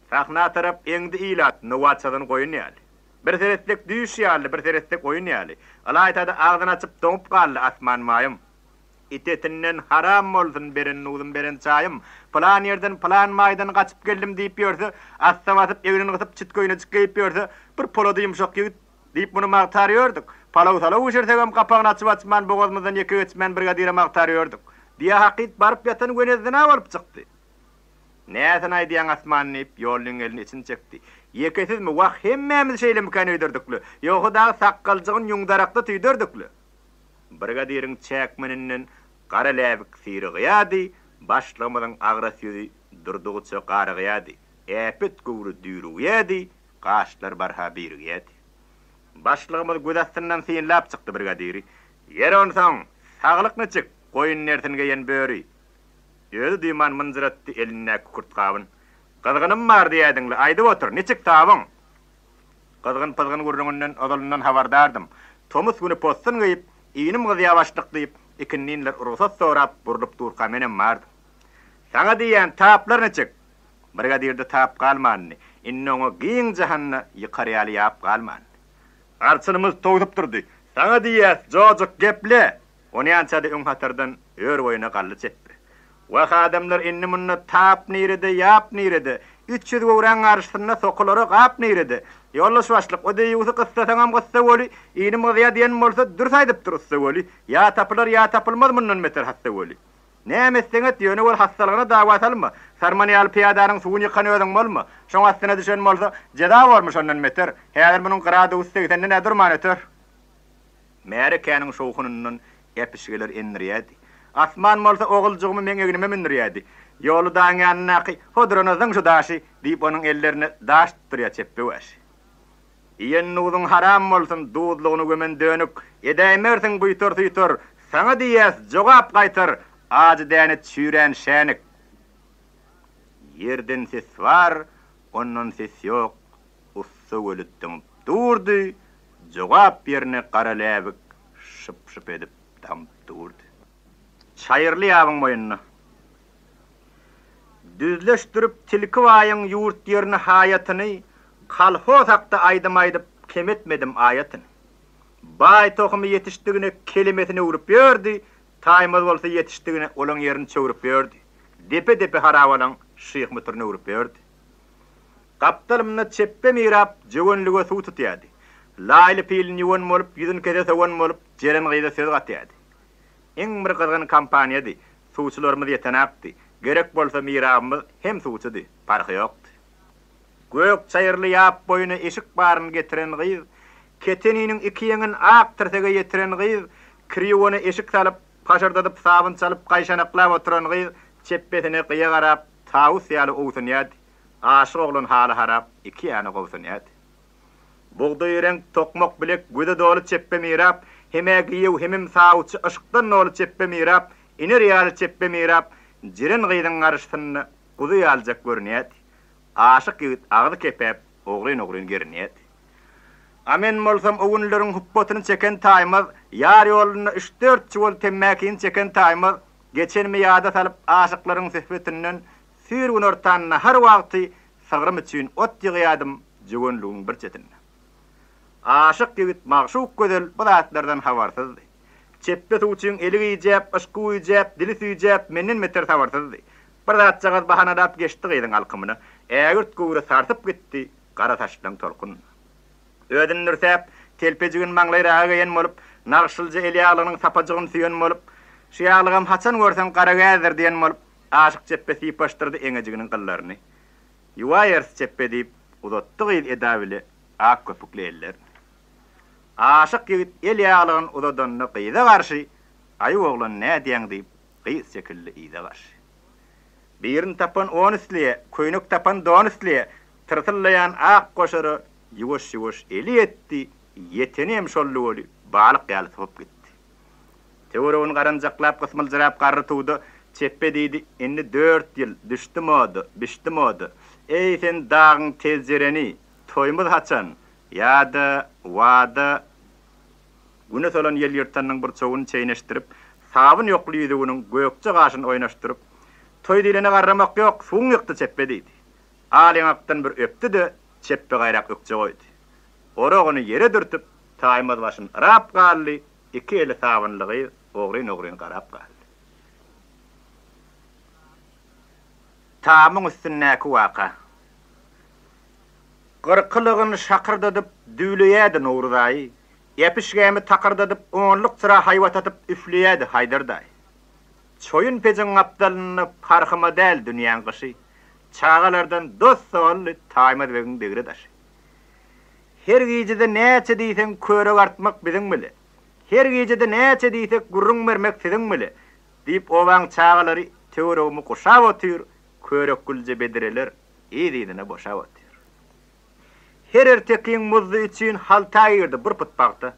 Sahna tarap eňdi ilat, nowatsadan goýun ýaly. Bir terestek düýüş ýaly, bir terestek oýun ýaly. Alaýtada agdyny açyp doňup galdy asman maýym. Itetinden haram bolsun beren nuzum beren çaýym. Plan ýerden plan maýdan gaçyp geldim diýip ýörse, assawatyp ýerini gytyp çitköýüne çykyp ýörse, bir polady ýumşak ýigit diýip muny magtar ýördük. Palaw uçursagam kapagyny açyp açman bogazmyzdan ýeke geçmen brigadira magtar ýördük. Diýe hakit barıp ýatan gönezine bolup çykdy. Näsen aýdýan asman nip ýollyň elini için çekdi. Ýekesizmi wag hemmemiz şeýle mükän öýdürdükli. Ýogda saqqalçygyň ýuňdarakda tüýdürdükli. Brigadiriň çäkmeninden gara läbik sirgýady, başlamyň agresiýy durdugyça garagýady. Äpet gowru düýrüýädi, gaşlar barha birgýädi. Başlygymyz gödästinden synlap çykdy brigadiri. Ýere onsoň, saglyk neçik, goýun nertine ýen böri. Ýödi diýman mınjyratdy eline kurt gabyn. Gydgynym bar diýdiňli, aýdyp otur, neçik tabyň? Gydgyn gurrundan odalyndan habardardym. Tomus güni postun gyýyp, iňim gyzya başlyk diýip, ikinninler ruhsat sorap burulup durka menem mardy. Saňa diýen taplar neçik? Brigadirde tap galmandy. Innoňa giň jahanna ýykarýaly ýap galmandy. Arçynymyz toýdup durdy. Saňa diýär, jojok geple. Ony ançady öň hatardan ör boýuna gally çetdi. Wa adamlar inni munna tap nirede, yap nirede. 300 göwren garşyna sokulara gap niredi. Yollaş başlyk o deýi usu kyssasaňam gyssa boli, inim gyzya diýen bolsa dürüs aýdyp dursa boli. Ya tapylar ya tapylmaz mundan meter hatta boli. Nämeseňe diýene bol hastalygyna dawa atalma. Sarmanyal piyadanyň suwuny ýykanyň bolma. Şoň astyna düşen bolsa jeda bolmuş ondan meter. Häzir munyň grady üstünden näder maneter. Merikanyň şowkunundan epişgeler endirýärdi. Asman bolsa oguljugymy meň egnime mindirýärdi. Ýolu daňyanyňy hodronazyň şu daşy diýip onuň ellerini daş tutýar çepbewaş. Iýen nuýdyň haram bolsun duýdlygyny gömen dönük, edämersiň buýtur tuýtur, saňa diýäs jogap gaýtar, azy däne çüren şänik. Yerden ses var, ondan ses ýok. Ussa gölütdim durdy, jogap ýerine garaläbik şyp edip tam durdy. Çayırly ýabyň moýunna. Düzleşdirip tilki waýyň ýurt ýerini hayatyny, kalhoz hakda aýdym-aýdyp kemetmedim aýatyny. Bay tohumy ýetişdigine kelimetini urup ýördi, taýmaz bolsa ýetişdigine olaň ýerini çöwürüp ýördi. Depe harawalan şyh mutyryny urup ýördi. Kaptalymna çeppe mirap jöwenlige suw tutýardy. Laýly pilini ýön bolup, ýüzün kese sewon bolup, jeren gyýda söz gatýardy. Eň bir gyrgyn kampaniýady. Suwçylarymyz ýetenäpdi. Gerek bolsa mirabymyz hem suwçydy, farky ýokdy. Gök çayırly ýap boýuna eşik baryny getiren gyz, keteniniň iki ýeňin ak tirsege ýetiren gyz, kriwony eşik salyp, paşardadyp sabun çalyp gaýşanaklap oturan gyz, çeppetine gyýa garap, tawus ýaly owsunýardy. Aşyk oglan haly harap, iki ýany gowsunýardy. Bugdy renk tokmok bilek göze dolu çeppe mirap, heme giýew hemim sawçy ışykdan dolu çeppe mirap, iner ýaly çeppe mirap, jiren gyýdyň garşysyny guzy ýaljak görnýärdi. Aşyk ýigit agdy kepep, ogryn gernýärdi. Amen bolsam ogunlaryň huppatyny çeken taýmaz, ýar ýoluny 3-4 çuwal temmäkin çeken taýmaz, geçenmi ýada salyp aşyklaryň söhbetinden sür gün ortanyna har wagty sagrym üçin ot ýygýadym jöwenligiň bir çetine. Aşyk ýigit magşuk gözel bu zatlardan habarsyzdy. Çeppe suwçyň eli giýjäp, ışky giýjäp, dili süýjäp, menden meter habarsyzdy. Bir zat çagat bahanadap geçdi gyýdyň alkymyny. Ägürt gowra sartyp gitdi, gara taşdan tolkun. Ödün nürsep, telpejigin maňlaýraga geýen bolup, nagşylja eli ýalynyň sapajygyny süýen bolup, şu ýalygam haçan görsen gara gäzdir diýen bolup, aşyk çeppe sypaşdyrdy eňejiginiň gyllaryny. Ýuwaýer çeppe diýip uzatdy gyz edabili ak köpükli eller. Aşyk ýigit el ýalygyny uzadanna gyza garşy, aý oglan nä diýen diýip gyz şekilli ýyza garşy. Birini tapan 10 üstliye, köýnük tapan 10 üstliye, tırtıllayan ak koşarı ýuwaş eli etdi, yetenem şolly boli, balyk ýaly tutup gitdi. Tewerewini garanjaklap gysmyljyrap garry tuwdy, çeppe diýdi, "Indi 4 ýyl düşdi mody. Ey sen dagyň tezjereni, toýmuz haçan? Ýa-da wada." Güne solan ýel ýurtanyň bir çoğuny çeýneşdirip, sabun ýoklydy onuň gökçe gaşyny oýnaşdyryp, toy dilene garramak ýok, suň ýokdy çeppe diýdi. Alyňakdan bir öpdi-de, çeppe gaýrak ökçe goýdy. Orogyny ýere dürtüp, taýmaz başyny ırap galdy, iki eli sabunlygy ogryn garap galdy. Tamyň üstündäki waka. Gyrkylygyny şakyrdadyp düýleýärdi Nurdaý. Epişgämi takyrdadyp onluk sıra haýwat atyp üfleýärdi Haýdardaý. Çoyun pejen apdalyny parhyma däl dünýäň gyşy. Çağalardan dost sowally taýmaz wegin degre daşy. Her gijede näçe diýsen körek artmak biziň bile. Her gijede näçe diýsek gurrun bermek siziň bile. Diýip owaň çağalary töwerewmi goşap otyr, körek gülje bedireler, ýedine boşap otyr. Her ertekiň muzdy üçin halta ýerdi bir putpakda.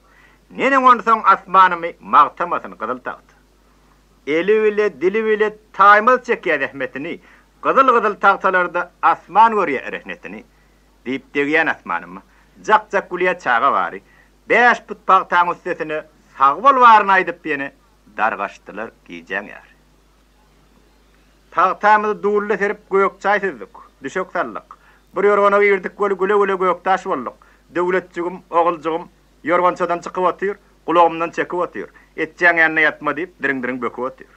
Nene onsoň asmanymy magtamasyn gyzyl tagdy. Eli bile, dili bile taýmaz çekýär rahmetini. Gyzyl tagtalarda asman görýär rahmetini. Diýip degýän asmanymy. Jak gülýär çaga bary. 5 putpak taň üstesine sagbol baryny aýdyp ýene dargaşdylar giýjäň ýar. Tagtamyzy duurla serip gökçaýsyzlyk, düşek sallyk. Bir ýorgana girdik güle göktaş bolduk. Döwletçigim, oguljygym ýorgançadan çykyp otyr, kulagymdan çekip otyr. Etjäň ýanyna ýatma diýip diring böküp otyr.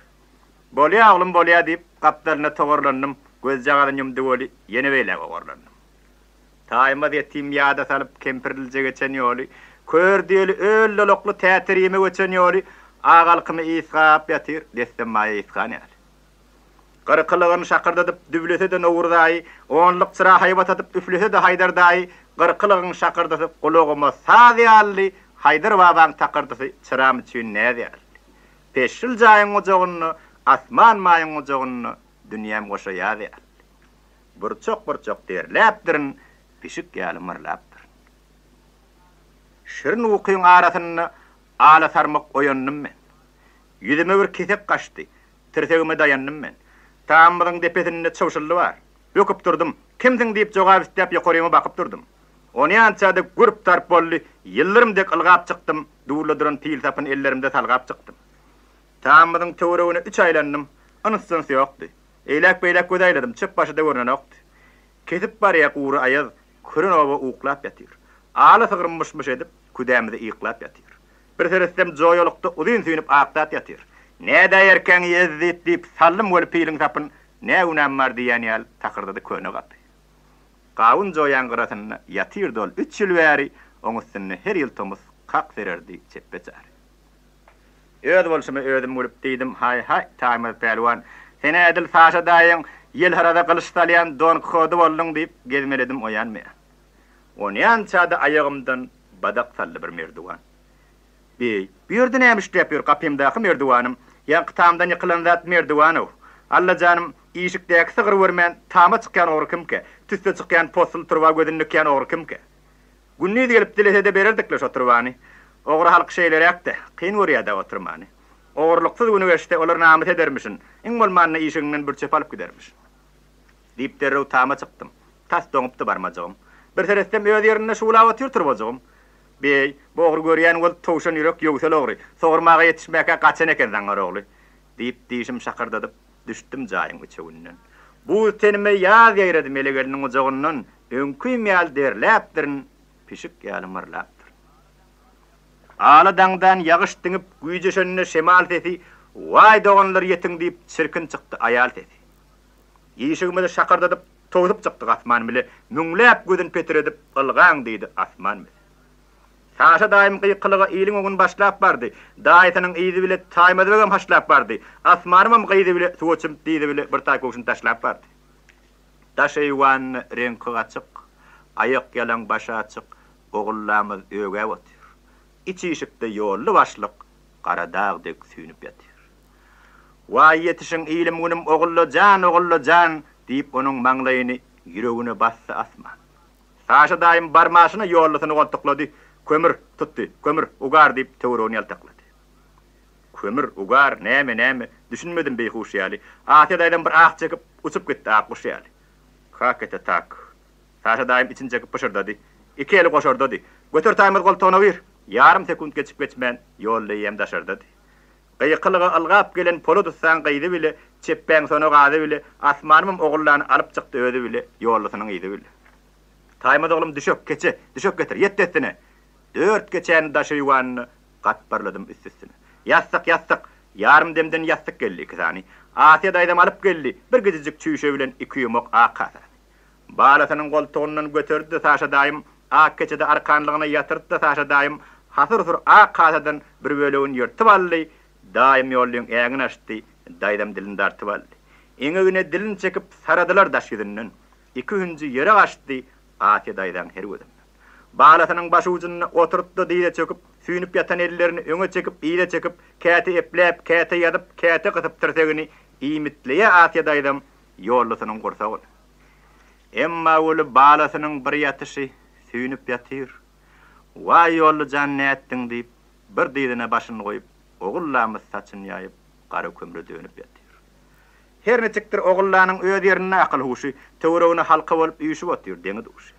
Bolýa oglum bolýa diýip gapdalyna togorlandym, göz jagadan yumdy boli yene beyle gorlandım. Taýma etdim ýada salyp kempirilje geçen ýoly, kördüli öllolokly tätirime geçen ýoly, agalkymy isgap ýatyr, destem maýa isgan ýaly. Gyrkylygyny şakyrdadyp düblese de nowurdaý, onlyk çıra haýbat atyp üflese de haýdardaý, gyrkylygyny şakyrdatyp gulagama saz ýaly, haýdar babaň takyrdysy çyramy üçin näde ýaly. Peşil jaýyň ojagyny, asman maýyň ojagyny dünýäm goşa ýaly. Burçok derläpdirin, pişik ýaly myrlapdyr. Şirin ukyň arasyny ala sarmak oýanynym men. Ýüzüme bir kesek gaçdy, tirsegime daýandym men. Tamamyň depesinde çowşully bar. Ýöküp durdum. Kimsiň diýip jogap istep ýokaryma bakyp durdum. Ony ançady gurup tarp boldy. Ýyllarymdek ylgap çykdym. Duwladyran pil tapyn ellerimde salgap çykdym. Tamamyň töweregine 3 aýlandym. Anysyn ýokdy. Eýlek-beýlek gözaýladym. Çöp başyda görnen okdy. Kesip barýa gury aýaz, kürün oba uklap ýatyr. Ala sygyrmyş edip, küdämde ýyklap ýatyr. Bir serestem joýolukda uzun süýnüp aqtat ýatyr. Näde erken ýezdip diýip sallym bolup pilin tapyn, nä unam bar diýen ýal takyrdy köne gapy. Gawun joýan garasyny ýatyr dol 3 ýyl bäri oň üstüne her ýyl tomus kak bererdi çepbeçar. Öýde bolşymy öýdüm bolup diýdim, hay taýma pelwan, seni edil saşa daýyň ýel harada gylşdalýan Don Quixote boldun diýip gezmeledim oýanmy. Onyan çada ayağımdan badak sallı bir merdiwan. Bir ýerde näme işläp ýör kapymdaky merdiwanym, ýaqtamdan ýykylan zat merdiwanow. Alla janym, işikdäki sygyr görmän tama çykýan ogry kimke, tüste çykýan postul turwa gödünlikýän ogry kimke. Günni gelip dilese bererdikler şo turwany. Ogry halk şeýler ýakdy, kyn görýärdi oturmany. Ogurluksyz üniversite olar namet edermişin, iň bolmanyny işiňden bir çep alyp gidermiş. Diýip derrew tama çykdym. Tas doňupdy barmajagym. Bir serestem öýde ýerine şulap otyr turbajagym. Bey, boğur görýän bol towşan ýürek ýögsel ogry. Sogurmaga ýetişmäke gaçan eken zaňar ogly. Diýip diýişim şakyrdadyp düşdüm jaýyň üçünden. Bu tenime ýaz ýaýrady melegeliniň ojagyndan öňkü ýal derläpdirin, pişik ýaly myrlapdyr. Ala daňdan ýagyş diňip güýjeşenine şemal sesi, "Way doganlar ýetiň" diýip çirkin çykdy aýal sesi. Ýeşigime şakyrdadyp towup çykdy asman bile, müňläp gözün peteredip ylgaň diýdi asman bile. Saşa daim gıyıklığa iyilin oğun başlap bardı. Dayetinin iyidi bile taymada begem haşlap bardı. Asmanımam gıydı bile suoçum deydi bile bir tay koşun taşlap bardı. Taş eyvan renki açık, ayak yalan başa açık, oğullamız öge otur. İçi işikte yollu başlık, kara dağdek süynüp yatır. Vay yetişin iyilim günüm oğullu can deyip onun manglayını yüreğine bassa asman. Saşa daim barmaşını yollusunu kontukladı. Kömür tuttu, kömür ugar diýip töwereni ýaltaklady. Kömür ugar näme düşünmedim beýhuş ýaly. Atýadan bir ak çekip uçup gitdi ak kuş ýaly. Kakete tak. Saşa daim için çekip pişirdi. İki eli goşardy. Götür taýmyr goltogyna bir. Yarım sekund geçip geçmän ýolda ýem daşardy. Gıyıklyga algap gelen poludussan gyýdy bile, çeppäň sonu gady bile, asmanymym ogullany alyp çykdy öýdi bile, ýollusynyň ýydy bile. Taýmad oglum düşök getir, ýetdesine. 4 geçen daşı yuvanını gatparladım üstüne. Yastık. Yarım demden yastık geldi iki tane. Asya daydam alıp geldi. Bir gecicik çüyüşe bilen 2 yumok ak kasa. Balasının koltuğundan götürdü Saşa daim. Ak keçede arkanlığına yatırdı Saşa daim. Hasır ak kasadan bir bölüğün yırtıp aldı. Daim yolluyun eğin açtı. Daydam dilini dartıp aldı. Eğine dilini çekip saradılar daş yüzünden. 2 hüncü yere açtı. Asya daydan her gözüm. Balasının başı ucuna oturttu diýe çöküp, süýnüp yatan ellerini öňe çekip, iýle çekip, käte epläp, käte ýadyp, käte gysyp tirsegini iýmitleýe atýa daýdym ýollusynyň gursagy. Emma ol balasynyň bir ýatyşy süýnüp ýatyr. Wa ýollujan näetdiň diýip, bir diýdine başyny goýup, ogullamys saçyny ýaýyp, gara kömre dönüp ýatyr. Her neçikdir ogullanyň öz ýerine akyl huşy, töweregine halka bolup üýüşip otyr deňi duşy.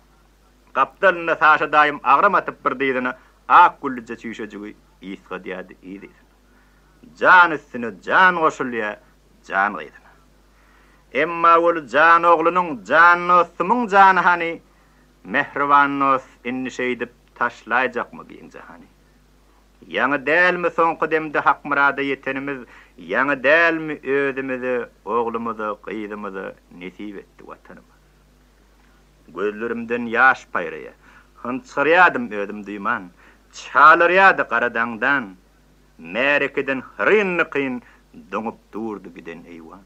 Kaptanına Saşa daim ağram atıp bir diýdine ak güllüce çüýşejigi ýysga diýdi ýydy. Jan üstüne jan goşulýa, jan gyýdy. Emma ol jan oglunyň janyny jany hani mehribannos inni şeýdip taşlaýjakmy giň jahany. Yaňy dälmi soňky demde hak murada ýetenimiz, yaňy dälmi özümizi, oglumuzy, gyzymyzy nesip etdi watanymyz. Gözlerimden ýaş paýraya, hınçyrýadym özüm duýman, çalyrýady garadaňdan, märekeden hyrynlyqyn doňup durdy giden eýwan.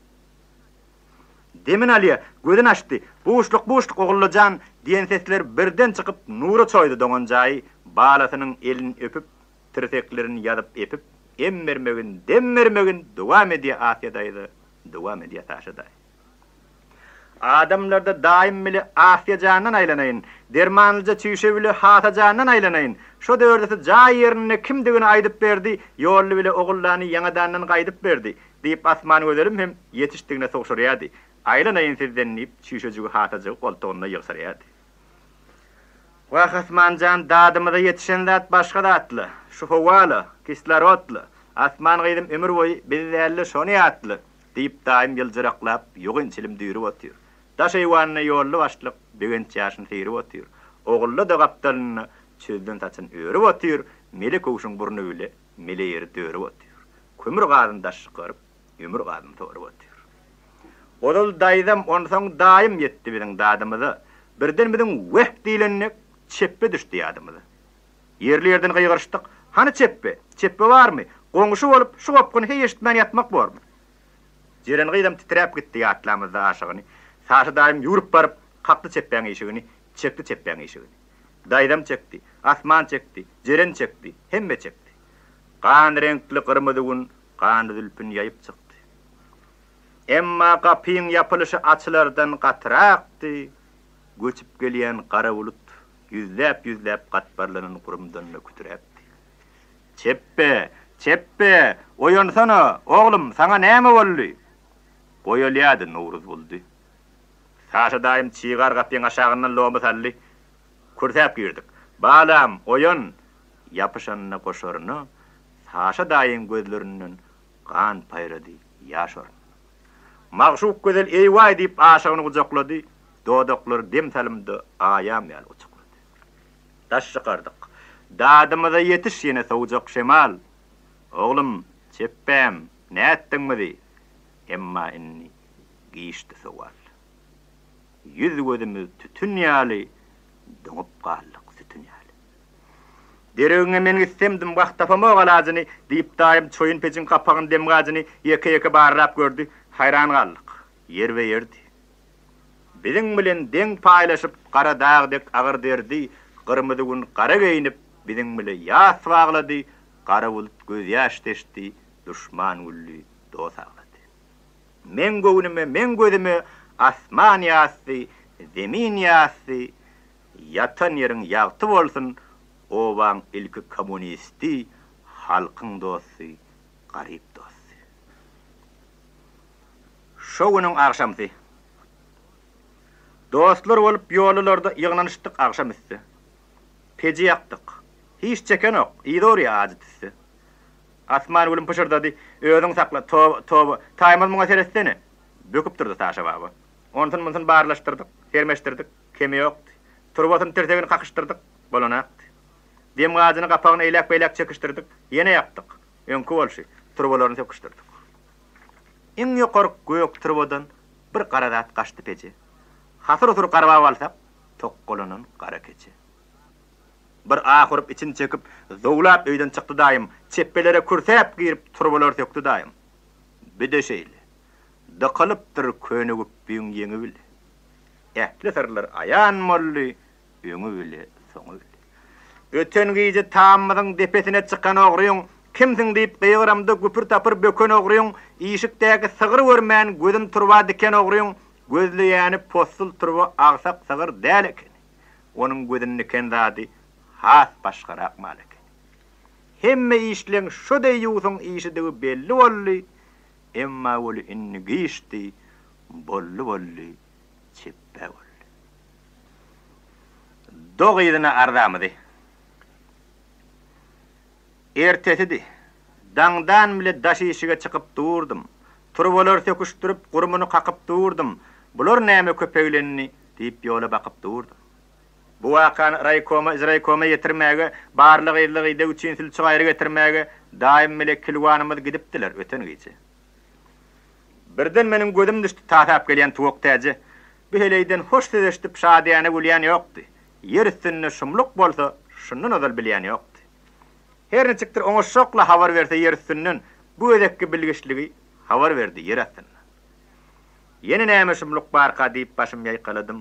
Demin Aliýa gözün açdy. Boşluk ogullyjan diýen sesler birden çykyp nura çoýdy doňan jaý, balasynyň elini öpüp, tirseklerini ýazyp epip, demmermegin dowam edýär Asiýadaýdy, dowam edýär taşydaý. Adamlarda daim bile Asiýajandan aýlanaýyn, dermanlyja çüýşe bile hatajandan aýlanaýyn. Şo döwürde jaý ýerine kimdigini aýdyp berdi, ýolly bile ogullany ýaňadandan gaýdyp berdi, diýip asman gözelim hem ýetişdigine sogşurýardy. Aýlanaýyn sizden nip çüýşejigi hataja goltugyna ýygşyrýardy. Waq asmanjan dadymyza ýetişen zat başga zatly. Şu howala, kislorodly, asman gydym ömür boýy bizlerle şonu ýatly, diýip daim ýyljyraklap, ýogynçylim düýrüp otýar. Daş eýwanyna ýolly başlyk begenç ýaşyny seýrip otýar. Ogully da gapdalyny çözden taçyn örüp otýar, mele kowşuň burnu bile mele ýeri dörüp otýar. Kömür gazyn daşykyp, ömür gazyn torup otýar. Odal daýdam onsoň daim ýetdi biziň dadymyza. Birden biziň weh diýlennek çeppe düşdi ýadymyza. Yerli ýerden gyýgyrşdyk. Hani çeppe? Çeppe barmy? Goňşy bolup şu gopgyny heýeşitmän ýatmak barmy? Jeren gyýdam titrep gitdi ýatlamyzda aşygyny. Saşy daim ýurup baryp kakdy çeppäň eşigini, çekdi çeppäň eşigini. Daýdam çekdi, asman çekdi, jeren çekdi, hemme çekdi. Kan renkli kırmızı gün kan zülpün ýayıp çykdy. Emma gapyň ýapylyşy açylardan gatraktdy. Göçüp gelýän kara bulut yüzläp gatbarlanan gurumdan kütüräpdi. Çeppe, oýansana, oglum, saňa näme boldy? Goýalýady Nowruz boldy. Saşa daim çygar gapyň aşagyndan lomy sally. Kurtäp girdik. Balam, oýan, ýapyşanyna goşaryny, Saşa daim gözlerinden kan paýrady, ýaşar. Magşuk gözel eýway diýip aşagyny gujaklady. Dodaklar dem salimde ayam ýaly uçuklady. Taş çykardyk. Dadymyza ýetiş ýene sowjak şemal. Oglum, çeppem, näetdiňmi? Emma inni giýişdi sowal. Yüz gözümiz tütün ýaly, doňup galdyk tütün ýaly. Deregiňe men gitsemdim wagt tapama galazyny diýip daim çoýun peçin kapagyny dem gazyny ýeke barrap gördü. Hayran galdyk. Yer we ýerdi. Biziň bilen deň paýlaşyp gara dagdek agyr derdi, gyrmyzy gün gara geýinip biziň bilen ýas baglady, gara bulut göz ýaş teşdi, düşman gully dost aglady. Men gözüme asman ýasdy, zemin ýasdy, ýatan ýeriň ýagty bolsun, owaň ilki kommunisti, halkyň dosty, garyp dosty. Şo güniň akşamsy dostlar bolup ýollarda ýygnanyşdyk akşam üstü. Peji ýakdyk. Hiç çeken ok, ýdor ýadytysy. Asman gülüm pışırdady, özüň sakla, toba, taýmaz muňa seretsene. Böküp durdy Saşa baba. Ondan barlaşdyrdyk, hermeşdirdik, kemi ýokdy. Turbatyn tertegini kakışdyrdyk, bolanakdy. Dem gazyny gapagyny eýlek-beýlek çekişdirdik, ýene ýapdyk. Öňkü bolşy, turbalaryny söküşdirdik. Iň ýokarky gök turbadan bir gara zat gaçdy peji. Hasır oturup garabap alsak, tokkolanan gara keçe. Bir ahurup için çekip, zowlap öýden çykdy daýym, çeppelere kürsäp girip turbalar sökdi daýym. Bideşeýli. Dıqılıpdyr könügüp büyün ýeňi bile. Ähli sırlar ayan molly, öňü bile, soňy bile. Öten gyýjy tammyzyň depesine çykan ogryň, kimsiň diýip gyýramda güpür tapır böken ogryň, ýyşikdäki sygyr görmän gözüm turba diken ogryň, gözli ýany postul turba agsak sygyr däl eken. Onuň gözüni kendady has başgarak mal eken. Hemme işleň şoda ýuwsyň işidi belli bolly. Emma woli inni giýişdi, bolly, çeppe bolly. Dogydyna ardamydy. Ertesidi. Daňdan bile daş işige çykyp durdum. Turbalar söküşdirip gurumuny kakyp durdum. Bular näme köpeglenini diýip ýola bakyp durdum. Bu wakan raykoma yetirmäge, barlyk ýyllygy üçinsil çygaýry getirmäge daim melek kilwanymyz gidipdiler öten gece. Birden meniň gözüm düşdi tatap gelýän tuwak täze. Beheleyden hoş sedeşdip şadyany bolýan ýokdy. Yer üstünde şumluk bolsa, şundan özel bilýän ýokdy. Her neçikdir oňa şokla habar berse yer üstünden, bu edekki bilgiçligi habar berdi yer üstünde. Yeni näme şumluk barka diýip başym ýaýkaladym,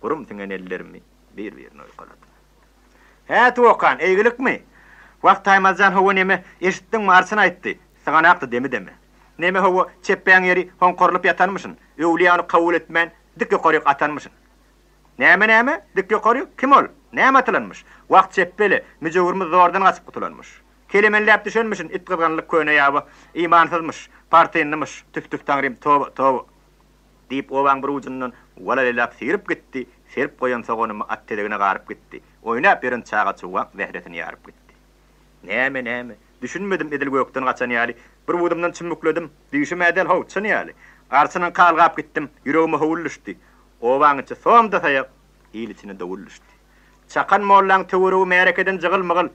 gurum tingen ellerimi bir-birini oýkaladım. Hä tuwakan, eýgilikmi? Wagt taýmazjan howa neme eşitdiň marsyny aýtdy, saganakdy demi. Neme howa çeppäň ýeri honkorlup ýatanmyşyn, öwliýany kabul etmän, dikki goryk atanmyşyn. Näme? Dikki goryk kim ol? Näme atylanmyş? Wagt çeppeli, müjewirimiz zordan gaçyp gutulanmyş. Kelimeler düşenmişin, itgizganlyk köne ýaby, imansızmyş, partiýanymyş, tüf taňrym toba. Diýip owaň bir ujundan walalap sirip gitdi, serip goýan sogonymy attelegine garyp gitdi. Oýnap beren çaga çuwak zehretini ýaryp gitdi. Näme? Düşünmedim edil gökden gaçan ýaly. Bir wudumdan çymykledim, diýişim edel howçan ýaly. Arsynyň kalgap gitdim, ýüregime howuluşdy. Owaňça somda saýak, ýylyçyny dowuluşdy. Çakan mollaň töweregi merekeden jygylmygyl.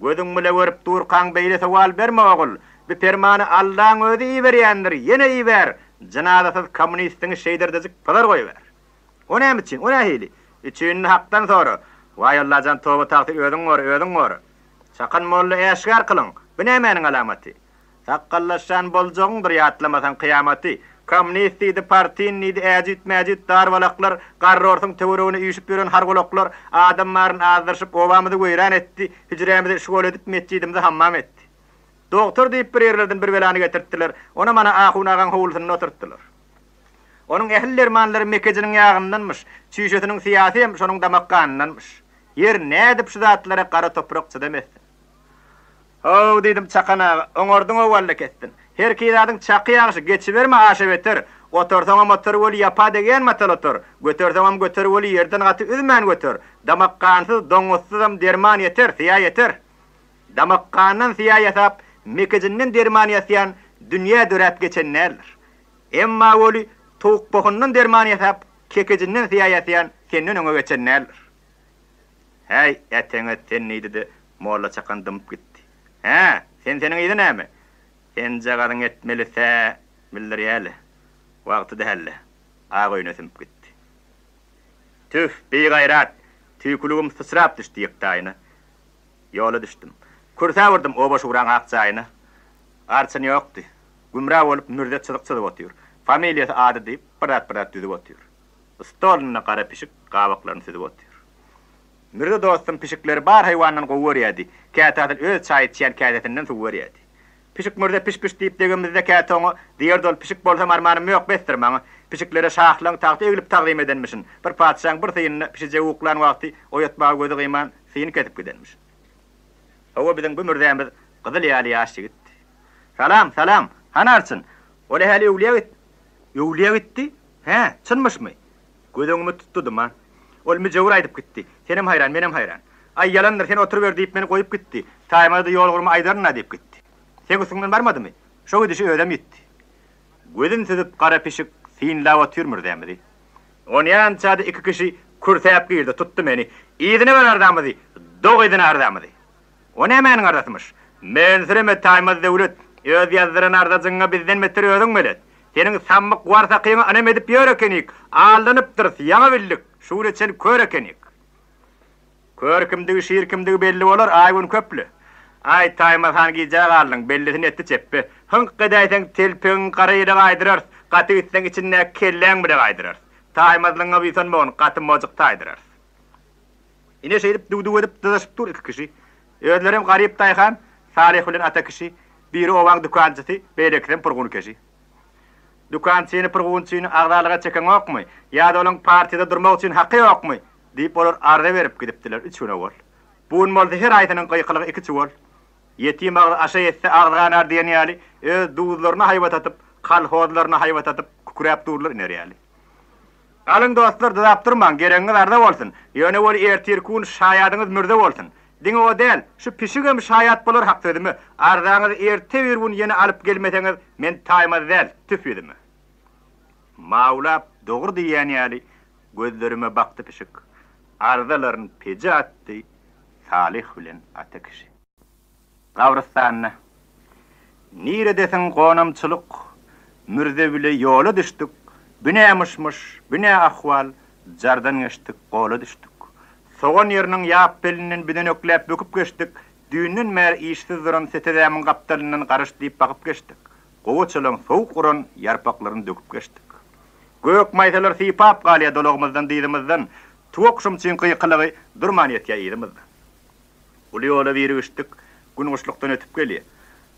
Gözüň bile görüp durkan beýle sowal berme ogul. Bir permany Allahyň özi iberýändir, ýene iber. Janazasyz kommunistiň şeýderdezik padar goýber. O näme üçin? O nähili? Üçin hakdan sonra. Way Allahjan toba taqdir ödüň gor. Çakan molla eşgar kılıň. Bu nämeň alamaty? Saqqallaşan boljagyňdyr ýatlamasan kıyamaty. Kommunisti partiýany äjit darwalaklar, garrorsyň töweregine üýşüp beren hargoloklar, adamlaryň azdyrşyp obamyzy goýran etdi, hijremizi şgol edip mescidimizi hammam etdi. Doktor diýip bir ýerlerden bir belany getirdiler, ona mana ahunagan howulsyny oturtdylar. Onuň ähli-lermanlary Mekejiniň ýagyndanmyş, çüýşetiniň syýasy hem şonuň damakkandanmyş. Yer nädip şu zatlara gara toprak çydamazdy. Haw dedim çakana, oňordyň owalla ketdin. Her kiýadyň çaky ýaşy geçiberme aşa beter. Otursaň motor bol ýapa degen matalator. Götersaň göter bol ýerden gaty üzmän göter. Damakkansyz, doňuzsyz derman ýeter, syýa ýeter. Damakkandan syýa ýasap, Mekejiniň derman ýasyan dünýä döräp geçenlerdir. Emma boli towuk bohundan derman ýasap, Kekejiniň syýa ýasyan senden öňe geçenlerdir. Hey, eteňe tennidi molla çakandım gitdi. Ha, seniň ýyly näme? Sen jagadyň etmelise, bildirýäli. Wagty dähelle. Agoýna sümp gitdi. Tüf, beýgayrat. Tüýkulugum sysrap düşdi ýekdaýyna. Ýola düşdüm. Kursa wurdum o boş uran akçaýyna. Arçyn ýokdy. Gümra bolup mürde çydyk otýur. Familiýasy ady diýip birat düzüp otýur. Stoluna gara pişik gawaklaryny südüp otýur. Mürde dostum pişikleri bar haýwandan gowurýady. Kätadyl öz çaý içýän kädetinden suwurýady. Pişik mürde piş diýip degemizde kätoňy diýer dol pişik bolsa marmanym ýok bestirmäň. Pişiklere şahlaň taqdy egilip taqdim edenmişin. Bir padşaň bir syýyny pişije uklan wagty oýatmagy gözi gyman syýyny ketip gidenmiş. Hawa biziň bu mürdämiz gyzyl ýaly ýaşy gitdi. Salam, hanarsyn? Ole hali ýowliýa gitdi? He, çynmyşmy? Gözüňmi tutdum ha. Ol müjewir aýdyp gitdi. Senem hayran, menem hayran. Ay yalandyr, sen oturup diýip meni goýup gitdi. Taýmada ýol gurma aýdaryna diýip gitdi. Sen gusugdan barmadymy? Şo gidişi ödem ýetdi. Gözün südüp gara pişik synlap otyrmurdymy? Onyan çady iki kişi kursäp girdi, tutdu meni. Ýygyny berardamy? Dogydyny ardamy? O nämeň arasymyş? Men sireme taýmada döwlet, öz ýazdyran ardadyňa bizden meter ödüň bilet. Seniň sammyk warsakyňy anam edip ýörekenik, alanypdyr, ýaňa bildik. Şuure sen körekenik. Kör kimdigi, şiir kimdigi belli bolar, aýgun köplü. Ay taýmaz hangi jagalyň bellisini etdi çeppi. Hınq edaýsaň telpeň garaýyra gaýdyrar, gaty gitseň içinde kelläň bile gaýdyrar. Taýmazlyňa biýsan bon, gaty mojuk taýdyrar. Ine şeýip dudu edip dılaşyp dur iki kişi. Özlerem garyp taýhan, Salih bilen ata kişi, biri owaň dukançysy, beýlekden purgun kişi. Dukançyny purgunçyny agdalyga çeken okmy? Ýa-da olaň partiýada durmak üçin haqqy okmy? Diýip olar arda berip gidipdiler üçüne bol. Bu molda her aýtynyň gyýkylygy iki çuwal. Yetim aşa etse agdagan ardiýan ýaly, öz duzlaryna haýbat atyp, kalhozlaryna haýbat atyp, kukurap durlar nerýäli. Alyň dostlar dap durmaň, gereňiz arda bolsun. Ýöne bol ertirkun şaýadyňyz mürde bolsun. Diňe o del, şu pişigem şaýat bolar hak edimi? Ardaňyz erte bir gün ýene alyp gelmeseňiz, men taýmaz del, tüp edimi? Maulap dogry diýän ýaly gözlerime bakdy pişik. ardalarını pece attı, Salih bilen ata kişi. Gavristanna, nire desen qonamçılık, mürde bile yola düştük, büne ahval, jardan geçtik, qola düştük. Soğan yerinin yap belinin biden öklep büküp geçtik, düğünün mer işsiz duran setedämin kaptalından qarış deyip bakıp geçtik. Qoğuçılın soğuk quran yarpaqlarını döküp geçtik. Gök maytalar sipap qalya dologumuzdan diýdimizden, tuoqşum çyn qyqylygy durman etýär ýerimizden. Uli yola biri geçtik, gün goşlukdan ötüp gelýär.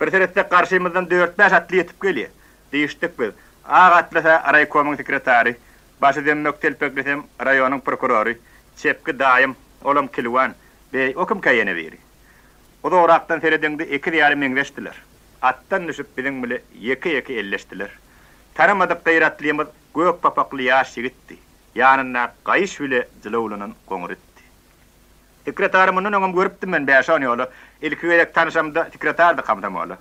Bir seretde qarşymyzdan 4-5 atly etip gelýär. Diýişdik biz. Agatlasa raykomun sekretary, başı demmek telpeklisem rayonun prokurory, çepki daýym olam kilwan be okum kaýene beri. O da oraktan seredende 2,5 meňleşdiler. Attan düşüp bilen bile 2 elleşdiler. Taramadyk gaýratlymyz gök papakly ýaş ýigitdi. Ýanyna gaýyş bile jylawlanan goňur etdi. Sekretarymyň öňüm görüpdim men bäşan ýoly. Ilki welek tanışamda sekretardy kamdamaly.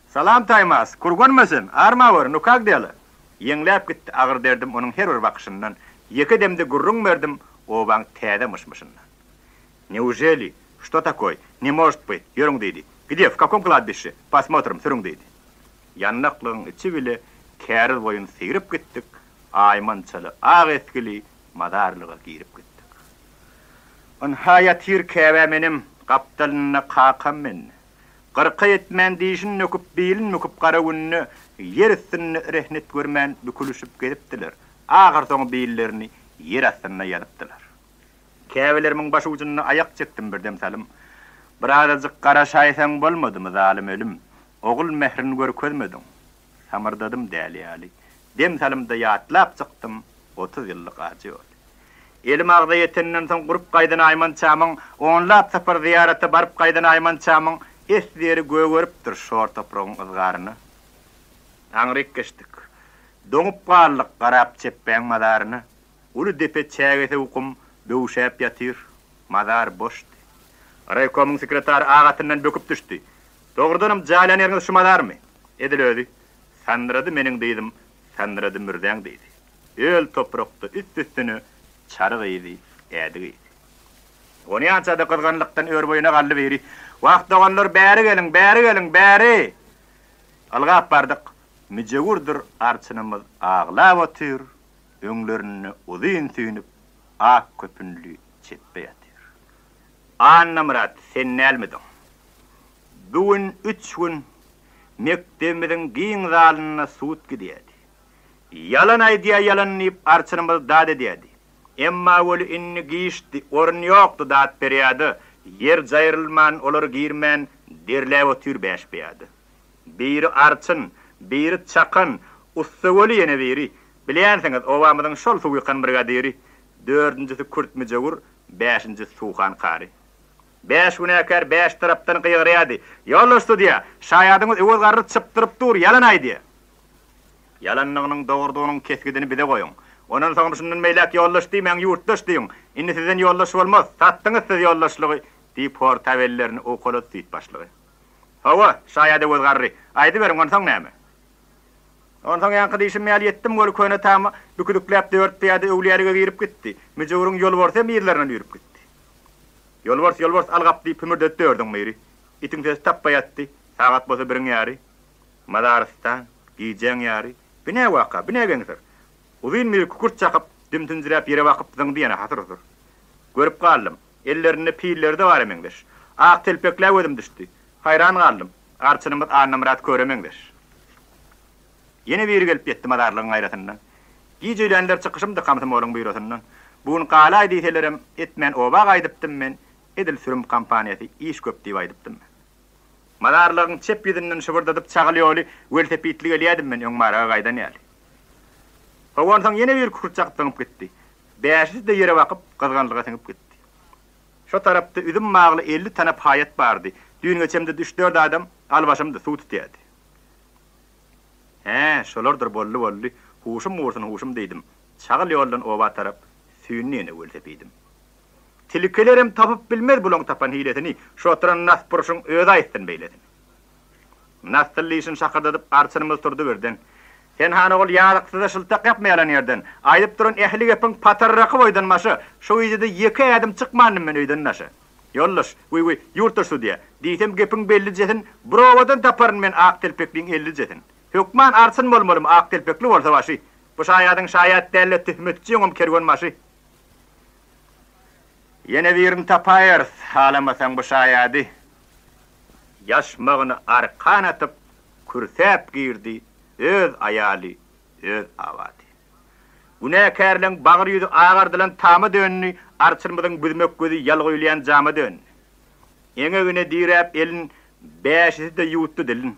Salam taýmaz, kurganmasyn, arma bar, nukak diýeli. Ýeňläp gitdi, agyr derdim onuň her bir bakışyndan. 2 demde gurrun berdim, obaň täze mışmışyndan. Неужели? Что такое? Не может быть. Йөрүң диýdi. Где, в каком кладбище? Посмотрим, sürüň diýdi. Ýanlyklygyň içi bile käril boyun seyirip gittik. Aymançaly, ag eskili madarlyga girip gittik. On hayatir käbä menim kaptalyna qaqam men. Qırqa etmän diýişin nöküp biilin nöküp garagünni yer üstünni rehnet görmän bükülüşüp gelipdiler. Agyr soň biillerini yer astyna ýalypdylar. Käbelerimin baş ucunna ayak çekdim birdem salim. Birazajyk qara şaýsaň bolmadymy zalim ölüm. Ogul mehrini görkezmedim. Samardadım däli. Dem salimda ýatlap çykdym. 30 ýyllyk ajy boldy. Elim agda ýetenden soň gurup gaýdan aýman çamyň, onlap sapar ziýarata baryp gaýdan aýman çamyň esleri göwüripdir şor topragyň ızgaryny. Aňryk geçdik. Doňup garlyk garap çeppäň madaryny. Uly depe çägese ukum döwşäp ýatyr. Madar boşdy. Raykomun sekretary agatyndan böküp düşdi. Dogrudanam jaýlanyňyz şu madarmy? Edilödi. Sandrady meniň diýdim. Sandrady mürdeň diýdi. El toprakda üst-üstüne çarık ýydy, ädi. Ony ýançada qılganlykdan ör boyuna galdy beri. Wagt doganlar bäri gelin, bäri. Algap bardyk. Müjegurdur arçynymyz aglap otyr. Öňlerini uzyn süýnüp ak köpünli çetpe ýatyr. Anna Murat, sen näldimiň? Bugün 3 gün mektebimiň giň zalyna suut gidýärdi. Yalan aýdýar, ýalanyp arçynymyz dad edýärdi. Emma ol inni giýişdi, orun ýokdy dat berýärdi. Yer jaýrylman, olar girmän, derläp otyr bäşbeýärdi. Biri arçyn, biri çakan, ussagoli ýene biri. Bilýänsiňiz, owamyzyň şol suwykan brigadiri, 4-nji Kurt Müjegur, 5-nji Suhan Qari. 5 günäkär 5 tarapdan qyýgyrýady. Ýollaşdy diýär. Şaýadyňyz öwel garry çypdyryp dur, yalan aýdy. Yalanlygynyň dogrudygynyň keskidini bide goýuň. Onan soň şundan meýlek ýollaşdy, men ýurtdaş diýiň. Indi sizden ýollaşy bolmaz. Satdyňyz siz ýollaşlygy diýip portabellerini okulat diýip başlagy. Hawa, şaýady öwel garry. Aýdy beriň, onan soň näme? Onan soň ýanky diýişim meýal ýetdim, gol köne tamy bükülükläp 4 piýady öwliýärige girip gitdi. Müjeguriň ýol borsam ýerlerine ýürüp gitdi. Yolbors algap diýip pümürdet dördüň meri. Itiň ses tappaýatdy. Sagat bolsa biriň ýary. Madarstan, giýjeň ýary. Bine waka, bine geňsir. Uzyn meri kukurt çakyp, dimtinjirap ýere wakyp zyňdy ýene hatyrdyr. Görüp galdym. Ellerinde piýillerde bar emeňdir. Ak telpekler ödüm düşdi. Hayran galdym. Arçynymyz Anna Murat göremeňdir. Ýene biri gelip ýetdi madarlygyň gaýratyndan. Giýjelenler çykyşymdy kamsym oğlum buýrasyndan. Bugun qalaý diýselerim, etmen oba gaýdypdym men. Edil sürüm kampaniýasy iş köp diýip aýdypdym. Madarlygyň çep ýüzünden şıbırdadyp çagylýoly, weltepitlik elýädim men öň maraga gaýdan ýaly. Hawan soň ýene bir kurçak tyňyp gitdi. Bäşi de ýere wakyp gazganlyga tyňyp gitdi. Şo tarapda üzüm magly 50 tane paýat bardy. Düýün geçemde 3-4 adam albaşymda suw tutýardy. Şolardyr bolly. Huşum diýdim. Çagyl ýoldan oba tarap süýnüne weltepidim. Tilkelerim tapıp bilmez bulan tapan hiletini, şu oturan naspuruşun öýde aýtdyn beýledin. Nastallyşyn şakyrdadyp arçynymyz turdy berden. Sen han ol ýalyksy da şyltak yapmaýalan ýerden. Aýdyp duran ähli gepin patarraky boýdan maşy. Şu ýerde 2 adam çykmanyň men öýden naşy. Yollaş, ýurtaşy diýe. Diýsem gepin belli jetin, browadan taparyn men ak telpekliň 50 jetin. Hökman artsyn bolmalym ak telpekli bolsa başy. Bu şaýadyň şaýat dälle töhmetçi ýoňam kerwen maşy. Yine birini tapayır, halamasan bu şaýady. Yaşmagyny arkan atyp, kürsäp girdi, öz aýaly, öz awady. Günäkärleň bagyr ýüzi agardylan tamy dönni, arçyrmydyň büzmek gözi ýalgoýlayan jamy dön. Eňe güne diýräp elin bäşisi de ýutdy dilin.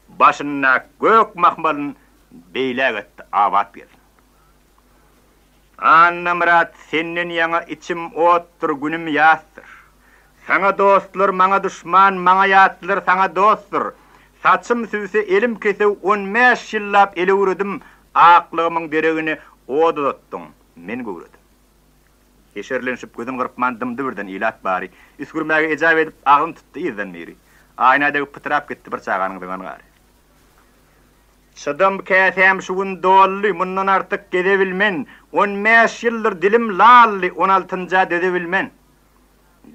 Başyna gök mahmalyn beýle getdi, awat berdi. Annamrat senin yana içim ottur günüm yastır. Sana dostlar, mana düşman, mana yatlar, sana dosttur. Saçım süse elim kese 15 yıllap eli urudım. Aklımın deregini oda tuttum. Men gurudum. Eşerlenşip gözüm kırpmandımdı birden ilat bari. Üskürmäge ejab edip ağlım tuttu izden meri. Aynadagy pıtırap gitti bir çağanın dıgan gari. Şadam käsem şugun dolly, mundan artık gedebilmen. 15 yıldır dilim lally, 16-nja dedebilmen.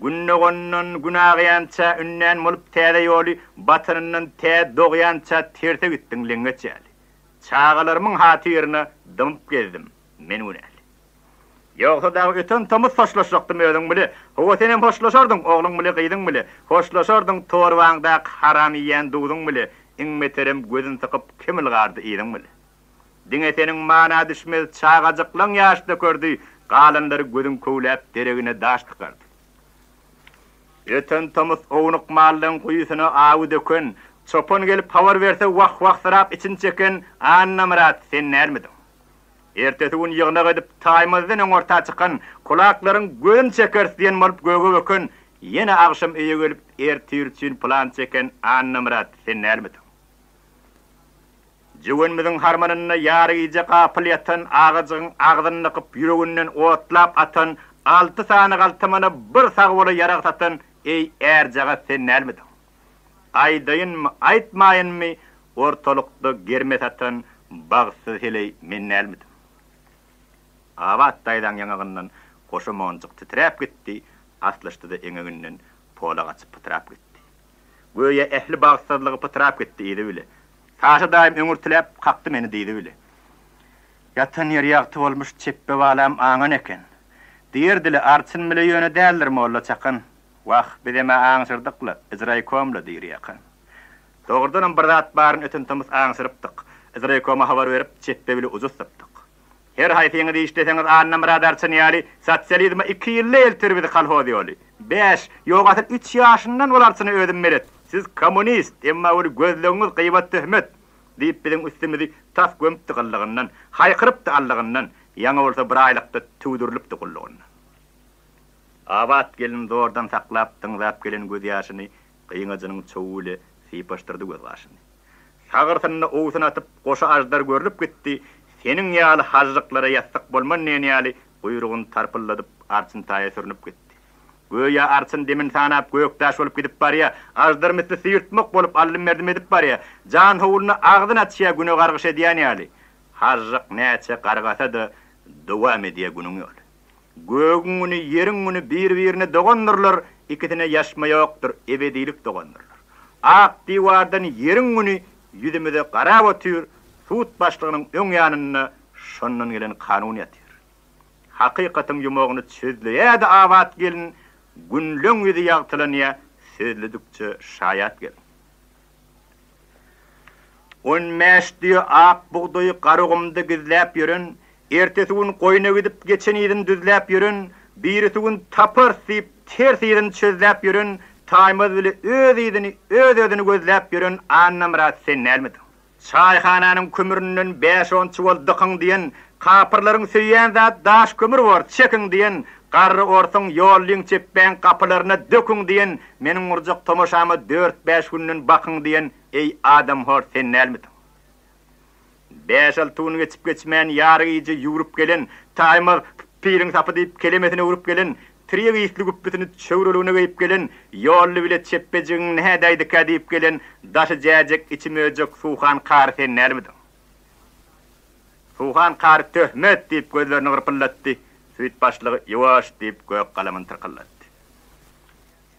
Günne gonnan günagyança ünnen molup täze ýoly, batyryndan tä dogyança terse gitdiň leňeçäli. Çağalarymyň hatyryny dymyp gezdim, men günäli. Ýogsa da öten tamys hoşlaşakdym ödüň bile. Howa senem hoşlaşardyň, ogluň bile gyýdyň bile. Hoşlaşardyň torwaňda haram ýen duýdyň bile. İňmeterem gözün tıkıp kimil gardy ýedim bile. Diňe seniň mana düşmez çağajyklaň ýaşda gördü, galanlary gözün köwläp deregine daş tıkardy. Öten tamys ownuq mallyň guýusyna awy dökün, çopon gelip hawar berse wah sırap için çeken, annamrat sen näme? Ertesi gün ýygna edip taýmazdan orta çykan, kulaklaryň gözün çeker diýen bolup göge bökün, ýene agşam eýe gelip ertir üçin plan çeken, annamrat sen näme? Jüwenmiziň harmanyna ýaryjy gapyl ýatan ağacyň agdyny nykyp ýüreginden otlap atan 6 sany galtymany bir sag bola ýarag satan ey erjaga sen näme? Aýdaýynmy, aýtmaýynmy ortalykda germe satan bagsyz heley men näme? Awat taýdan ýangagyndan goşa monjyk titräp gitdi, aslaşdy da eňeginden pola gaçyp pytrap gitdi. Goýa ähli bagsyzlygy pytrap gitdi ýedi bile. Taşa daim öňürtilep kakdy meni diýdi bile. Yatan ýer ýagty bolmuş çeppe balam aňan eken. Diýerdile arçyn bile ýöne däldir molla çakyn. Wah bizeme aňsırdykly, Izraýkomla diýir ýakyn. Dogrudan bir zat baryn öten tamys aňsyrypdyk. Izraýkoma habar berip çeppe bile uzatdyk. Her haýsyňy diýişdeseňiz annamra darçyn ýaly sosializme 2 ýyl eltirmedi kalhody ýoly. 5 ýogaty 3 ýaşyndan bolarçyny ödüm meret. Siz kommunist, emma ol gözleňiz gıybat töhmet diýip biziň üstümizi tas gömüpdi gallygyndan, haýkyrypdy allygyndan, ýaňa bolsa bir aýlykda tüwdürilipdi gullygyndan. Awat gelin zordan saklap tıňlap gelen göz ýaşyny gyňagynyň çoğuly sypaşdyrdy göz ýaşyny. Sagyrtyny owsuny atyp goşa ajdar görülüp gitdi. Seniň ýaly hajlyklara ýatsak bolman näňäli guyrugyny tarpylladyp arçyn taýa sürünüp gitdi. Göýe arçyn demin sanap gökdaş bolup gidip barýa, ajdar misli syýrtmak bolup allym merdim edip barýa. Jan howluny agdyna atýa güne gargyş edýän ýaly. Hajlyk näçe gargasa da dowam edýär günüň ýoly. Gögüňi, ýeriňi bir-birine dogandyrlar, ikisine ýaşma ýokdur, ebedilik dogandyrlar. Ak diwardan ýeriňi ýüzümize garap otyr, sut başlygynyň öň ýanyna şondan gelen kanun ýatyr. Hakykatyň ýumagyny çözleýär awat gelin, günlüň ýüzi ýagtylanyňa sözledikçe şaýat gel. 15 diýe ak buğdaýy garagymda gizläp ýörün, ertesi gün goýuna gidip geçen ýerden düzläp ýörün, birisi gün tapar syp ters ýerden çözläp ýörün, taýmaz bile öz ýerdini gözläp ýörün, annamrat sen näme? Çaýhananyň kömüründen 5-10 çuval dıkyň diýen, kapyrlaryň söýýän zat daş kömür bar, çekiň diýen, garry ortaň ýollyň çeppäň kapylaryna döküň diýen, meniň urjak tomoşamy 4-5 günden bakyň diýen, ey adam hor sen näme? 5-6 gün geçip geçmän ýaryjy ýurup gelen, taýmaz piriň sapy diýip kelemesine urup gelen, triýe ýitli güpbetini çöwrelüne geyip gelen, ýolly bile çeppejiň nädäýdi diýip gelen, daşy jäjek içime öjek suhan kar sen näme? Suhan qar töhmet deyip gözlerini qırpıllattı. Süit başlığı yavaş deyip gök qalamın tırqıllattı.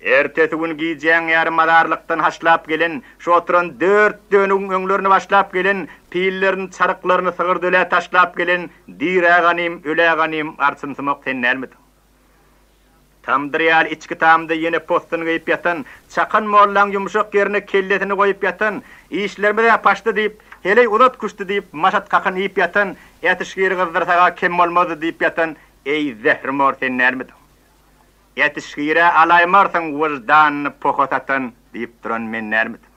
Ertesi gün giyeceğin yarım adarlıktan haşlap gelin, şu oturan 4 dönün öňlerini başlap gelin, pillerin çarıklarını sığırdöle taşlap gelin, direğanim, öleğanim, arsımsımak sen nelmidin? Tamdır yal içki tamda yine postunu giyip yatan, çakan mollan yumuşak yerine kelletini koyup yatan, işlerime de paştı deyip, hele uzat kuştu deyip, maşat kakın yiyip yatan, yetişkiri kızdırsağa kim olmadı deyip yatan, ey zehrimor sen nelmidin? Yetişkire alaymarsın vıjdanını pokotatan deyip duran men nermidim.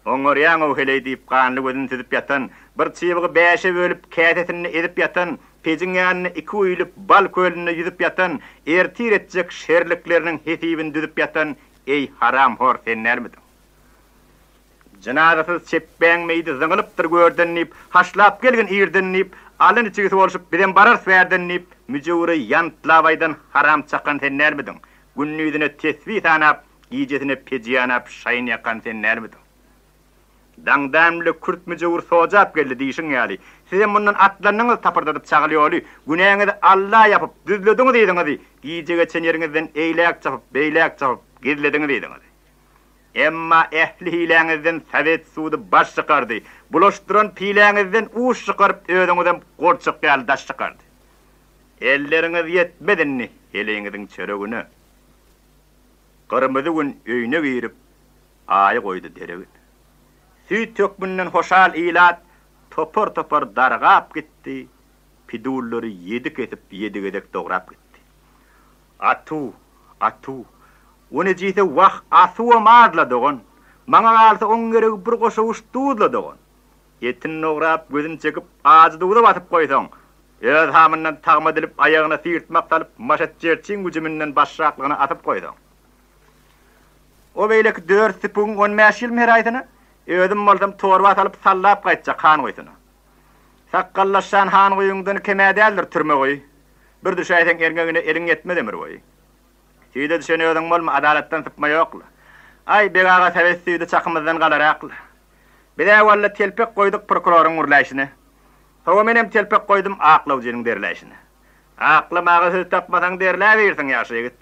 Oňar ýaňy hele deyip kanly gözüni tüdip yatan, bir çybygy beşe bölüp kätetini edip yatan, pejiň ýanyny 2 uýulyp bal kölüne ýüzüp yatan, ertir etjek şerlikleriniň hetibini düdüp yatan, ey haram hor sen nermidim? Janazasyz çepbeň meýdi zyňylypdyr gördünip, haşlap gelgen ýerdinip, alın içigisi bolşup bilen barar swerdenip, müjewre ýantlawaýdan haram çakan sen nermidin? Günnüdine tesbih tanap, giýjesine pejiyanap, şaýyn ýakan sen nermidin? Dangdamly kürt müjewr sojap geldi diýişiň ýaly. Siz mundan atlanyňyz tapyrdadyp çagylýaly, güneňizi Allah ýapyp düzlediňiz diýdiňiz. Giýjege çeneriňizden eýlek çapyp, beýlek çapyp gizlediňiz diýdiňiz. Emma ehli hileňizden Sovet suudy baş çykardy. Bulaşdyran pileňizden uş çykaryp öýüňizden gorçuk ýaly daş çykardy. Elleriňiz ýetmedinni heleňiziň çöregini. Gyrmyzy gün öýüne girip aýy goýdy deregin. Süýt tökmünden hoşal ilat topar dargap gitdi. Pidulları ýedi ketip ýedi gedek dograp gitdi. Atu Onu jite waq asuwa madla dogon. Maňa galsa oň gerek bir goşa uşdudla dogon. Yetin nograp gözün çekip ağzı uda batıp koysaň, öz hamyndan tagma dilip aýagyna sirtmak talyp maşat jerçiň güjüminden başraklygyna atyp koysaň. O beýlek 4 sepun 15 ýyl meraýdyna, özüm boldum torba alyp sallap gaýtjak han goýsyna. Sakkallaşan han goýuňdan kemädäldir türme goý. Bir düşäýseň ergegine eriň ýetmedimir goý. Süýde düşeni ödüň bolma adalatdan sypma ýokla. Ay begaga sebep süýde çakymyzdan galarakla. Bide walla telpek koyduk prokuroryň urlaýşyny. Hawa menem telpek koydum aklaw derläşini. Aklamagy söz tapmasaň derläbersiň ýaşy ýigit.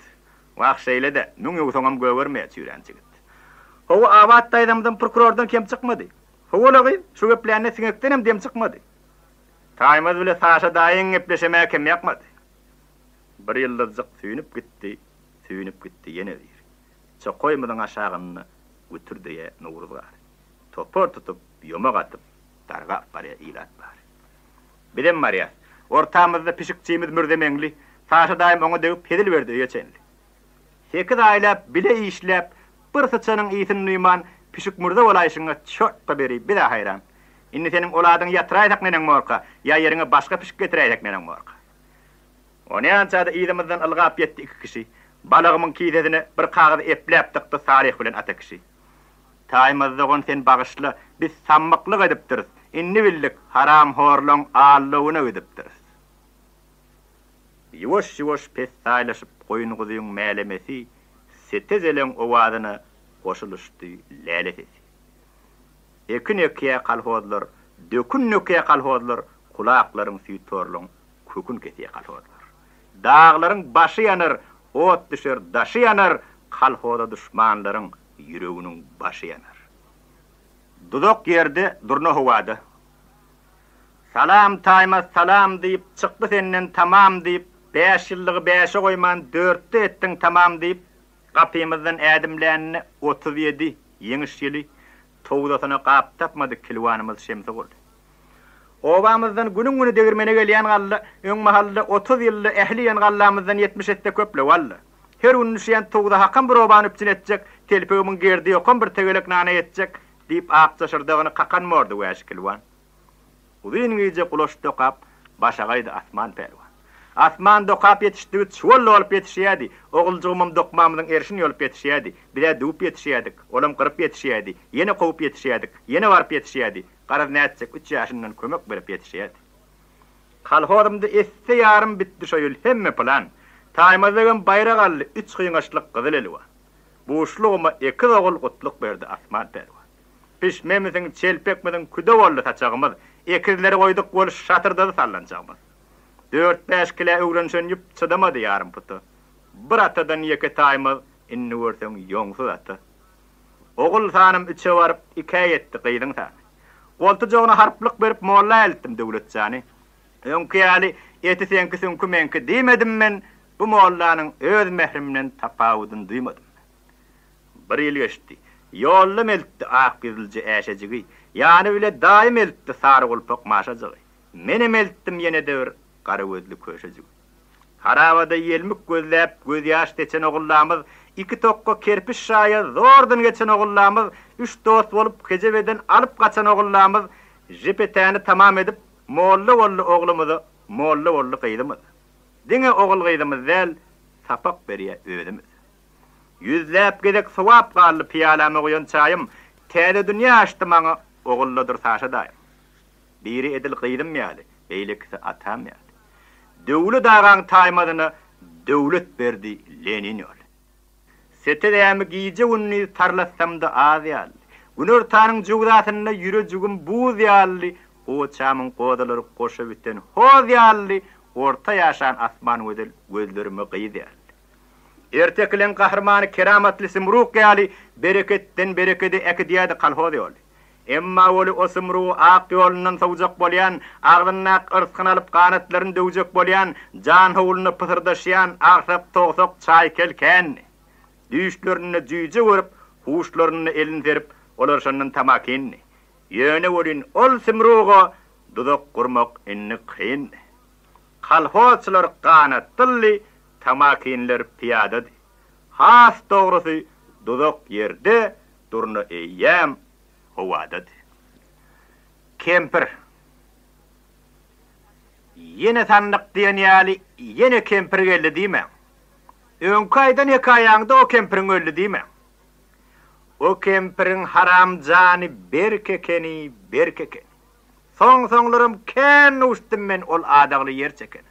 Waq şeýle de nuň ýogsoňam göwermeýär ýüren ýigit. Hawa awat taýdamdan prokurordan kim çykmady. Hawa lagy şu geplerni siňekdenem dem çykmady. Taýmaz bile saşa daýyň gepleşemäge kim ýakmady. Bir ýyldyk süýnüp gitdi ýene bir. Çakoýmadan aşagyny götürdi ýa nuruzgar. Topor tutup, yomak atıp, darga barya ilat bar. Bilen Maria, ortamızda pişikçimiz mürdemeňli, taşa daýym oňa degip pedil berdi ýeçenli. 8 aýlap bile işläp, bir sıçanyň ýetini nuýman pişik mürde bolaýşyňa çörtpa beri bir haýran. Inni seniň oladyň ýatraýdak menen morka, ýa ýeriňe başga pişik getiräýdak menen morka. Ony ançada ýedimizden ylgap ýetdi 2 kişi. Balagymyň kiýdesine bir kagaz epläp tykdy Salih bilen ata kişi. Taýmazda gon sen bagyşly, biz sammyklyk edipdiris. Inni bildik, haram horlaň allygyna edipdiris. Ýuwaş pes saýlaşyp goýun gyzyň mälemesi, setezelen owadyny goşuluşdy lälesesi. Ekin-ekiye kalhozlar, dökün-nökiye kalhozlar, kulaklaryň süýtorlaň kökün kesiye kalhozlar. Dağlaryň başı yanar, ot düşer, daşı yanar, kalhoza düşmanlaryň ýüreginiň başı yanar. Dudok ýerde durna howada. Salam taýmaz salam diýip çykdy senden tamam diýip 5 ýyllygy 5'e goýman 4'te etdiň tamam diýip gapymyzdan ädimlänini 37 ýeňiş ýyly towdasyna gap tapmady kilwanymyz şemse boldy. Obamyzdan günüň degirmene gelýän galla öň mahalla 30 ýylly ähli ýan gallamyzdan 77'te köple walla. Her unnuşyan towda hakan bir obany üpçün etjek, telpegimin gerdi ýokam bir tegelek nana etjek diýip akçaşyrdygyny kakanmordy wäş kilwan. Udyň giýje kuloş dokap başagaýdy asman pelwan. Asman dokap ýetişdi, çuwal olup ýetişýärdi. Oguljugymym dokmamyň erşini ýolup ýetişýärdi. Bile dup ýetişýärdik, olam gyryp ýetişýärdi, ýene gowy ýetişýärdik, ýene barp ýetişýärdi. Garaz näçek 3 ýaşyndan kömek berip ýetişýärdi. Kalhorymda esse ýarym bitdi şoýul hemme plan. Taýmazdan bayrag ally 3 kıyňaçlyk gyzyl elwa. Bu uşlugyma 2 ogul gutluk berdi asman pelwan. Pişmemizin çelpekmeden küde boldy taçagymyz. ekizleri koyduk bol şatırda da sallanacağımız. 4-5 kilo öğrenşen yüp çıdamadı yarım putu. Bir atadan yeke taymaz inni vursan yongsuz atı. Oğul sanım 3'e varıp 2'ye yetti kıydın sani. Koltucuğuna harplık berip molla elttim devlet sani. Önkü yali eti senki sünkü menki demedim men, bu mollanın öz mehrimden tapavudun duymadım. Bir yıl geçti. Yollum eltti ak gizilci eşecigi. Yani bile daim eltti sarı kulpak maşacigi. Menem elttim yine devir qarı gözlü köşecigi. Haravada yelmik gözlep göz yaş teçen oğullamız, 2 tokko kerpiş şaya zordan geçen oğullamız, 3 dost olup gecebeden alıp kaçan oğullamız, jipeteni tamam edip mollu oğlumuzu mollu kıydımız. Dine oğul kıydımız del sapak beriye ödümüz. Yüzlep gedek sıvap qallı piyalamı koyan çayım, täze dünya açtı bana oğulladır saşadayım. Biri edil kıydım yali, beylikisi atam yali. Döwlet dağan taymadını döwlet berdi Lenin yol. Setedämi giýje unni tarlatsamda az ýaly. Günür tanın jugdatyna ýüre jugum buz ýaly. O çamın godalary goşa biten hoz ýaly. Orta ýaşan asman gödel gözlerimi gyýdy. Erteklen kahramany keramatly Simruk ýaly. Bereketten berekedi ekdiýady kalhoz ýaly. Emma oli o Simru ak yolundan savjak bolyan, ağzından ırsqın alıp kanatlarını dövjek bolyan, can hovulunu pısırdaşyan, ağsap toğsaq çay kelken. Düşlerini cüyce vurup, huşlarını elin verip, olar şondan tamakinni. Yöne olin ol Simruğa, dudak kurmak inni kıyın. Kalhozçılar kanatılli, tamakinler piyadadı. Has doğrusu dudak yerde, durnu eyyem, ovadadı. Kemper. Yine tanıdık diyen yali, yine kemper geldi değil mi? Önkaydan hikayanda o kemperin öldü değil mi? O kemperin haram cani berkekeni. Sonlarım ken uçtum men ol adağlı yer çeken.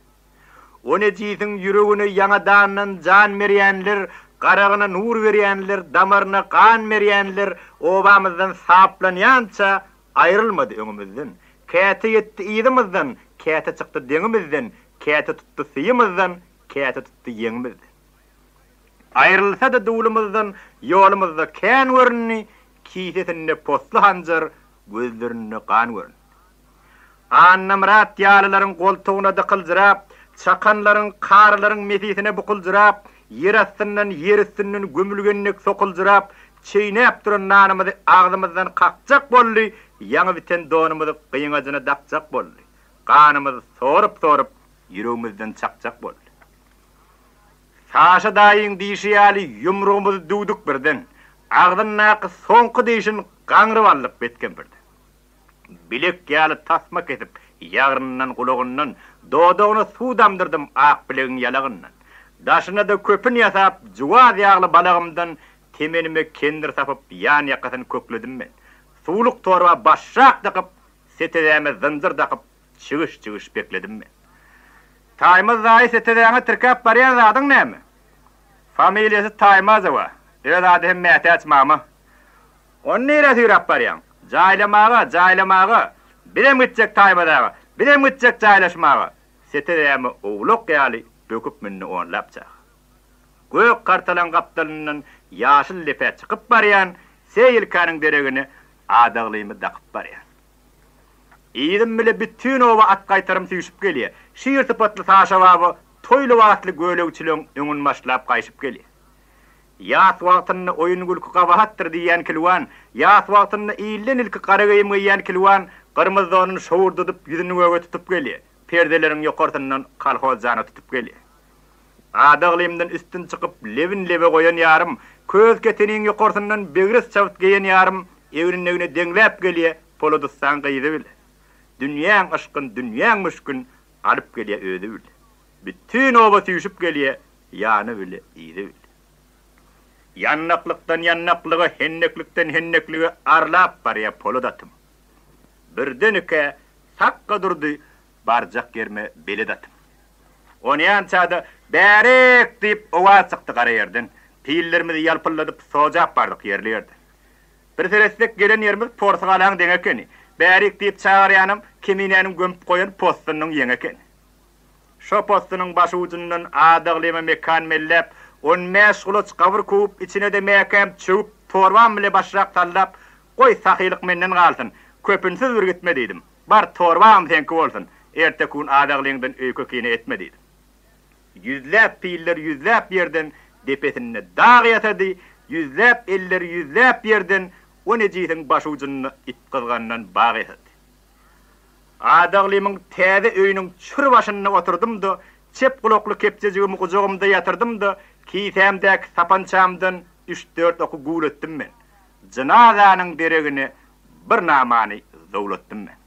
O necisin yüreğini yanadanın can meriyenler, qarağına nur veriyenler, damarına kan veriyenler, obamızdan saplanayança ayrılmadı önümüzden. Kete yetti iyidimizden, kete çıktı denimizden, kete tuttu sıyımızdan, kete tuttu yenimizden. Ayrılsa da dulumuzdan, yolumuzda ken verini, kisetinde poslu hancar, gözlerine kan verini. Annamrat yalıların koltuğuna dıkılcırap, çakanların, karların mesisine bukulcırap, yer astından yer üstünden gömülgenlik sokulcırap, çiğnep duran nanımızı ağzımızdan kakcak bolli, yanı biten donumuzu kıyıngacına dakcak bolli. Kanımızı sorup, yüreğimizden çakcak bolli. Saşa dayın dişi yali yumruğumuzu duduk birden, ağzın nakı sonku dişin kanrıvallık betken birden. Bilek yalı tasma kesip, yağrından kulağından, doğduğunu su damdırdım ak bileğin yalağından. Daşına da köpün yasap, cuvaz yağlı balağımdan, temenime kendir sapıp, yan yakasını kökledim ben. Suluk torba başak takıp, setedeme zınzır takıp, çıgış bekledim ben. Taymaz dahi setedeme tırkap bariyan zadın ne mi? Familyası Taymaz ava, öz adı hem mehte açmamı. Onu neyre tüyrap bariyan? Caylamağa, bilem gidecek Taymaz'a, bilem gidecek caylaşmağa. Setedeme oğluk yali, böküp minni onlapcaq. Gök kartalan kaptalından yaşıl lepe çıkıp barayan, seyilkanın deregini adağlıyımı dakıp barayan. İyidim bile bütün ova at kaytarım süyüşüp geliye. Şiir sıpatlı saşavabı, toylu vaatlı gölökçülüğün önün maşlap kayışıp geliye. Yas vaatını oyun gülkü kavahattır diyen kilvan, yas vaatını iyilin ilki karagayım giyen kilvan, kırmızı onun şoğur dudup yüzünü öge tutup geliye. Perdelerin yokortundan kalhozcana tutup geliye. Adağlıyımdan üstün çıkıp levin leve koyan yarım, köz ketinin yokortundan begris çavut giyen yarım, evinin evine denglep geliye, polodustan kıydı bile. Dünyan aşkın, dünyan müşkün, alıp geliye ödü bile. Bütün ova tüyüşüp geliye, yanı bile, iydi bile. Yannaklıktan yannaklığı, henneklikten hennekliği arlap baraya polodatım. Birden üke sakka durdu, barcak yerime belidatım. Onu yançadı, berek deyip ova çıktı kara yerden. Piyillerimizi yalpılladıp soğacak bardık yerli yerden. Bir sereslik gelen yerimiz Portugalan denekeni. Bärik diýip çağırýanym kiminänim gömüp goýan postunyň ýeňi eken. Şo postunyň başı ucundan adaglyma mekan mellep, on meşguluç gawr kup içine de mekan çöp torban bile başrak tallap, goý sahylyk menden galsyn. Köpünsiz bir gitme diýdim. Bar torbam senki bolsun. Erte kun adaglyňdan öýke kine etme diýdim. Yüzläp piller yüzläp yerden depesine dağ ýatady, yüzläp eller yüzläp yerden o nejisiň baş ucundan itqizgandan bagy ýatady. Adaglymyň täze öýüniň çür başyna oturdum-da, çep kulakly kepçejigimi gujagymda ýatyrdım-da, kiýsemdäki sapançamdan 3-4 oku gul etdim men. Cenazanyň deregini bir namany dowlatdym men.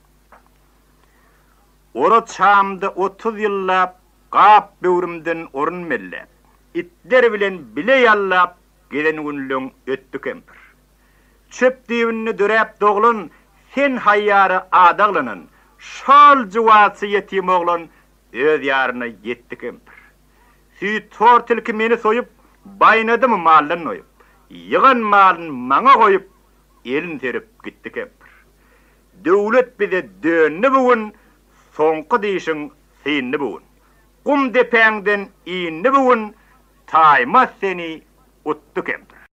Ora çamda 30 ýyllap gap böwrümden orun mellep, itler bilen bile ýallap gelen günlüň öttü kempir. Çöp diýinni döräp doglun, sen haýyary adaglanyn, şol jywasy ýetim oglan öz ýaryna ýetdi kempir. Süýt tortilki meni soýup, baýnadymy mallan oýup, ýygan malyn maňa goýup, elin terip gitdi kempir. Döwlet bize dönni bugün, soňky diýişiň synny bugün. Kum depäňden iýinni bugün, taýmaz seni utdy kempir.